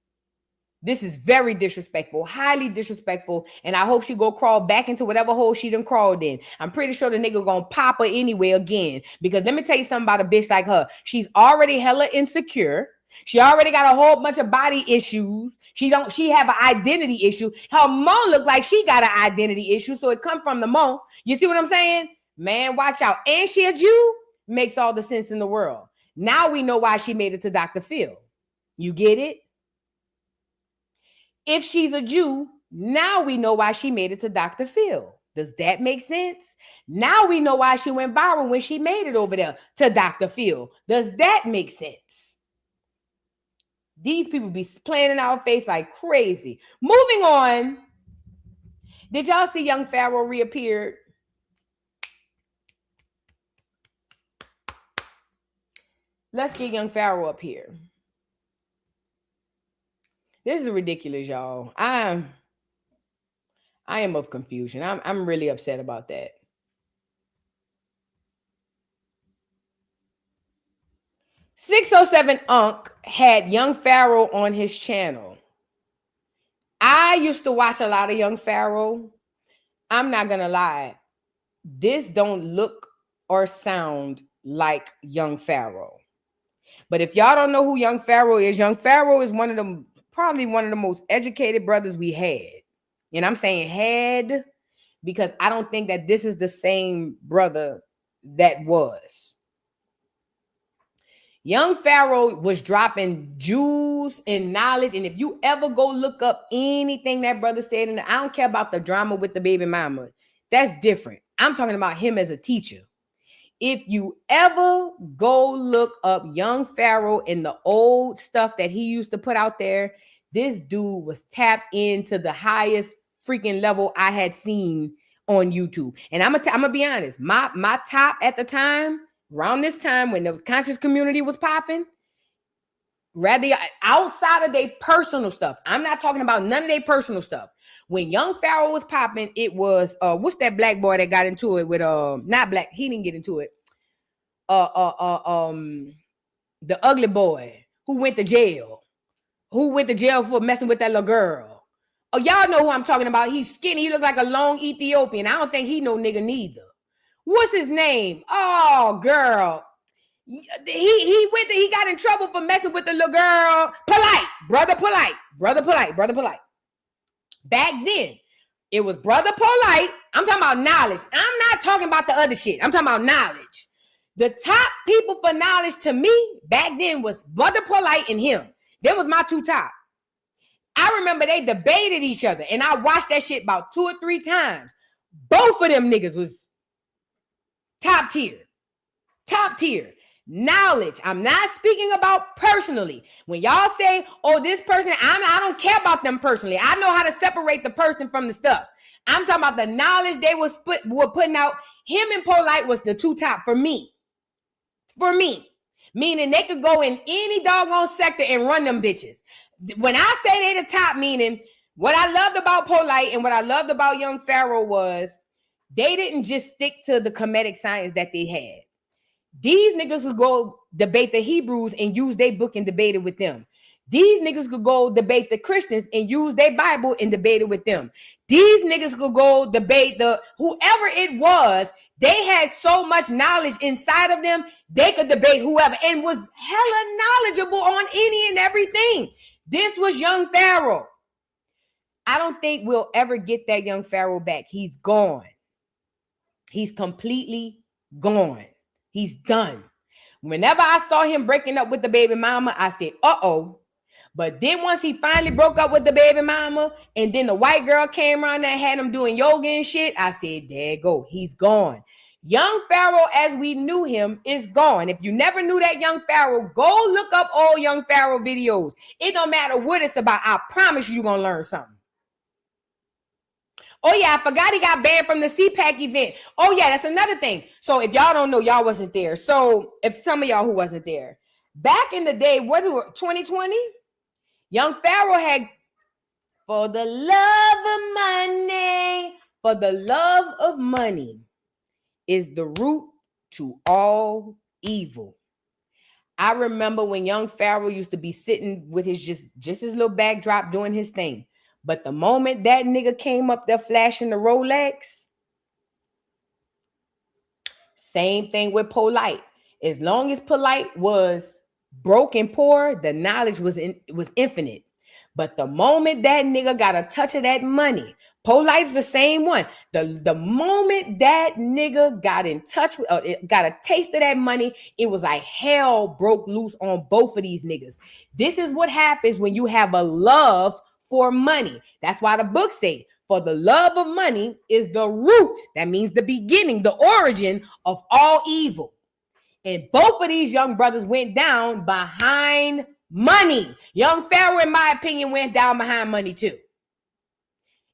Speaker 1: This is very disrespectful, highly disrespectful, and I hope she go crawl back into whatever hole she done crawled in. I'm pretty sure the nigga gonna pop her anyway again, because let me tell you something about a bitch like her. She's already hella insecure. She already got a whole bunch of body issues. She have an identity issue. Her mom look like she got an identity issue, so it come from the mom. You see what I'm saying? Man, watch out. And she a Jew? Makes all the sense in the world. Now we know why she made it to Dr. Phil. You get it? If she's a Jew, now we know why she made it to Dr. Phil. Does that make sense? Now we know why she went viral when she made it over there to Dr. Phil. Does that make sense? These people be playing in our face like crazy. Moving on. Did y'all see young Pharaoh reappeared? Let's get young Pharaoh up here. This is ridiculous, y'all. I am of confusion. I'm really upset about that. .607 Unc had young Pharaoh on his channel. I used to watch a lot of young Pharaoh. I'm not gonna lie. This don't look or sound like young Pharaoh. But if y'all don't know who young Pharaoh is probably one of the most educated brothers we had. And I'm saying had because I don't think that this is the same brother that was. Young Pharaoh was dropping jewels and knowledge. And if you ever go look up anything that brother said, and I don't care about the drama with the baby mama, that's different. I'm talking about him as a teacher. If you ever go look up young Pharaoh and the old stuff that he used to put out there, this dude was tapped into the highest freaking level I had seen on YouTube. And I'm gonna be honest, my top at the time, around this time when the conscious community was popping, rather outside of their personal stuff. I'm not talking about none of their personal stuff. When young Pharaoh was popping, it was what's that black boy that got into it with not black, he didn't get into it. The ugly boy who went to jail for messing with that little girl. Oh, y'all know who I'm talking about. He's skinny. He look like a long Ethiopian. I don't think he no nigga neither. What's his name? Oh, girl. He got in trouble for messing with the little girl. Brother Polite. Back then, it was Brother Polite. I'm talking about knowledge. I'm not talking about the other shit. I'm talking about knowledge. The top people for knowledge to me back then was Brother Polite and him. That was my two top. I remember they debated each other, and I watched that shit about 2 or 3 times. Both of them niggas was top tier. Knowledge. I'm not speaking about personally. When y'all say, oh, this person, I don't care about them personally. I know how to separate the person from the stuff. I'm talking about the knowledge they were putting out. Him and Polite was the two top for me. Meaning they could go in any doggone sector and run them bitches. When I say they the top, meaning what I loved about Polite and what I loved about young Pharaoh was they didn't just stick to the comedic science that they had. These niggas could go debate the Hebrews and use their book and debate it with them. These niggas could go debate the Christians and use their Bible and debate it with them. These niggas could go debate the whoever it was. They had so much knowledge inside of them, they could debate whoever and was hella knowledgeable on any and everything. This was young Pharaoh. I don't think we'll ever get that young Pharaoh back. He's gone. He's completely gone. He's done. Whenever I saw him breaking up with the baby mama, I said, uh-oh. But then once he finally broke up with the baby mama, and then the white girl came around and had him doing yoga and shit, I said, there you go. He's gone. Young Pharaoh, as we knew him, is gone. If you never knew that young Pharaoh, go look up all young Pharaoh videos. It don't matter what it's about. I promise you're going to learn something. Oh, yeah, I forgot he got banned from the CPAC event. Oh, yeah, that's another thing. So if y'all don't know, y'all wasn't there. So if some of y'all who wasn't there, back in the day, what was 2020? Young Pharaoh had, for the love of money is the root to all evil. I remember when young Pharaoh used to be sitting with his just his little backdrop doing his thing. But the moment that nigga came up there flashing the Rolex, same thing with Polite. As long as Polite was broke and poor, the knowledge was infinite. But the moment that nigga got a touch of that money, Polite's the same one. The moment that nigga got in touch with, got a taste of that money, it was like hell broke loose on both of these niggas. This is what happens when you have a love for money. That's why the book say, for the love of money is the root. That means the beginning, the origin of all evil. And both of these young brothers went down behind money. Young Pharaoh, in my opinion, went down behind money too.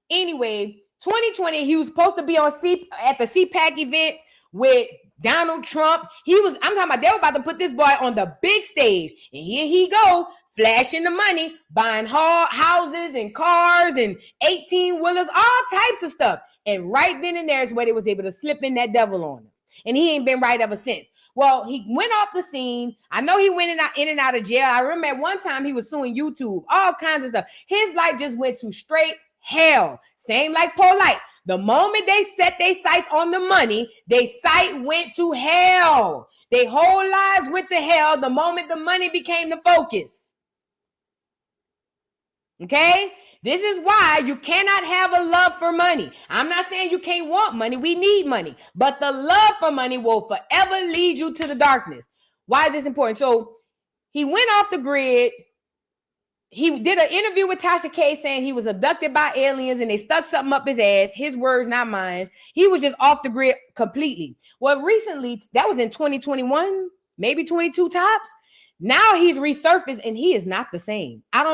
Speaker 1: Anyway, 2020, he was supposed to be on at the CPAC event with Donald Trump. I'm talking about they were about to put this boy on the big stage. And here he go, flashing the money, buying houses and cars and 18-wheelers, all types of stuff. And right then and there is where they was able to slip in that devil on him. And he ain't been right ever since. Well, he went off the scene. I know he went in and out of jail. I remember at one time he was suing YouTube, all kinds of stuff. His life just went to straight hell. Same like Polite. The moment they set their sights on the money, their sight went to hell. Their whole lives went to hell the moment the money became the focus. Okay? This is why you cannot have a love for money. I'm not saying you can't want money. We need money. But the love for money will forever lead you to the darkness. Why is this important? So he went off the grid. He did an interview with Tasha K saying he was abducted by aliens and they stuck something up his ass. His words, not mine. He was just off the grid completely. Well, recently, that was in 2021, maybe 22 tops. Now he's resurfaced and he is not the same. I'm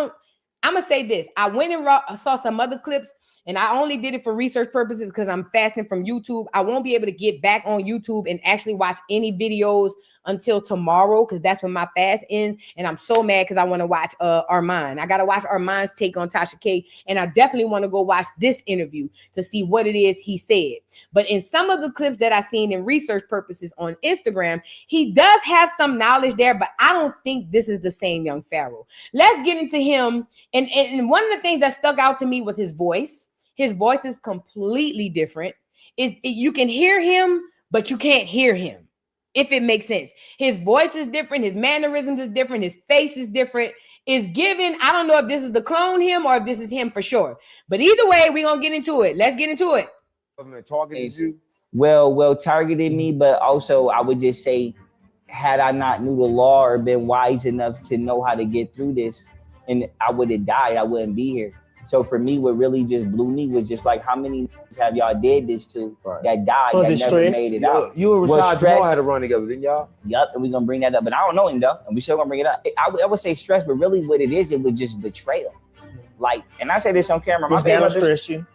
Speaker 1: going to say this. I went and saw some other clips, and I only did it for research purposes because I'm fasting from YouTube. I won't be able to get back on YouTube and actually watch any videos until tomorrow because that's when my fast ends. And I'm so mad because I want to watch Armand. I got to watch Armand's take on Tasha K. And I definitely want to go watch this interview to see what it is he said. But in some of the clips that I've seen in research purposes on Instagram, he does have some knowledge there, but I don't think this is the same young Pharaoh. Let's get into him. And one of the things that stuck out to me was his voice. His voice is completely different. You can hear him, but you can't hear him, if it makes sense. His voice is different. His mannerisms is different. His face is different. It's given. I don't know if this is the clone him or if this is him for sure. But either way, we're going to get into it. Let's get into it.
Speaker 17: Well, targeted me, but also I would just say, had I not knew the law or been wise enough to know how to get through this, and I would have died, I wouldn't be here. So for me, what really just blew me was just like, how many have y'all did this to that died,
Speaker 8: So
Speaker 17: that
Speaker 8: is it
Speaker 17: never
Speaker 8: stress?
Speaker 17: made it out?
Speaker 8: You and Rashad Jamal had to run together, didn't y'all?
Speaker 17: Yup, and we're going to bring that up. But I don't know him, though, and we still going to bring it up. I would say stress, but really what it is, it was just betrayal. Like, and I say this on camera.
Speaker 8: Was that stress you?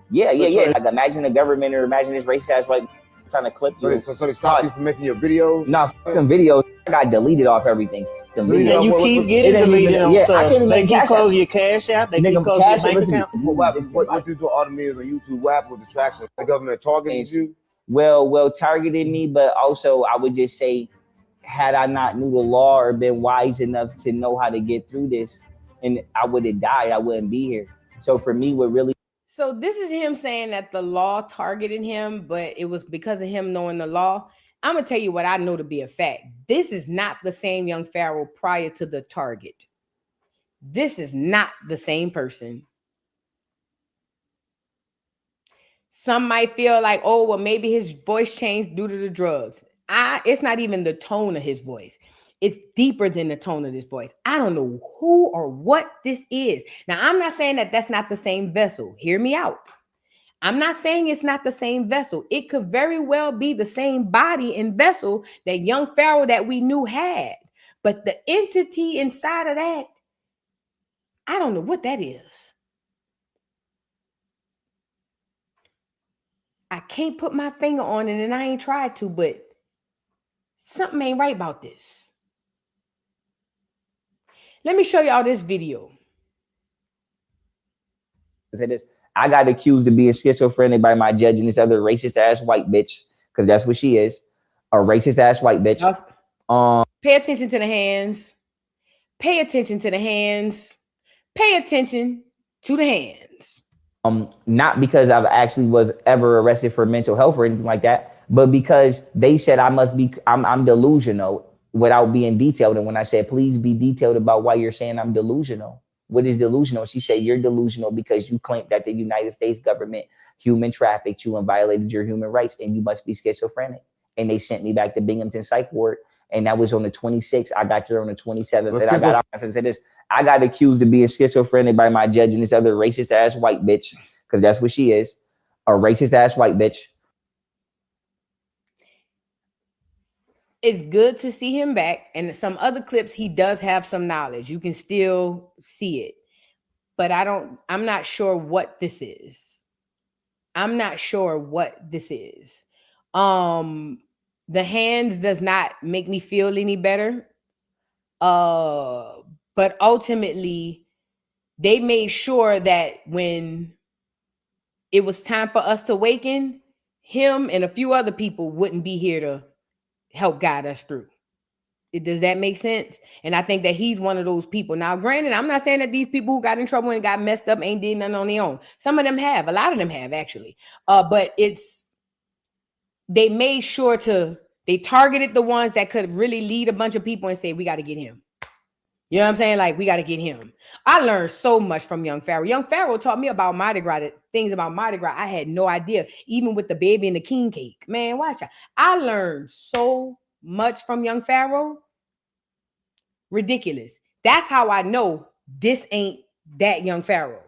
Speaker 17: Yeah. Like, imagine the government or imagine this racist-ass white trying to clip you.
Speaker 8: So they stopped you from making your videos?
Speaker 17: No, fucking videos. I got deleted off everything.
Speaker 10: And you keep getting deleted on stuff. They keep closing your cash out. They keep closing your bank account.
Speaker 8: What you do all the millions on YouTube? What happened with the traction? The government targeted you?
Speaker 17: Well, targeted me, but also I would just say, had I not knew the law or been wise enough to know how to get through this, and I would have died, I wouldn't be here. So for me, what really...
Speaker 1: So this is him saying that the law targeted him, but it was because of him knowing the law. I'm going to tell you what I know to be a fact. This is not the same young Pharaoh prior to the target. This is not the same person. Some might feel like, oh, well, maybe his voice changed due to the drugs. It's not even the tone of his voice. It's deeper than the tone of this voice. I don't know who or what this is. Now, I'm not saying that that's not the same vessel. Hear me out. I'm not saying it's not the same vessel. It could very well be the same body and vessel that young Pharaoh that we knew had. But the entity inside of that, I don't know what that is. I can't put my finger on it and I ain't tried to, but something ain't right about this. Let me show y'all this video.
Speaker 17: Say this. I got accused of being schizophrenic by my judge and this other racist ass white bitch, because that's what she is, a racist ass white bitch.
Speaker 1: Pay attention to the hands. Pay attention to the hands. Pay attention to the hands.
Speaker 17: Not because I've actually was ever arrested for mental health or anything like that, but because they said I'm delusional without being detailed. And when I said, please be detailed about why you're saying I'm delusional. What is delusional? She said, you're delusional because you claim that the United States government human trafficked you and violated your human rights, and you must be schizophrenic. And they sent me back to Binghamton Psych Ward. And that was on the 26th. I got there on the 27th. And I got out and said this. I got accused of being schizophrenic by my judge and this other racist ass white bitch, because that's what she is, a racist ass white bitch.
Speaker 1: It's good to see him back. And some other clips, he does have some knowledge. You can still see it. But I'm not sure what this is. I'm not sure what this is. The hands does not make me feel any better. But ultimately, they made sure that when it was time for us to awaken, him and a few other people wouldn't be here to help guide us through. Does that make sense? And I think that he's one of those people. Now, granted, I'm not saying that these people who got in trouble and got messed up ain't did nothing on their own. Some of them have. A lot of them have, actually. But they made sure they targeted the ones that could really lead a bunch of people and say, we got to get him. You know what I'm saying? Like, we got to get him. I learned so much from young Pharaoh. Young Pharaoh taught me about Mardi Gras, things about Mardi Gras I had no idea, even with the baby and the king cake. Man, watch out. I learned so much from young Pharaoh. Ridiculous. That's how I know this ain't that young Pharaoh.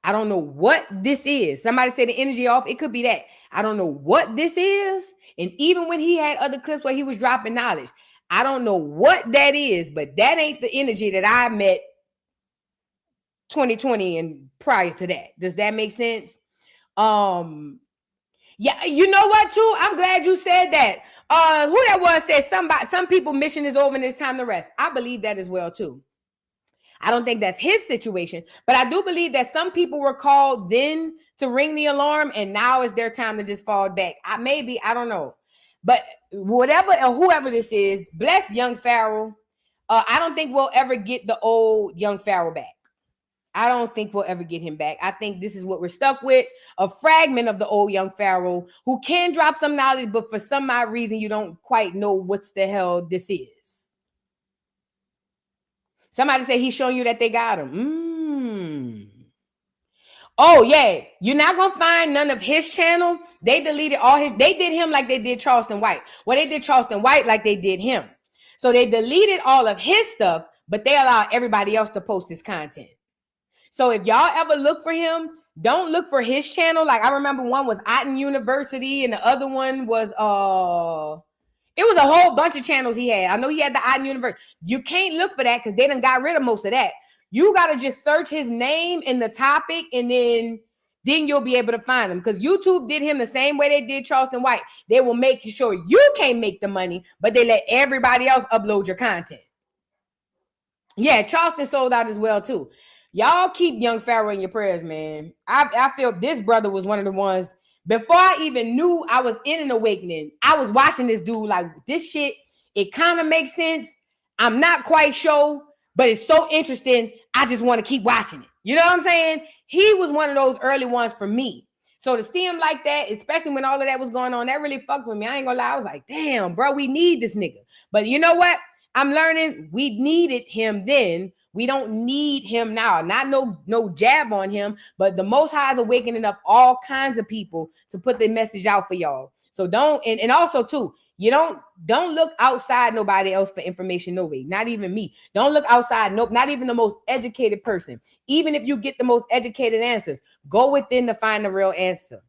Speaker 1: I don't know what this is. Somebody said the energy off. It could be that. I don't know what this is. And even when he had other clips where he was dropping knowledge, I don't know what that is, but that ain't the energy that I met 2020 and prior to that. Does that make sense? Yeah, you know what, too? I'm glad you said that. Who that was said some people mission is over and it's time to rest. I believe that as well, too. I don't think that's his situation, but I do believe that some people were called then to ring the alarm, and now is their time to just fall back. I don't know. But whatever or whoever this is, bless young Pharaoh. I don't think we'll ever get the old young Pharaoh back. I don't think we'll ever get him back. I think this is what we're stuck with, a fragment of the old young Pharaoh who can drop some knowledge, but for some odd reason, you don't quite know what's the hell this is. Somebody said he's showing you that they got him. Oh, yeah. You're not going to find none of his channel. They deleted they did him like they did Charleston White. Well, they did Charleston White like they did him. So they deleted all of his stuff, but they allowed everybody else to post his content. So if y'all ever look for him, don't look for his channel. Like I remember one was Otten University and the other one was, it was a whole bunch of channels he had. I know he had the Otten University. You can't look for that because they done got rid of most of that. You got to just search his name in the topic and then you'll be able to find him. Because YouTube did him the same way they did Charleston White. They will make sure you can't make the money, but they let everybody else upload your content. Yeah, Charleston sold out as well too. Y'all keep young Pharaoh in your prayers, man. I feel this brother was one of the ones, before I even knew I was in an awakening, I was watching this dude like, this shit, it kind of makes sense. I'm not quite sure, but it's so interesting. I just want to keep watching it. You know what I'm saying? He was one of those early ones for me. So to see him like that, especially when all of that was going on, that really fucked with me. I ain't gonna lie. I was like, damn, bro, we need this nigga. But you know what? I'm learning we needed him then. We don't need him now. Not no jab on him, but the Most High is awakening up all kinds of people to put the message out for y'all. So don't, and also too, you don't look outside nobody else for information. No way. Not even me. Don't look outside. Nope. Not even the most educated person. Even if you get the most educated answers, go within to find the real answer.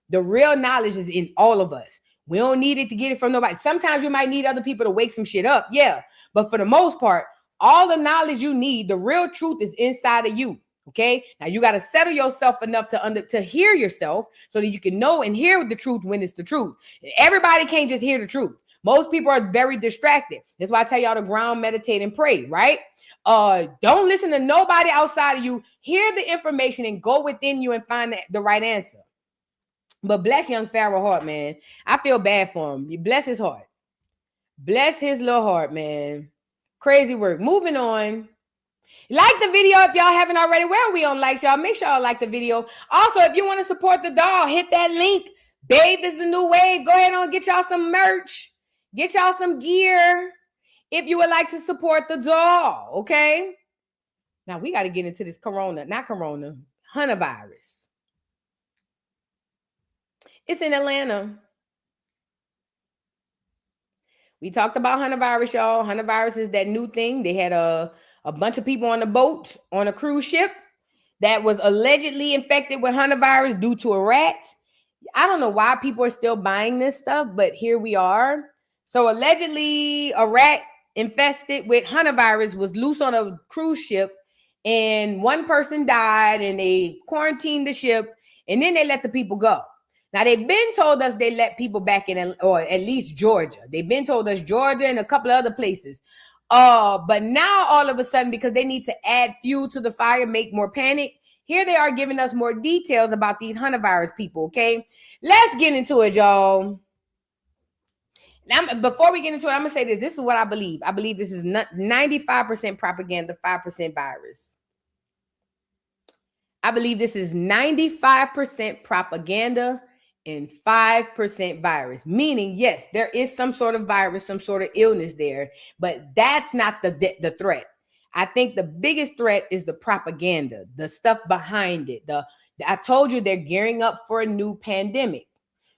Speaker 1: The real knowledge is in all of us. We don't need it to get it from nobody. Sometimes you might need other people to wake some shit up. Yeah. But for the most part, all the knowledge you need, the real truth is inside of you. Okay. Now you got to settle yourself enough to hear yourself so that you can know and hear the truth when it's the truth. Everybody can't just hear the truth. Most people are very distracted. That's why I tell y'all to ground, meditate, and pray, right? Don't listen to nobody outside of you. Hear the information and go within you and find the right answer. But bless young Pharaoh heart, man. I feel bad for him. You bless his heart. Bless his little heart, man. Crazy work. Moving on. Like the video if y'all haven't already. Where are we on likes, y'all? Make sure y'all like the video. Also, if you want to support the doll, hit that link. Babe is the new wave. Go ahead and get y'all some merch. Get y'all some gear if you would like to support the doll, okay? Now, we got to get into this Hantavirus. It's in Atlanta. We talked about Hantavirus, y'all. Hantavirus is that new thing. They had a bunch of people on the boat on a cruise ship that was allegedly infected with Hantavirus due to a rat. I don't know why people are still buying this stuff, but here we are. So allegedly a rat infested with Hantavirus was loose on a cruise ship, and one person died, and they quarantined the ship, and then they let the people go. Now, they've been told us they let people back in, or at least Georgia. They've been told us Georgia and a couple of other places. But now all of a sudden, because they need to add fuel to the fire, make more panic, here they are giving us more details about these Hantavirus people, okay? Let's get into it, y'all. Now, before we get into it, I'm going to say this. This is what I believe. I believe this is 95% propaganda, 5% virus. I believe this is 95% propaganda and 5% virus, meaning, yes, there is some sort of virus, some sort of illness there, but that's not the threat. I think the biggest threat is the propaganda, the stuff behind it. I told you they're gearing up for a new pandemic.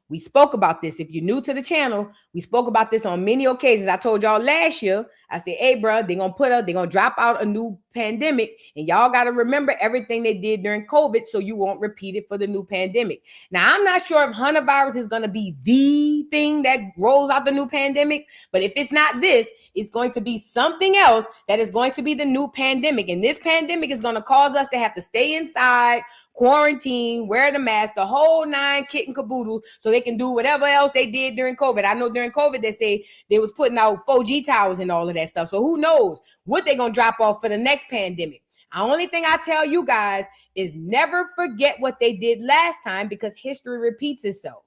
Speaker 1: We spoke about this. If you're new to the channel, we spoke about this on many occasions. I told y'all last year, I said, hey, bro, they're going to drop out a new pandemic, and y'all got to remember everything they did during COVID so you won't repeat it for the new pandemic. Now, I'm not sure if Hantavirus is going to be the thing that rolls out the new pandemic, but if it's not this, it's going to be something else that is going to be the new pandemic. And this pandemic is going to cause us to have to stay inside, quarantine, wear the mask, the whole 9 kit and caboodle, so they can do whatever else they did during COVID. I know during COVID they say they was putting out 4G towers and all of that stuff. So who knows what they're going to drop off for the next pandemic. The only thing I tell you guys is never forget what they did last time, because history repeats itself.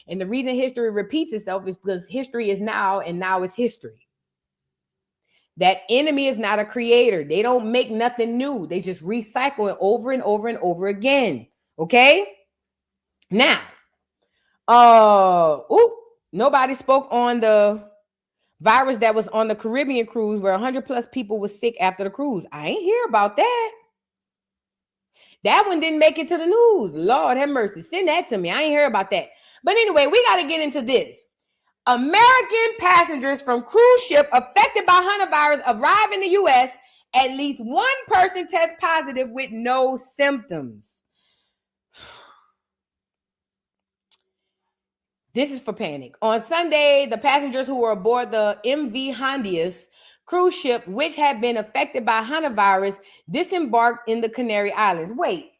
Speaker 1: And the reason history repeats itself is because history is now, and now is history. That enemy is not a creator. They don't make nothing new. They just recycle it over and over and over again. Okay? Now, nobody spoke on the virus that was on the Caribbean cruise where 100 plus people were sick after the cruise. I ain't hear about that. That one didn't make it to the news. Lord have mercy. Send that to me. I ain't hear about that. But anyway, we got to get into this. American passengers from cruise ship affected by Hantavirus arrive in the U.S. At least one person tests positive with no symptoms. This is for panic. On Sunday, the passengers who were aboard the MV Hantavirus cruise ship, which had been affected by Hantavirus, disembarked in the Canary Islands. Wait,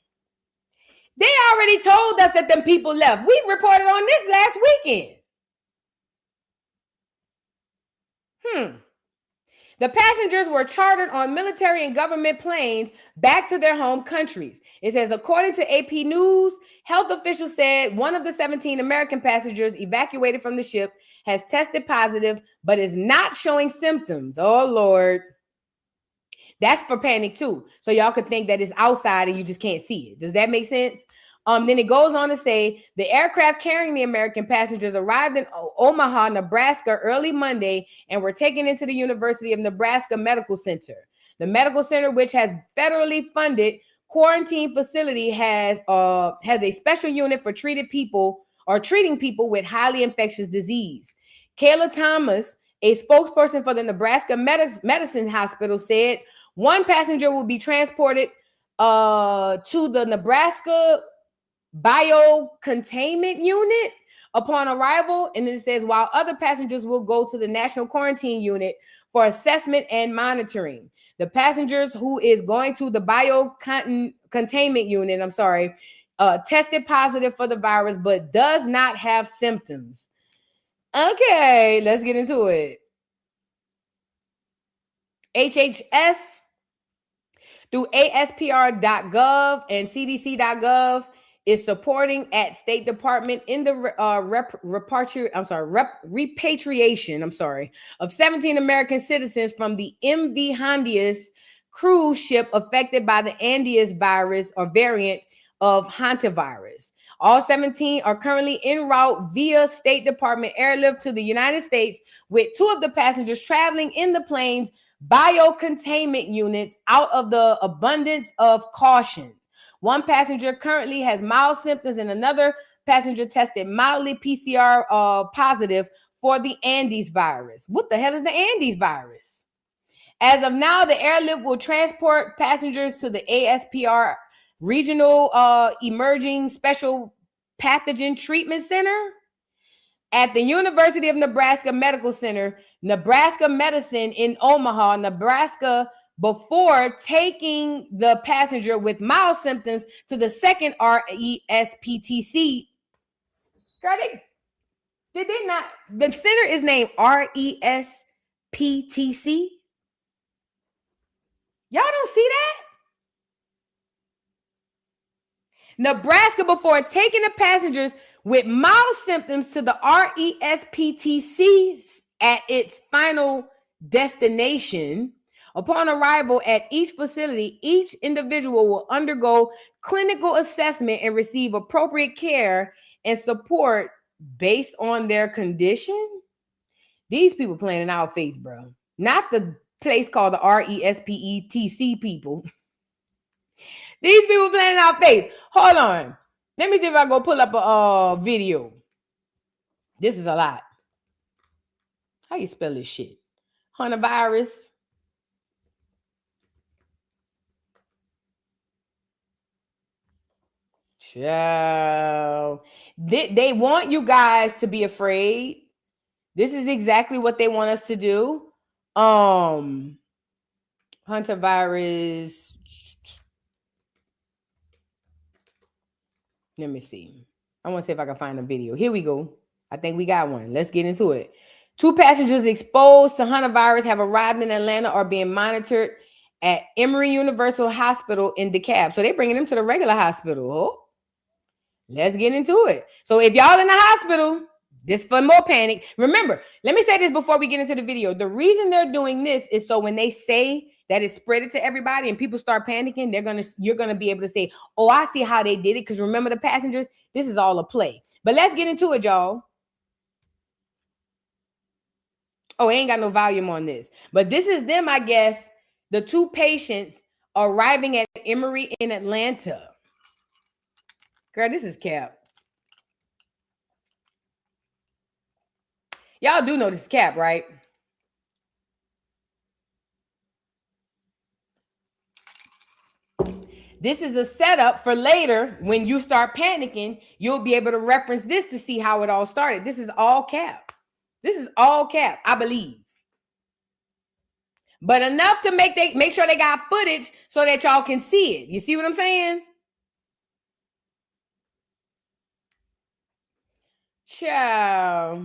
Speaker 1: they already told us that them people left. We reported on this last weekend. The passengers were chartered on military and government planes back to their home countries. It says, according to AP News, health officials said one of the 17 American passengers evacuated from the ship has tested positive, but is not showing symptoms. Oh, Lord. That's for panic, too. So y'all could think that it's outside and you just can't see it. Does that make sense? Then it goes on to say the aircraft carrying the American passengers arrived in Omaha, Nebraska early Monday and were taken into the University of Nebraska Medical Center. The medical center, which has federally funded quarantine facility, has a special unit for treating people with highly infectious disease. Kayla Thomas, a spokesperson for the Nebraska Medicine Hospital, said one passenger will be transported to the Nebraska Biocontainment Unit upon arrival, and then it says while other passengers will go to the National Quarantine Unit for assessment and monitoring. The passengers who is going to the Biocontainment Unit, tested positive for the virus but does not have symptoms. Okay, let's get into it. HHS through ASPR.gov and CDC.gov is supporting at State Department in the repatriation of 17 American citizens from the MV Hantavirus cruise ship affected by the Aries virus or variant of Hantavirus. All 17 are currently en route via State Department airlift to the United States, with 2 of the passengers traveling in the plane's biocontainment units out of the abundance of caution. One passenger currently has mild symptoms, and another passenger tested mildly PCR positive for the Andes virus. What the hell is the Andes virus? As of now, the airlift will transport passengers to the ASPR Regional Emerging Special Pathogen Treatment Center at the University of Nebraska Medical Center, Nebraska Medicine in Omaha, Nebraska, before taking the passenger with mild symptoms to the second RESPTC. Girl, did they not? The center is named RESPTC. Y'all don't see that? Nebraska, before taking the passengers with mild symptoms to the RESPTC at its final destination. Upon arrival at each facility, each individual will undergo clinical assessment and receive appropriate care and support based on their condition. These people playing in our face, bro. Not the place called the RESPETC people. These people playing in our face. Hold on. Let me see if I go pull up a video. This is a lot. How you spell this shit? Hantavirus. Child. They want you guys to be afraid. This is exactly what they want us to do. Hantavirus. Let me see. I want to see if I can find a video. Here we go. I think we got one. Let's get into it. 2 passengers exposed to Hantavirus have arrived in Atlanta, are being monitored at Emory Universal Hospital in DeKalb. So they're bringing them to the regular hospital. Oh, let's get into it. So if y'all in the hospital, this for more panic. Remember, let me say this before we get into the video. The reason they're doing this is so when they say that it's spread it to everybody and people start panicking, you're gonna be able to say, oh, I see how they did it. Because remember, the passengers, this is all a play. But let's get into it, y'all. Oh, I ain't got no volume on this. But this is them, I guess, the 2 patients arriving at Emory in Atlanta. Girl, this is cap. Y'all do know this is cap, right? This is a setup for later. When you start panicking, you'll be able to reference this to see how it all started. This is all cap. This is all cap, I believe. But enough to make sure they got footage so that y'all can see it. You see what I'm saying? Ciao.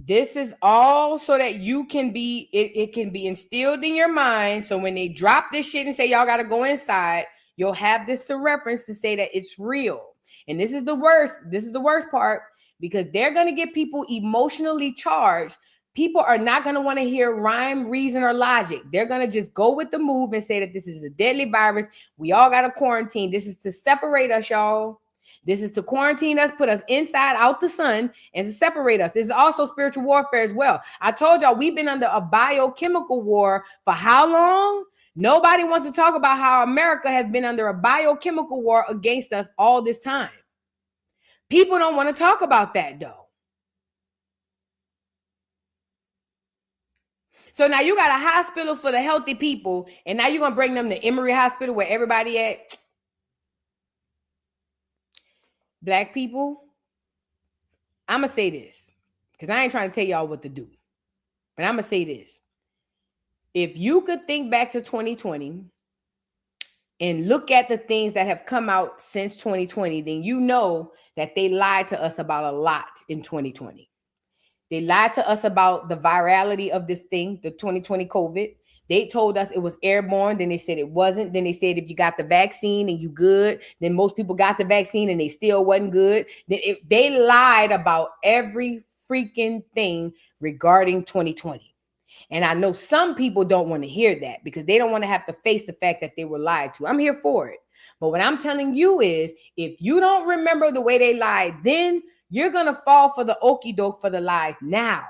Speaker 1: This is all so that you can be, it can be instilled in your mind. So when they drop this shit and say, y'all got to go inside, you'll have this to reference to say that it's real. And this is the worst. This is the worst part, because they're going to get people emotionally charged. People are not going to want to hear rhyme, reason, or logic. They're going to just go with the move and say that this is a deadly virus. We all got to quarantine. This is to separate us, y'all. This is to quarantine us, put us inside out the sun, and to separate us. This is also spiritual warfare as well. I told y'all we've been under a biochemical war for how long? Nobody wants to talk about how America has been under a biochemical war against us all this time. People don't want to talk about that though. So now you got a hospital for the healthy people, and now you're going to bring them to Emory Hospital where everybody at. Black people, I'm going to say this because I ain't trying to tell y'all what to do, but I'm going to say this. If you could think back to 2020 and look at the things that have come out since 2020, then you know that they lied to us about a lot in 2020. They lied to us about the virality of this thing, the 2020 COVID. They told us it was airborne. Then they said it wasn't. Then they said if you got the vaccine and you good, then most people got the vaccine and they still wasn't good. They lied about every freaking thing regarding 2020. And I know some people don't want to hear that because they don't want to have to face the fact that they were lied to. I'm here for it. But what I'm telling you is if you don't remember the way they lied then, you're going to fall for the okie doke for the lies now.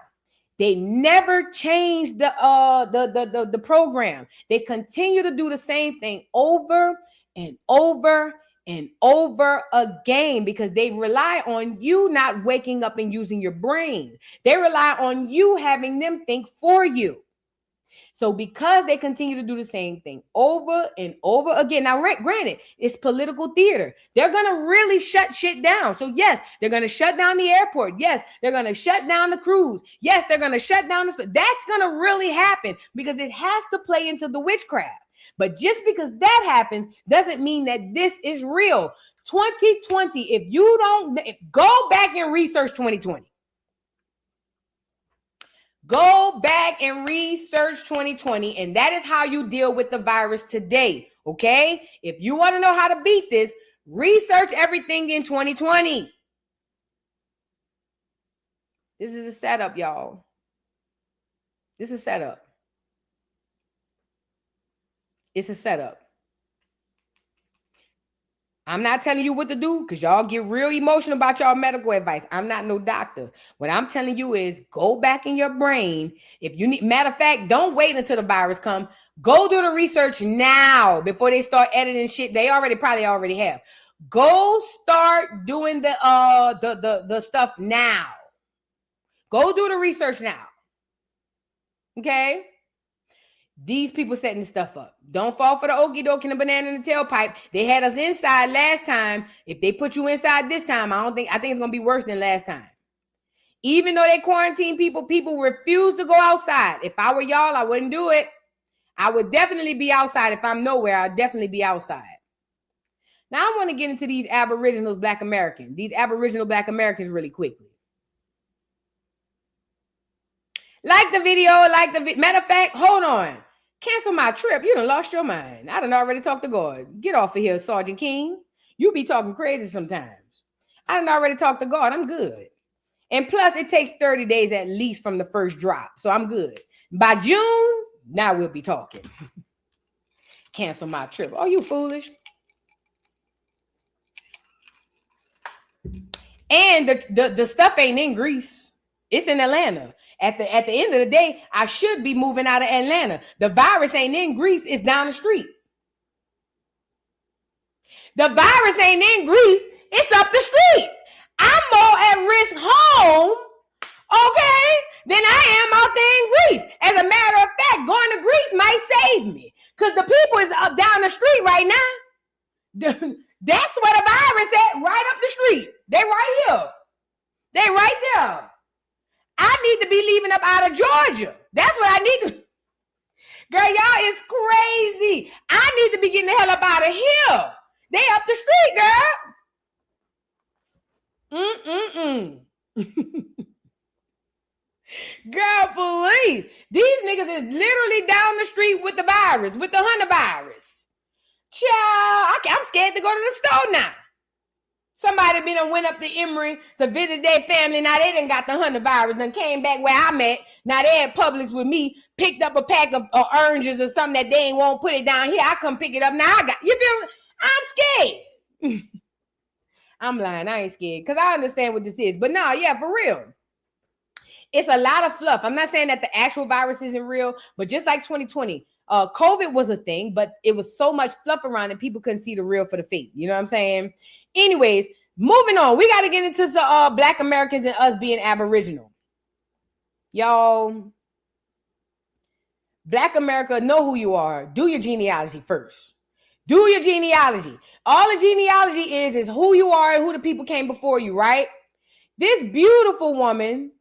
Speaker 1: They never changed the program. They continue to do the same thing over and over and over again because they rely on you not waking up and using your brain. They rely on you having them think for you. So because they continue to do the same thing over and over again, now granted, it's political theater. They're going to really shut shit down. So yes, they're going to shut down the airport. Yes, they're going to shut down the cruise. Yes, they're going to shut down the... That's going to really happen because it has to play into the witchcraft. But just because that happens doesn't mean that this is real. 2020, if you don't... Go back and research 2020. Go back and research 2020, and that is how you deal with the virus today, okay? If you want to know how to beat this, research everything in 2020. This is a setup, y'all. This is a setup. It's a setup. I'm not telling you what to do because y'all get real emotional about y'all medical advice. I'm not no doctor. What I'm telling you is go back in your brain. If you need, matter of fact, don't wait until the virus comes. Go do the research now before they start editing shit. They probably already have. Go start doing the stuff now. Go do the research now. Okay? These people setting this stuff up. Don't fall for the okie doke and the banana in the tailpipe. They had us inside last time. If they put you inside this time, I think it's gonna be worse than last time. Even though they quarantine people refuse to go outside. If I were y'all, I wouldn't do it. I would definitely be outside. If I'm nowhere, I'd definitely be outside. Now I want to get into these Aboriginals, Black Americans. These Aboriginal Black Americans really quickly. Like the video, matter of fact, hold on. Cancel my trip. You done lost your mind. I done already talked to God. Get off of here, Sergeant King. You be talking crazy sometimes. I done already talked to God. I'm good. And plus, it takes 30 days at least from the first drop. So I'm good. By June, now we'll be talking. Cancel my trip. Oh, you foolish. And the stuff ain't in Greece. It's in Atlanta. At the end of the day, I should be moving out of Atlanta. The virus ain't in Greece. It's down the street. The virus ain't in Greece. It's up the street. I'm more at risk home, okay, than I am out there in Greece. As a matter of fact, going to Greece might save me because the people is up down the street right now. That's where the virus at, right up the street. They right here. They right there. I need to be leaving up out of Georgia. That's what I need to. Girl, y'all is crazy. I need to be getting the hell up out of here. They up the street, girl. Girl, please. These niggas is literally down the street with the virus, with the Hantavirus. Child, I'm scared to go to the store now. Somebody went up to Emory to visit their family. Now they done got the Hantavirus. Done came back where I'm at. Now they at Publix with me. Picked up a pack of oranges or something that they ain't won't put it down here. I come pick it up. Now I got, you feel me? I'm scared. I'm lying. I ain't scared because I understand what this is. But no, yeah, for real. It's a lot of fluff. I'm not saying that the actual virus isn't real, but just like 2020, COVID was a thing, but it was so much fluff around it, people couldn't see the real for the fake. You know what I'm saying? Anyways, moving on. We got to get into the Black Americans and us being Aboriginal. Y'all, Black America, know who you are. Do your genealogy first. Do your genealogy. All the genealogy is who you are and who the people came before you, right? This beautiful woman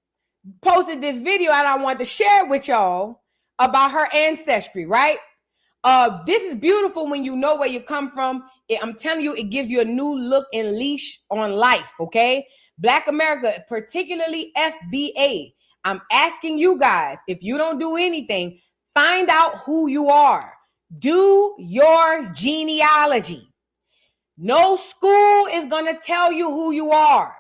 Speaker 1: posted this video and I want to share it with y'all about her ancestry, right? This is beautiful when you know where you come from. I'm telling you, it gives you a new look and leash on life, okay? Black America, particularly FBA. I'm asking you guys, if you don't do anything, find out who you are. Do your genealogy. No school is going to tell you who you are.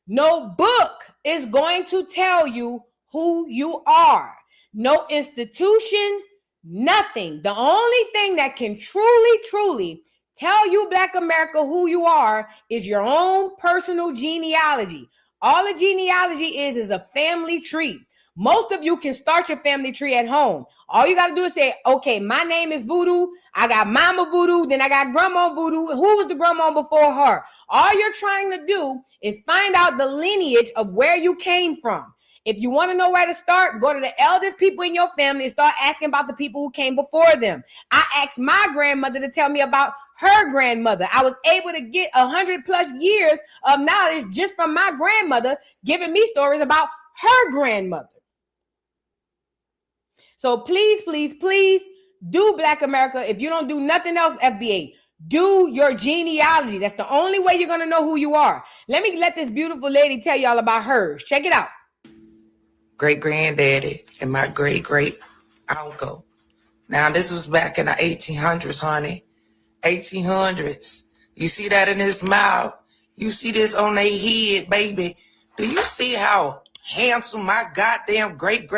Speaker 1: No book is going to tell you who you are. No institution, nothing. The only thing that can truly tell you, Black America, who you are is your own personal genealogy. All a genealogy is a family tree. Most of you can start your family tree at home. All you got to do is say, okay, my name is Voodoo. I got Mama Voodoo. Then I got Grandma Voodoo. Who was the grandma before her? All you're trying to do is find out the lineage of where you came from. If you want to know where to start, go to the eldest people in your family and start asking about the people who came before them. I asked my grandmother to tell me about her grandmother. I was able to get 100+ years of knowledge just from my grandmother giving me stories about her grandmother. So please do, Black America. If you don't do nothing else, FBA, do your genealogy. That's the only way you're going to know who you are. Let this beautiful lady tell y'all about hers. Check it out.
Speaker 18: Great granddaddy and my great uncle. Now, this was back in the 1800s, honey. 1800s. You see that in his mouth? You see this on their head, baby? Do you see how handsome my goddamn great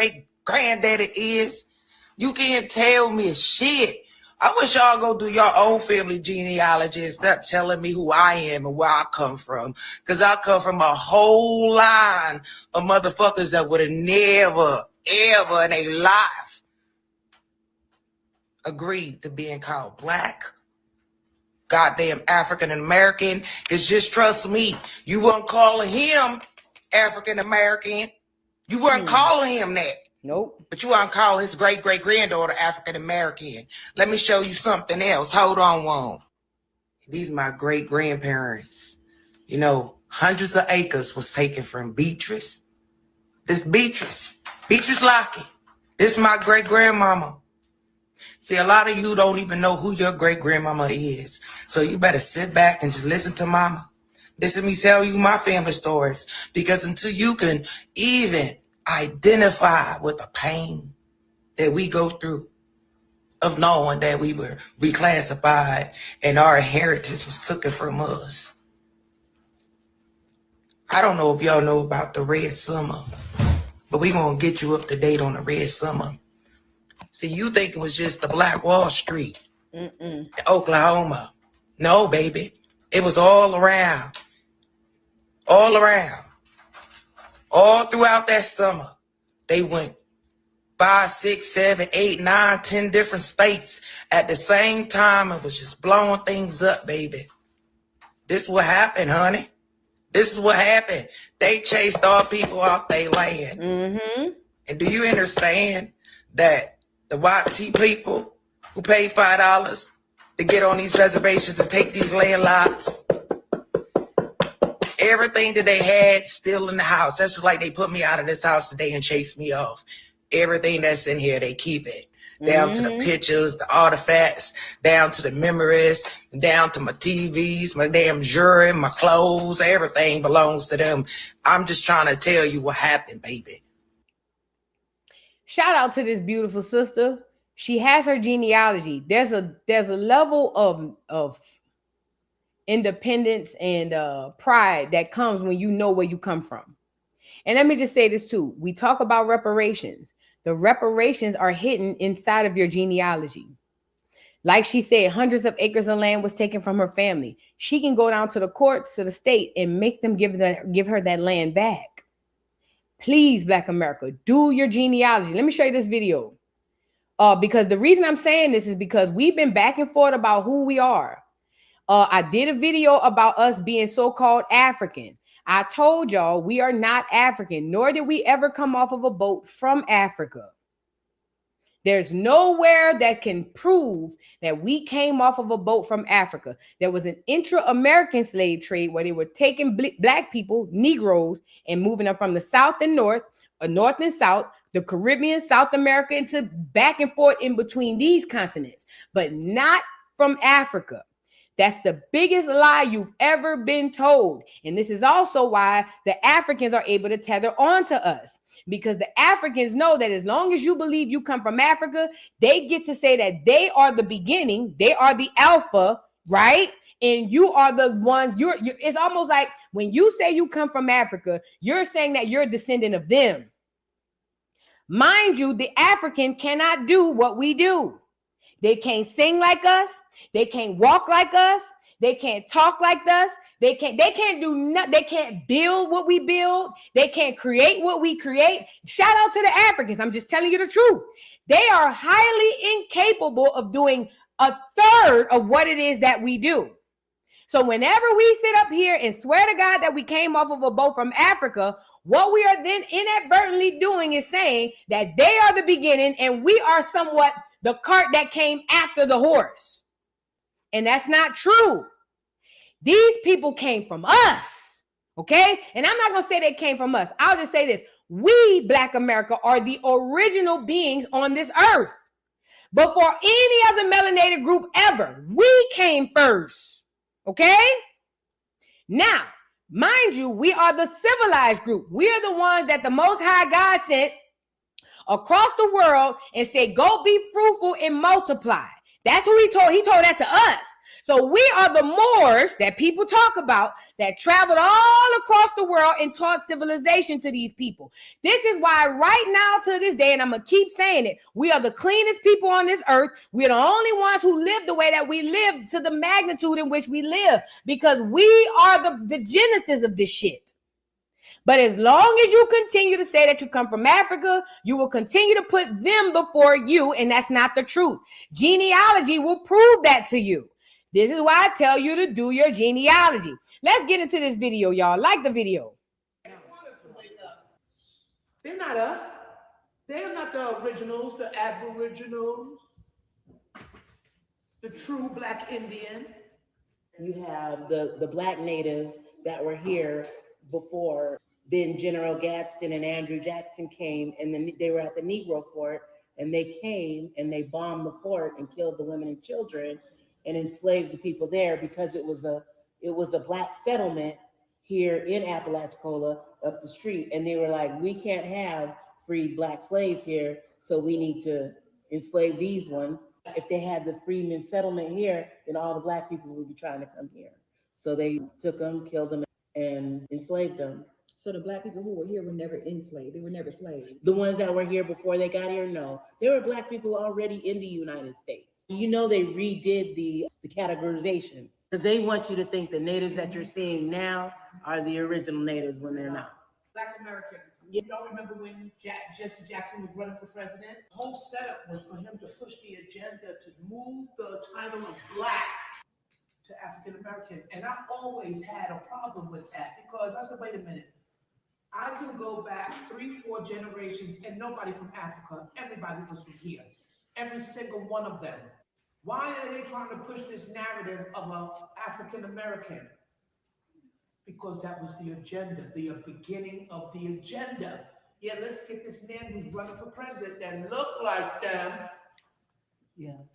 Speaker 18: granddaddy is? You can't tell me shit. I wish y'all go do your own family genealogy and stop telling me who I am and where I come from. Because I come from a whole line of motherfuckers that would have never, ever in their life agreed to being called Black, goddamn African American. Because just trust me, you weren't calling him African American. You weren't calling him that.
Speaker 1: Nope.
Speaker 18: But you want to call his great-great-granddaughter African-American. Let me show you something else. Hold on one. These are my great-grandparents. You know, hundreds of acres was taken from Beatrice. This Beatrice Lockett. This is my great-grandmama. See, a lot of you don't even know who your great-grandmama is. So you better sit back and just listen to mama. Listen to me tell you my family stories. Because until you can even identify with the pain that we go through of knowing that we were reclassified and our inheritance was taken from us. I don't know if y'all know about the Red Summer, but we gonna get you up to date on the Red Summer. See, you think it was just the Black Wall Street in Oklahoma. No, baby. It was all around. All around. All throughout that summer, they went 5, 6, 7, 8, 9, 10 different states at the same time and was just blowing things up, baby. This is what happened, honey. This is what happened. They chased all people off their land.
Speaker 1: Mm-hmm.
Speaker 18: And do you understand that the YT people who paid $5 to get on these reservations and take these land lots, everything that they had still in the house. That's just like they put me out of this house today and chased me off. Everything that's in here, they keep it. Down to the pictures, the artifacts, down to the memories, down to my TVs, my damn jewelry, my clothes, everything belongs to them. I'm just trying to tell you what happened, baby.
Speaker 1: Shout out to this beautiful sister. She has her genealogy. There's a level of independence and pride that comes when you know where you come from. And let me just say this too. We talk about reparations. The reparations are hidden inside of your genealogy. Like she said, hundreds of acres of land was taken from her family. She can go down to the courts, to the state, and make them give her that land back. Please, Black America, do your genealogy. Let me show you this video. Because the reason I'm saying this is because we've been back and forth about who we are. I did a video about us being so-called African. I told y'all we are not African, nor did we ever come off of a boat from Africa. There's nowhere that can prove that we came off of a boat from Africa. There was an intra-American slave trade where they were taking Black people, Negroes, and moving them from the South and North, or North and South, the Caribbean, South America, into back and forth in between these continents, but not from Africa. That's the biggest lie you've ever been told. And this is also why the Africans are able to tether on to us, because the Africans know that as long as you believe you come from Africa, they get to say that they are the beginning, they are the alpha, right? And you are the one, it's almost like when you say you come from Africa, you're saying that you're a descendant of them. Mind you, the African cannot do what we do. They can't sing like us. They can't walk like us. They can't talk like us. They can't do nothing. They can't build what we build. They can't create what we create. Shout out to the Africans. I'm just telling you the truth. They are highly incapable of doing a third of what it is that we do. So whenever we sit up here and swear to God that we came off of a boat from Africa, what we are then inadvertently doing is saying that they are the beginning and we are somewhat the cart that came after the horse. And that's not true. These people came from us, okay? And I'm not going to say they came from us. I'll just say this. We, Black America, are the original beings on this earth. Before any other melanated group ever, we came first, okay? Now, mind you, we are the civilized group. We are the ones that the Most High God sent across the world and said, go be fruitful and multiply. That's who he told. He told that to us. So we are the Moors that people talk about that traveled all across the world and taught civilization to these people. This is why right now to this day, and I'm going to keep saying it, we are the cleanest people on this earth. We're the only ones who live the way that we live, to the magnitude in which we live, because we are the genesis of this shit. But as long as you continue to say that you come from Africa, you will continue to put them before you, and that's not the truth. Genealogy will prove that to you. This is why I tell you to do your genealogy. Let's get into this video, y'all. Like the video.
Speaker 19: They're not us. They're not the originals, the Aboriginals, the true Black Indian.
Speaker 20: You have the Black natives that were here before. Then General Gadsden and Andrew Jackson came, and then they were at the Negro Fort, and they came and they bombed the fort and killed the women and children and enslaved the people there, because it was a Black settlement here in Apalachicola up the street. And they were like, we can't have free Black slaves here, so we need to enslave these ones. If they had the freedmen settlement here, then all the Black people would be trying to come here. So they took them, killed them, and enslaved them.
Speaker 21: So the Black people who were here were never enslaved. They were never slaves.
Speaker 20: The ones that were here before they got here, no. There were Black people already in the United States. You know, they redid the categorization because they want you to think the natives that you're seeing now are the original natives when they're not.
Speaker 19: Black Americans. Y'all remember when Jesse Jackson was running for president? The whole setup was for him to push the agenda to move the title of Black to African American. And I always had a problem with that, because I said, wait a minute. I can go back 3-4 generations and nobody from Africa, everybody was from here. Every single one of them. Why are they trying to push this narrative of an African American? Because that was the agenda, the beginning of the agenda. Yeah, let's get this man who's running for president that look like them,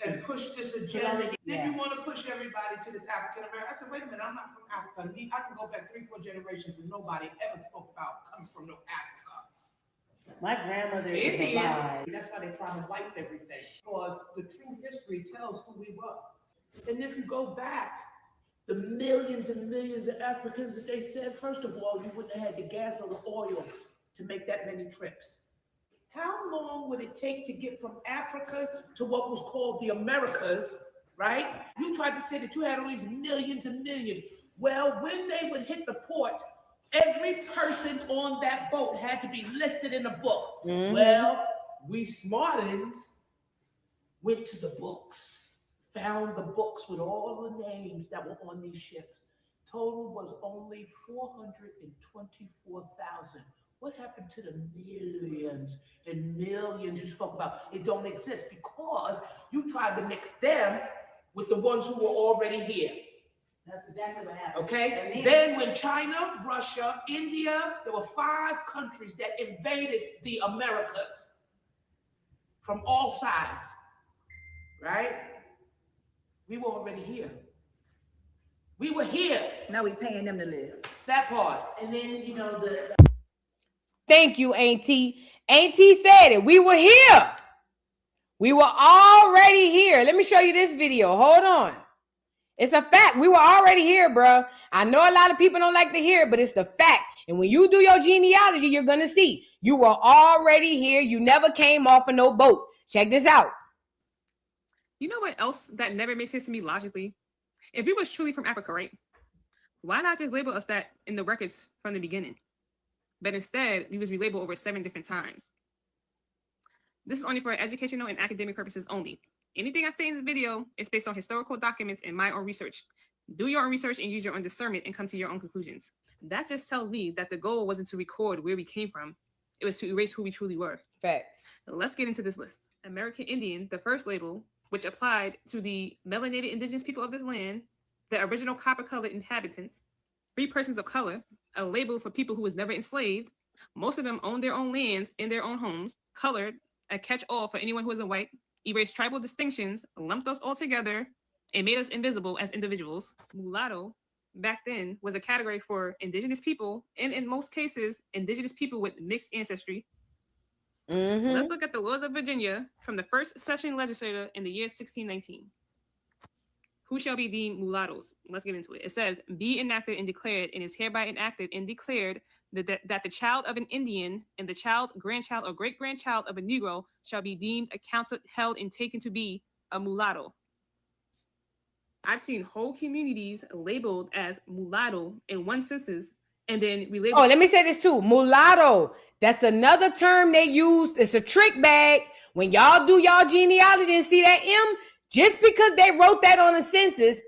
Speaker 19: and push this agenda. Then you want to push everybody to this African American. I said, wait a minute, I'm not from Africa. I can go back 3-4 generations and nobody ever spoke about comes from no Africa.
Speaker 20: My grandmother is
Speaker 19: Indian.
Speaker 20: alive.
Speaker 19: That's why they're trying to wipe everything, because the true history tells who we were. And if you go back, the millions and millions of Africans that they said, first of all, you wouldn't have had the gas or the oil to make that many trips. How long would it take to get from Africa to what was called the Americas, right? You tried to say that you had all these millions and millions. Well, when they would hit the port Every person on that boat had to be listed in the book.
Speaker 1: Mhm.
Speaker 19: Well, we Smartans went to the books, found the books with all the names that were on these ships. Total was only 424,000. What happened to the millions and millions you spoke about? It don't exist because you tried to mix them with the ones who were already here.
Speaker 20: That's exactly what happened.
Speaker 19: Okay?
Speaker 20: And
Speaker 19: Then when China, Russia, India, there were 5 countries that invaded the Americas from all sides, right? We were already here. We were here.
Speaker 21: Now we paying them to live.
Speaker 19: That part.
Speaker 20: And then, you know, the
Speaker 1: Thank you, Auntie. Auntie said it. We were here. We were already here. Let me show you this video. Hold on. It's a fact. We were already here, bro. I know a lot of people don't like to hear it, but it's the fact. And when you do your genealogy, you're going to see you were already here. You never came off of no boat. Check this out.
Speaker 22: You know what else that never makes sense to me logically? If we was truly from Africa, right? Why not just label us that in the records from the beginning? But instead, we was relabeled over 7 different times. This is only for educational and academic purposes only. Anything I say in this video is based on historical documents and my own research. Do your own research and use your own discernment and come to your own conclusions. That just tells me that the goal wasn't to record where we came from. It was to erase who we truly were.
Speaker 1: Facts.
Speaker 22: Let's get into this list. American Indian, the first label, which applied to the melanated indigenous people of this land, the original copper-colored inhabitants, free persons of color, a label for people who was never enslaved. Most of them owned their own lands in their own homes. Colored, a catch-all for anyone who wasn't white. Erased tribal distinctions, lumped us all together, and made us invisible as individuals. Mulatto, back then, was a category for indigenous people, and in most cases, indigenous people with mixed ancestry. Let's look at the laws of Virginia from the first session legislature in the year 1619. Who shall be deemed mulattoes? Let's get into it. It says, be enacted and declared, and is hereby enacted and declared that the child of an Indian and the child, grandchild, or great-grandchild of a Negro shall be deemed, accounted, held, and taken to be a mulatto. I've seen whole communities labeled as mulatto in one census and then relabeled.
Speaker 1: Oh, let me say this too. Mulatto. That's another term they use. It's a trick bag. When y'all do y'all genealogy and see that M, just because they wrote that on a census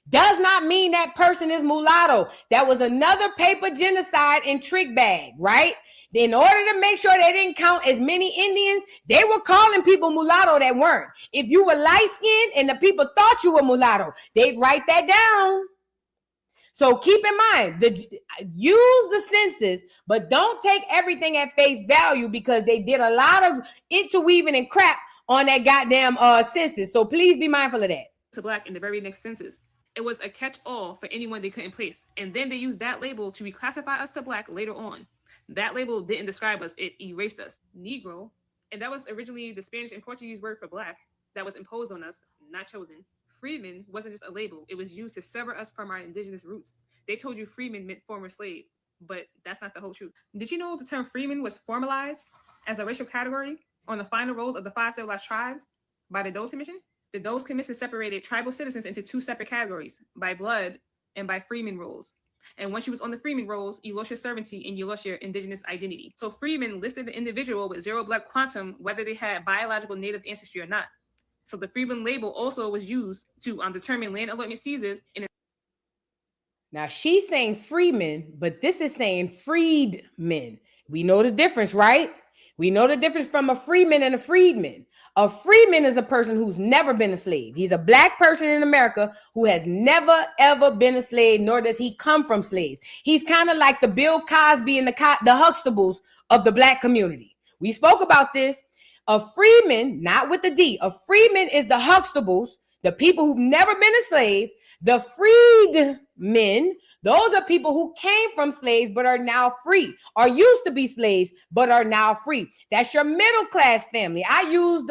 Speaker 1: does not mean that person is mulatto. That was another paper genocide and trick bag, right? In order to make sure they didn't count as many Indians, they were calling people mulatto that weren't. If you were light-skinned and the people thought you were mulatto, they'd write that down. So keep in mind, use the census, but don't take everything at face value because they did a lot of interweaving and crap on that goddamn census. So please be mindful of that.
Speaker 22: To Black in the very next census. It was a catch-all for anyone they couldn't place. And then they used that label to reclassify us to Black later on. That label didn't describe us, it erased us. Negro, and that was originally the Spanish and Portuguese word for Black that was imposed on us, not chosen. Freeman wasn't just a label, it was used to sever us from our indigenous roots. They told you freeman meant former slave, but that's not the whole truth. Did you know the term freeman was formalized as a racial category on the final rolls of the 5 civilized tribes by the Doles Commission? The Doles Commission separated tribal citizens into 2 separate categories, by blood and by freeman rolls. And once you was on the freeman rolls, you lost your servancy and you lost your indigenous identity. So freeman listed the individual with 0 blood quantum, whether they had biological native ancestry or not. So the freeman label also was used to determine land allotment seizures.
Speaker 1: Now she's saying freeman, but this is saying freedmen. We know the difference, right? We know the difference from a freeman and a freedman. A freeman is a person who's never been a slave. He's a Black person in America who has never, ever been a slave, nor does he come from slaves. He's kind of like the Bill Cosby and the Huxtables of the Black community. We spoke about this. A freeman, not with the D, a freeman is the Huxtables, the people who've never been a slave. The freedmen, those are people who came from slaves but are now free, or used to be slaves but are now free. That's your middle class family. I use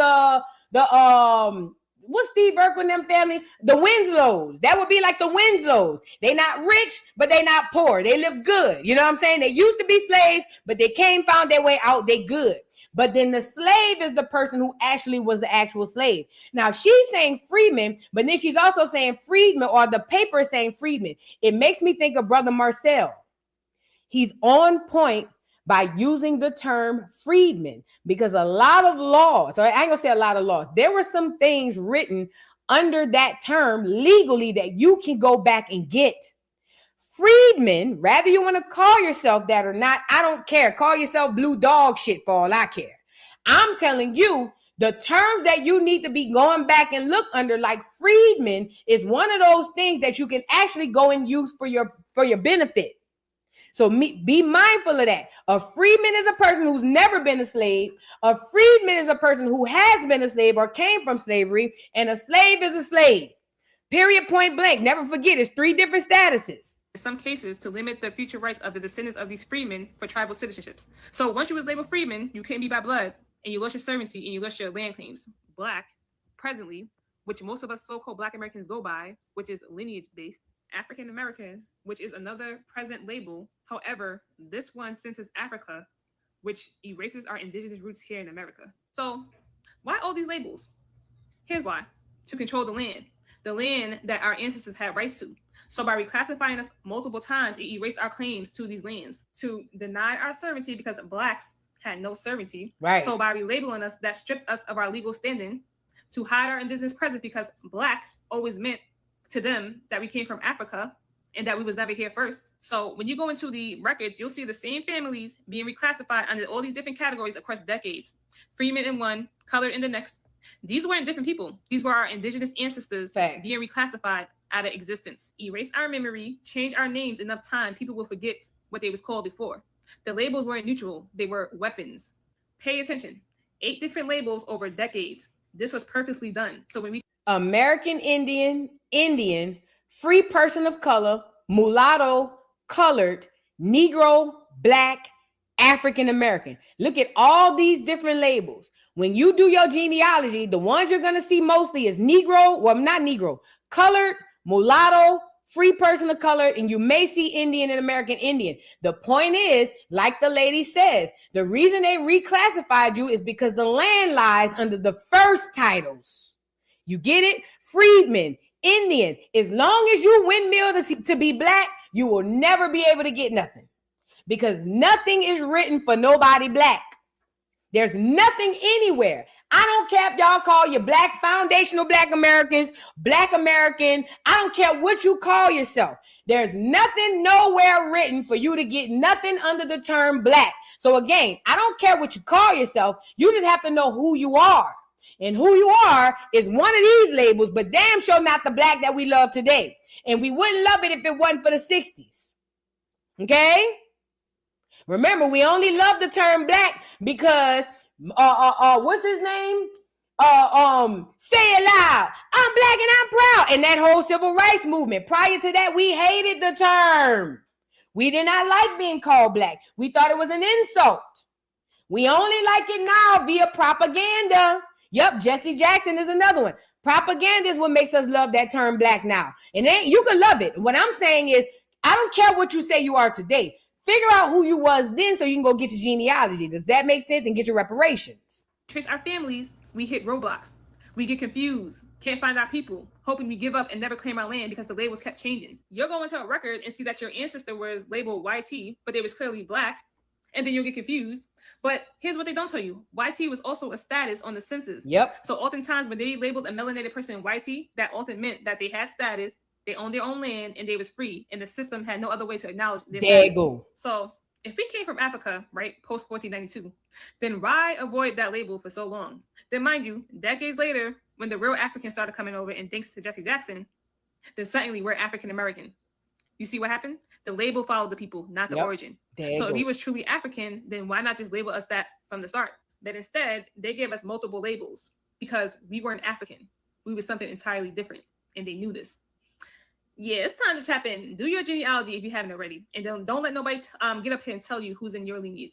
Speaker 1: what's Steve Urkel and them family? The Winslows. That would be like the Winslows. They not rich, but they not poor. They live good. You know what I'm saying? They used to be slaves, but they found their way out. They good. But then the slave is the person who actually was the actual slave. Now she's saying freeman, but then she's also saying freedman, or the paper is saying freedman. It makes me think of Brother Marcel. He's on point by using the term freedman, because a lot of laws, or I ain't gonna say a lot of laws, there were some things written under that term legally that you can go back and get. Freedmen, rather you want to call yourself that or not, I don't care. Call yourself blue dog shit for all I care. I'm telling you, the terms that you need to be going back and look under, like freedmen, is one of those things that you can actually go and use for your benefit. So be mindful of that. A freedman is a person who's never been a slave. A freedman is a person who has been a slave or came from slavery. And a slave is a slave. Period, point blank. Never forget, it's 3 different statuses.
Speaker 22: In some cases, to limit the future rights of the descendants of these freemen for tribal citizenships. So once you was labeled freeman, you couldn't be by blood, and you lost your servancy, and you lost your land claims. Black, presently, which most of us so-called Black Americans go by, which is lineage-based. African American, which is another present label. However, this one centers Africa, which erases our indigenous roots here in America. So why all these labels? Here's why. To control the land that our ancestors had rights to. So by reclassifying us multiple times, it erased our claims to these lands. To deny our sovereignty because Blacks had no sovereignty.
Speaker 1: Right.
Speaker 22: So by relabeling us, that stripped us of our legal standing. To hide our indigenous presence because Black always meant to them that we came from Africa and that we was never here first. So when you go into the records, you'll see the same families being reclassified under all these different categories across decades. Freemen in one, colored in the next. These weren't different people. These were our indigenous ancestors being reclassified out of existence. Erase our memory, change our names enough time, people will forget what they was called before. The labels weren't neutral, they were weapons. Pay attention. 8 different labels over decades. This was purposely done. So when we
Speaker 1: American Indian, free person of color, mulatto, colored, Negro, Black, African American. Look at all these different labels. When you do your genealogy, the ones you're going to see mostly is Negro, well, not Negro, colored, mulatto, free person of color, and you may see Indian and American Indian. The point is, like the lady says, the reason they reclassified you is because the land lies under the first titles. You get it? Freedman, Indian. As long as you windmill to be Black, you will never be able to get nothing. Because nothing is written for nobody Black. There's nothing anywhere. I don't care if y'all call you Black, foundational Black Americans, Black American. I don't care what you call yourself. There's nothing nowhere written for you to get nothing under the term Black. So again, I don't care what you call yourself. You just have to know who you are. And who you are is one of these labels, but damn sure not the Black that we love today. And we wouldn't love it if it wasn't for the 60s. Okay? Remember, we only love the term Black because what's his name? Say it loud. I'm Black and I'm proud. And that whole civil rights movement. Prior to that, we hated the term. We did not like being called Black. We thought it was an insult. We only like it now via propaganda. Yep, Jesse Jackson is another one. Propaganda is what makes us love that term Black now. And then you can love it. What I'm saying is, I don't care what you say you are today. Figure out who you was then so you can go get your genealogy. Does that make sense? And get your reparations.
Speaker 22: trace our families, we hit roadblocks. We get confused, can't find our people, hoping we give up and never claim our land because the labels kept changing. You'll go into a record and see that your ancestor was labeled YT, but they was clearly Black, and then you'll get confused. But here's what they don't tell you. YT was also a status on the census.
Speaker 1: Yep.
Speaker 22: So oftentimes when they labeled a melanated person YT, that often meant that they had status, they owned their own land, and they was free, and the system had no other way to acknowledge their
Speaker 1: there
Speaker 22: status.
Speaker 1: you go.
Speaker 22: So if we came from Africa, right, post 1492, then why avoid that label for so long? Then mind you, decades later, when the real Africans started coming over, and thanks to Jesse Jackson, then suddenly we're African American. You see what happened? The label followed the people, not the origin. So if he was truly African, then why not just label us that from the start? But instead, they gave us multiple labels because we weren't African. We were something entirely different, and they knew this. Yeah, it's time to tap in. Do your genealogy if you haven't already, and don't let nobody get up here and tell you who's in your lineage.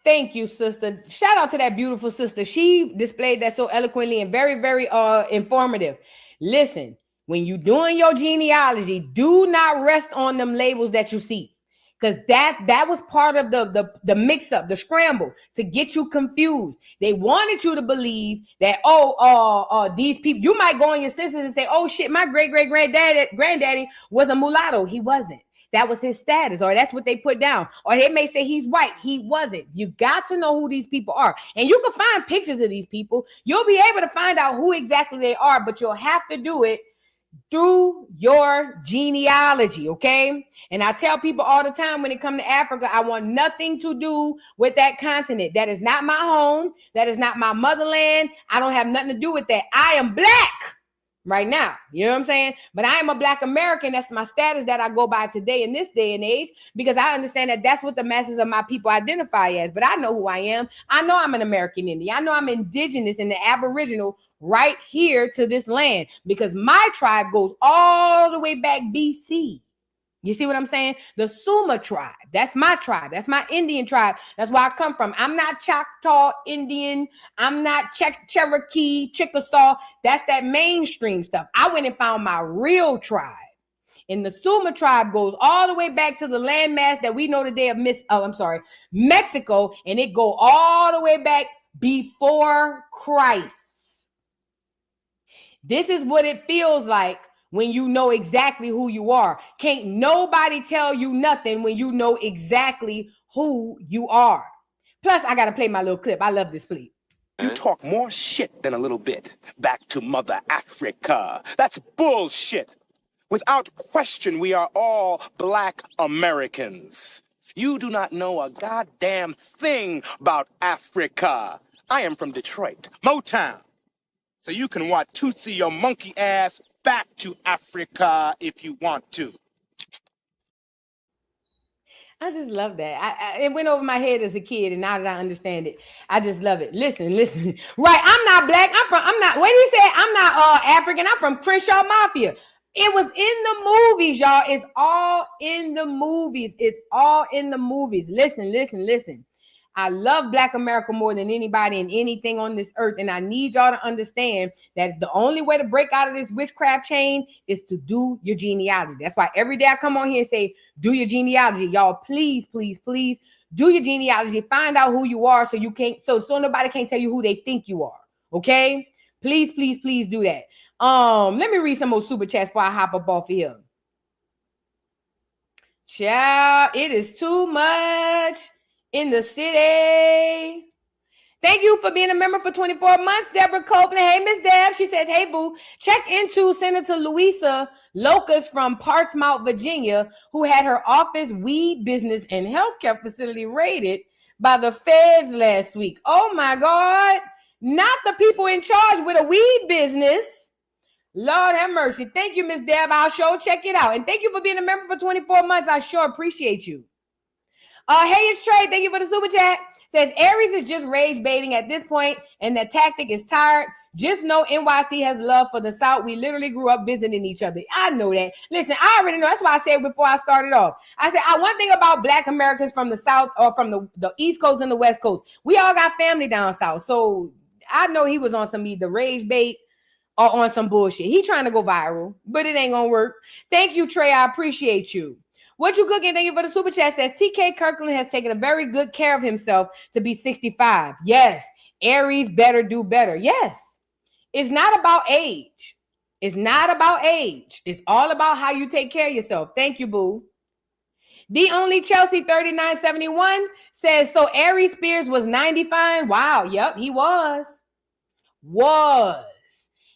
Speaker 1: Thank you, sister. Shout out to that beautiful sister. She displayed that so eloquently and very, very informative. Listen, when you're doing your genealogy, do not rest on them labels that you see. Because that was part of the mix-up, the scramble, to get you confused. They wanted you to believe that, these people, you might go on your census and say, oh shit, my great-great-granddaddy was a mulatto. He wasn't. That was his status, or that's what they put down. Or they may say he's white. He wasn't. You got to know who these people are. And you can find pictures of these people. You'll be able to find out who exactly they are, but you'll have to do it through your genealogy, okay? And I tell people all the time when it comes to Africa, I want nothing to do with that continent. That is not my home. That is not my motherland. I don't have nothing to do with that. I am black right now. You know what I'm saying? But I am a black American. That's my status that I go by today in this day and age, because I understand that that's what the masses of my people identify as. But I know who I am. I know I'm an American Indian. I know I'm indigenous and the Aboriginal right here to this land, because my tribe goes all the way back BC. You see what I'm saying? The Suma tribe. That's my tribe. That's my Indian tribe. That's where I come from. I'm not Choctaw Indian. I'm not Cherokee, Chickasaw. That's that mainstream stuff. I went and found my real tribe. And the Suma tribe goes all the way back to the landmass that we know today of Mexico. And it go all the way back before Christ. This is what it feels like when you know exactly who you are. Can't nobody tell you nothing when you know exactly who you are. Plus, I got to play my little clip. I love this clip.
Speaker 2: You talk more shit than a little bit. Back to Mother Africa. That's bullshit. Without question, we are all black Americans. You do not know a goddamn thing about Africa. I am from Detroit, Motown. So you can want Tootsie your monkey ass back to Africa if you want to.
Speaker 1: I just love that. It went over my head as a kid, and now that I understand it, I just love it. Listen. Right, I'm not black. I'm not. What did he say? I'm not African. I'm from Crenshaw Mafia. It was in the movies, y'all. It's all in the movies. It's all in the movies. Listen. I love Black America more than anybody and anything on this earth. And I need y'all to understand that the only way to break out of this witchcraft chain is to do your genealogy. That's why every day I come on here and say, do your genealogy. Y'all, please do your genealogy. Find out who you are so nobody can't tell you who they think you are. Okay? Please do that. Let me read some more super chats before I hop up off of here. Child, it is too much in the city. Thank you for being a member for 24 months, Deborah Copeland. Hey, Miss Deb. She says, hey, boo, check into Senator Louisa Locust from Portsmouth, Virginia, who had her office, weed business, and healthcare facility raided by the feds last week. Oh, my God. Not the people in charge with a weed business. Lord have mercy. Thank you, Miss Deb. I'll sure check it out. And thank you for being a member for 24 months. I sure appreciate you. Hey, it's Trey. Thank you for the super chat. Says Aries is just rage baiting at this point, and that tactic is tired. Just know NYC has love for the South. We literally grew up visiting each other. I know that. Listen, I already know. That's why I said before I started off. I said, one thing about Black Americans from the South or from the East Coast and the West Coast, we all got family down South. So I know he was on some either rage bait or on some bullshit. He trying to go viral, but it ain't gonna work. Thank you, Trey. I appreciate you. What you cooking? Thank you for the super chat. Says TK Kirkland has taken a very good care of himself to be 65. Yes. Aries better do better. Yes. It's not about age. It's not about age. It's all about how you take care of yourself. Thank you, boo. The only Chelsea 3971 says, so Aries Spears was 95. Wow. Yep, he was.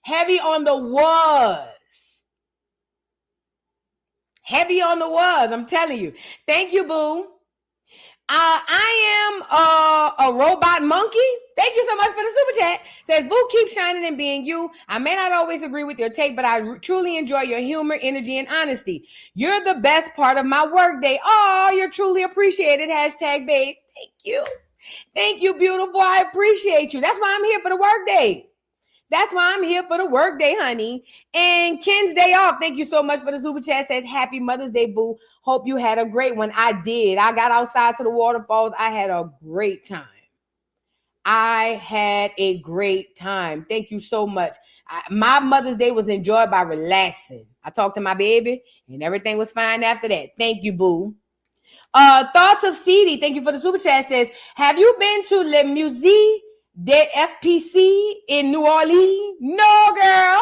Speaker 1: Heavy on the was. Heavy on the was, I'm telling you. Thank you, boo. I am a robot monkey. Thank you so much for the super chat. Says, boo, keep shining and being you. I may not always agree with your take, but I truly enjoy your humor, energy, and honesty. You're the best part of my workday. Oh, you're truly appreciated. Hashtag babe. Thank you. Thank you, beautiful. I appreciate you. That's why I'm here for the workday. That's why I'm here for the work day, honey. And Ken's day off. Thank you so much for the super chat. Says, happy Mother's Day, boo. Hope you had a great one. I did. I got outside to the waterfalls. I had a great time. Thank you so much. My Mother's Day was enjoyed by relaxing. I talked to my baby and everything was fine after that. Thank you, boo. Thoughts of CD. Thank you for the super chat. Says, have you been to Le Musée de FPC in New Orleans? No, girl.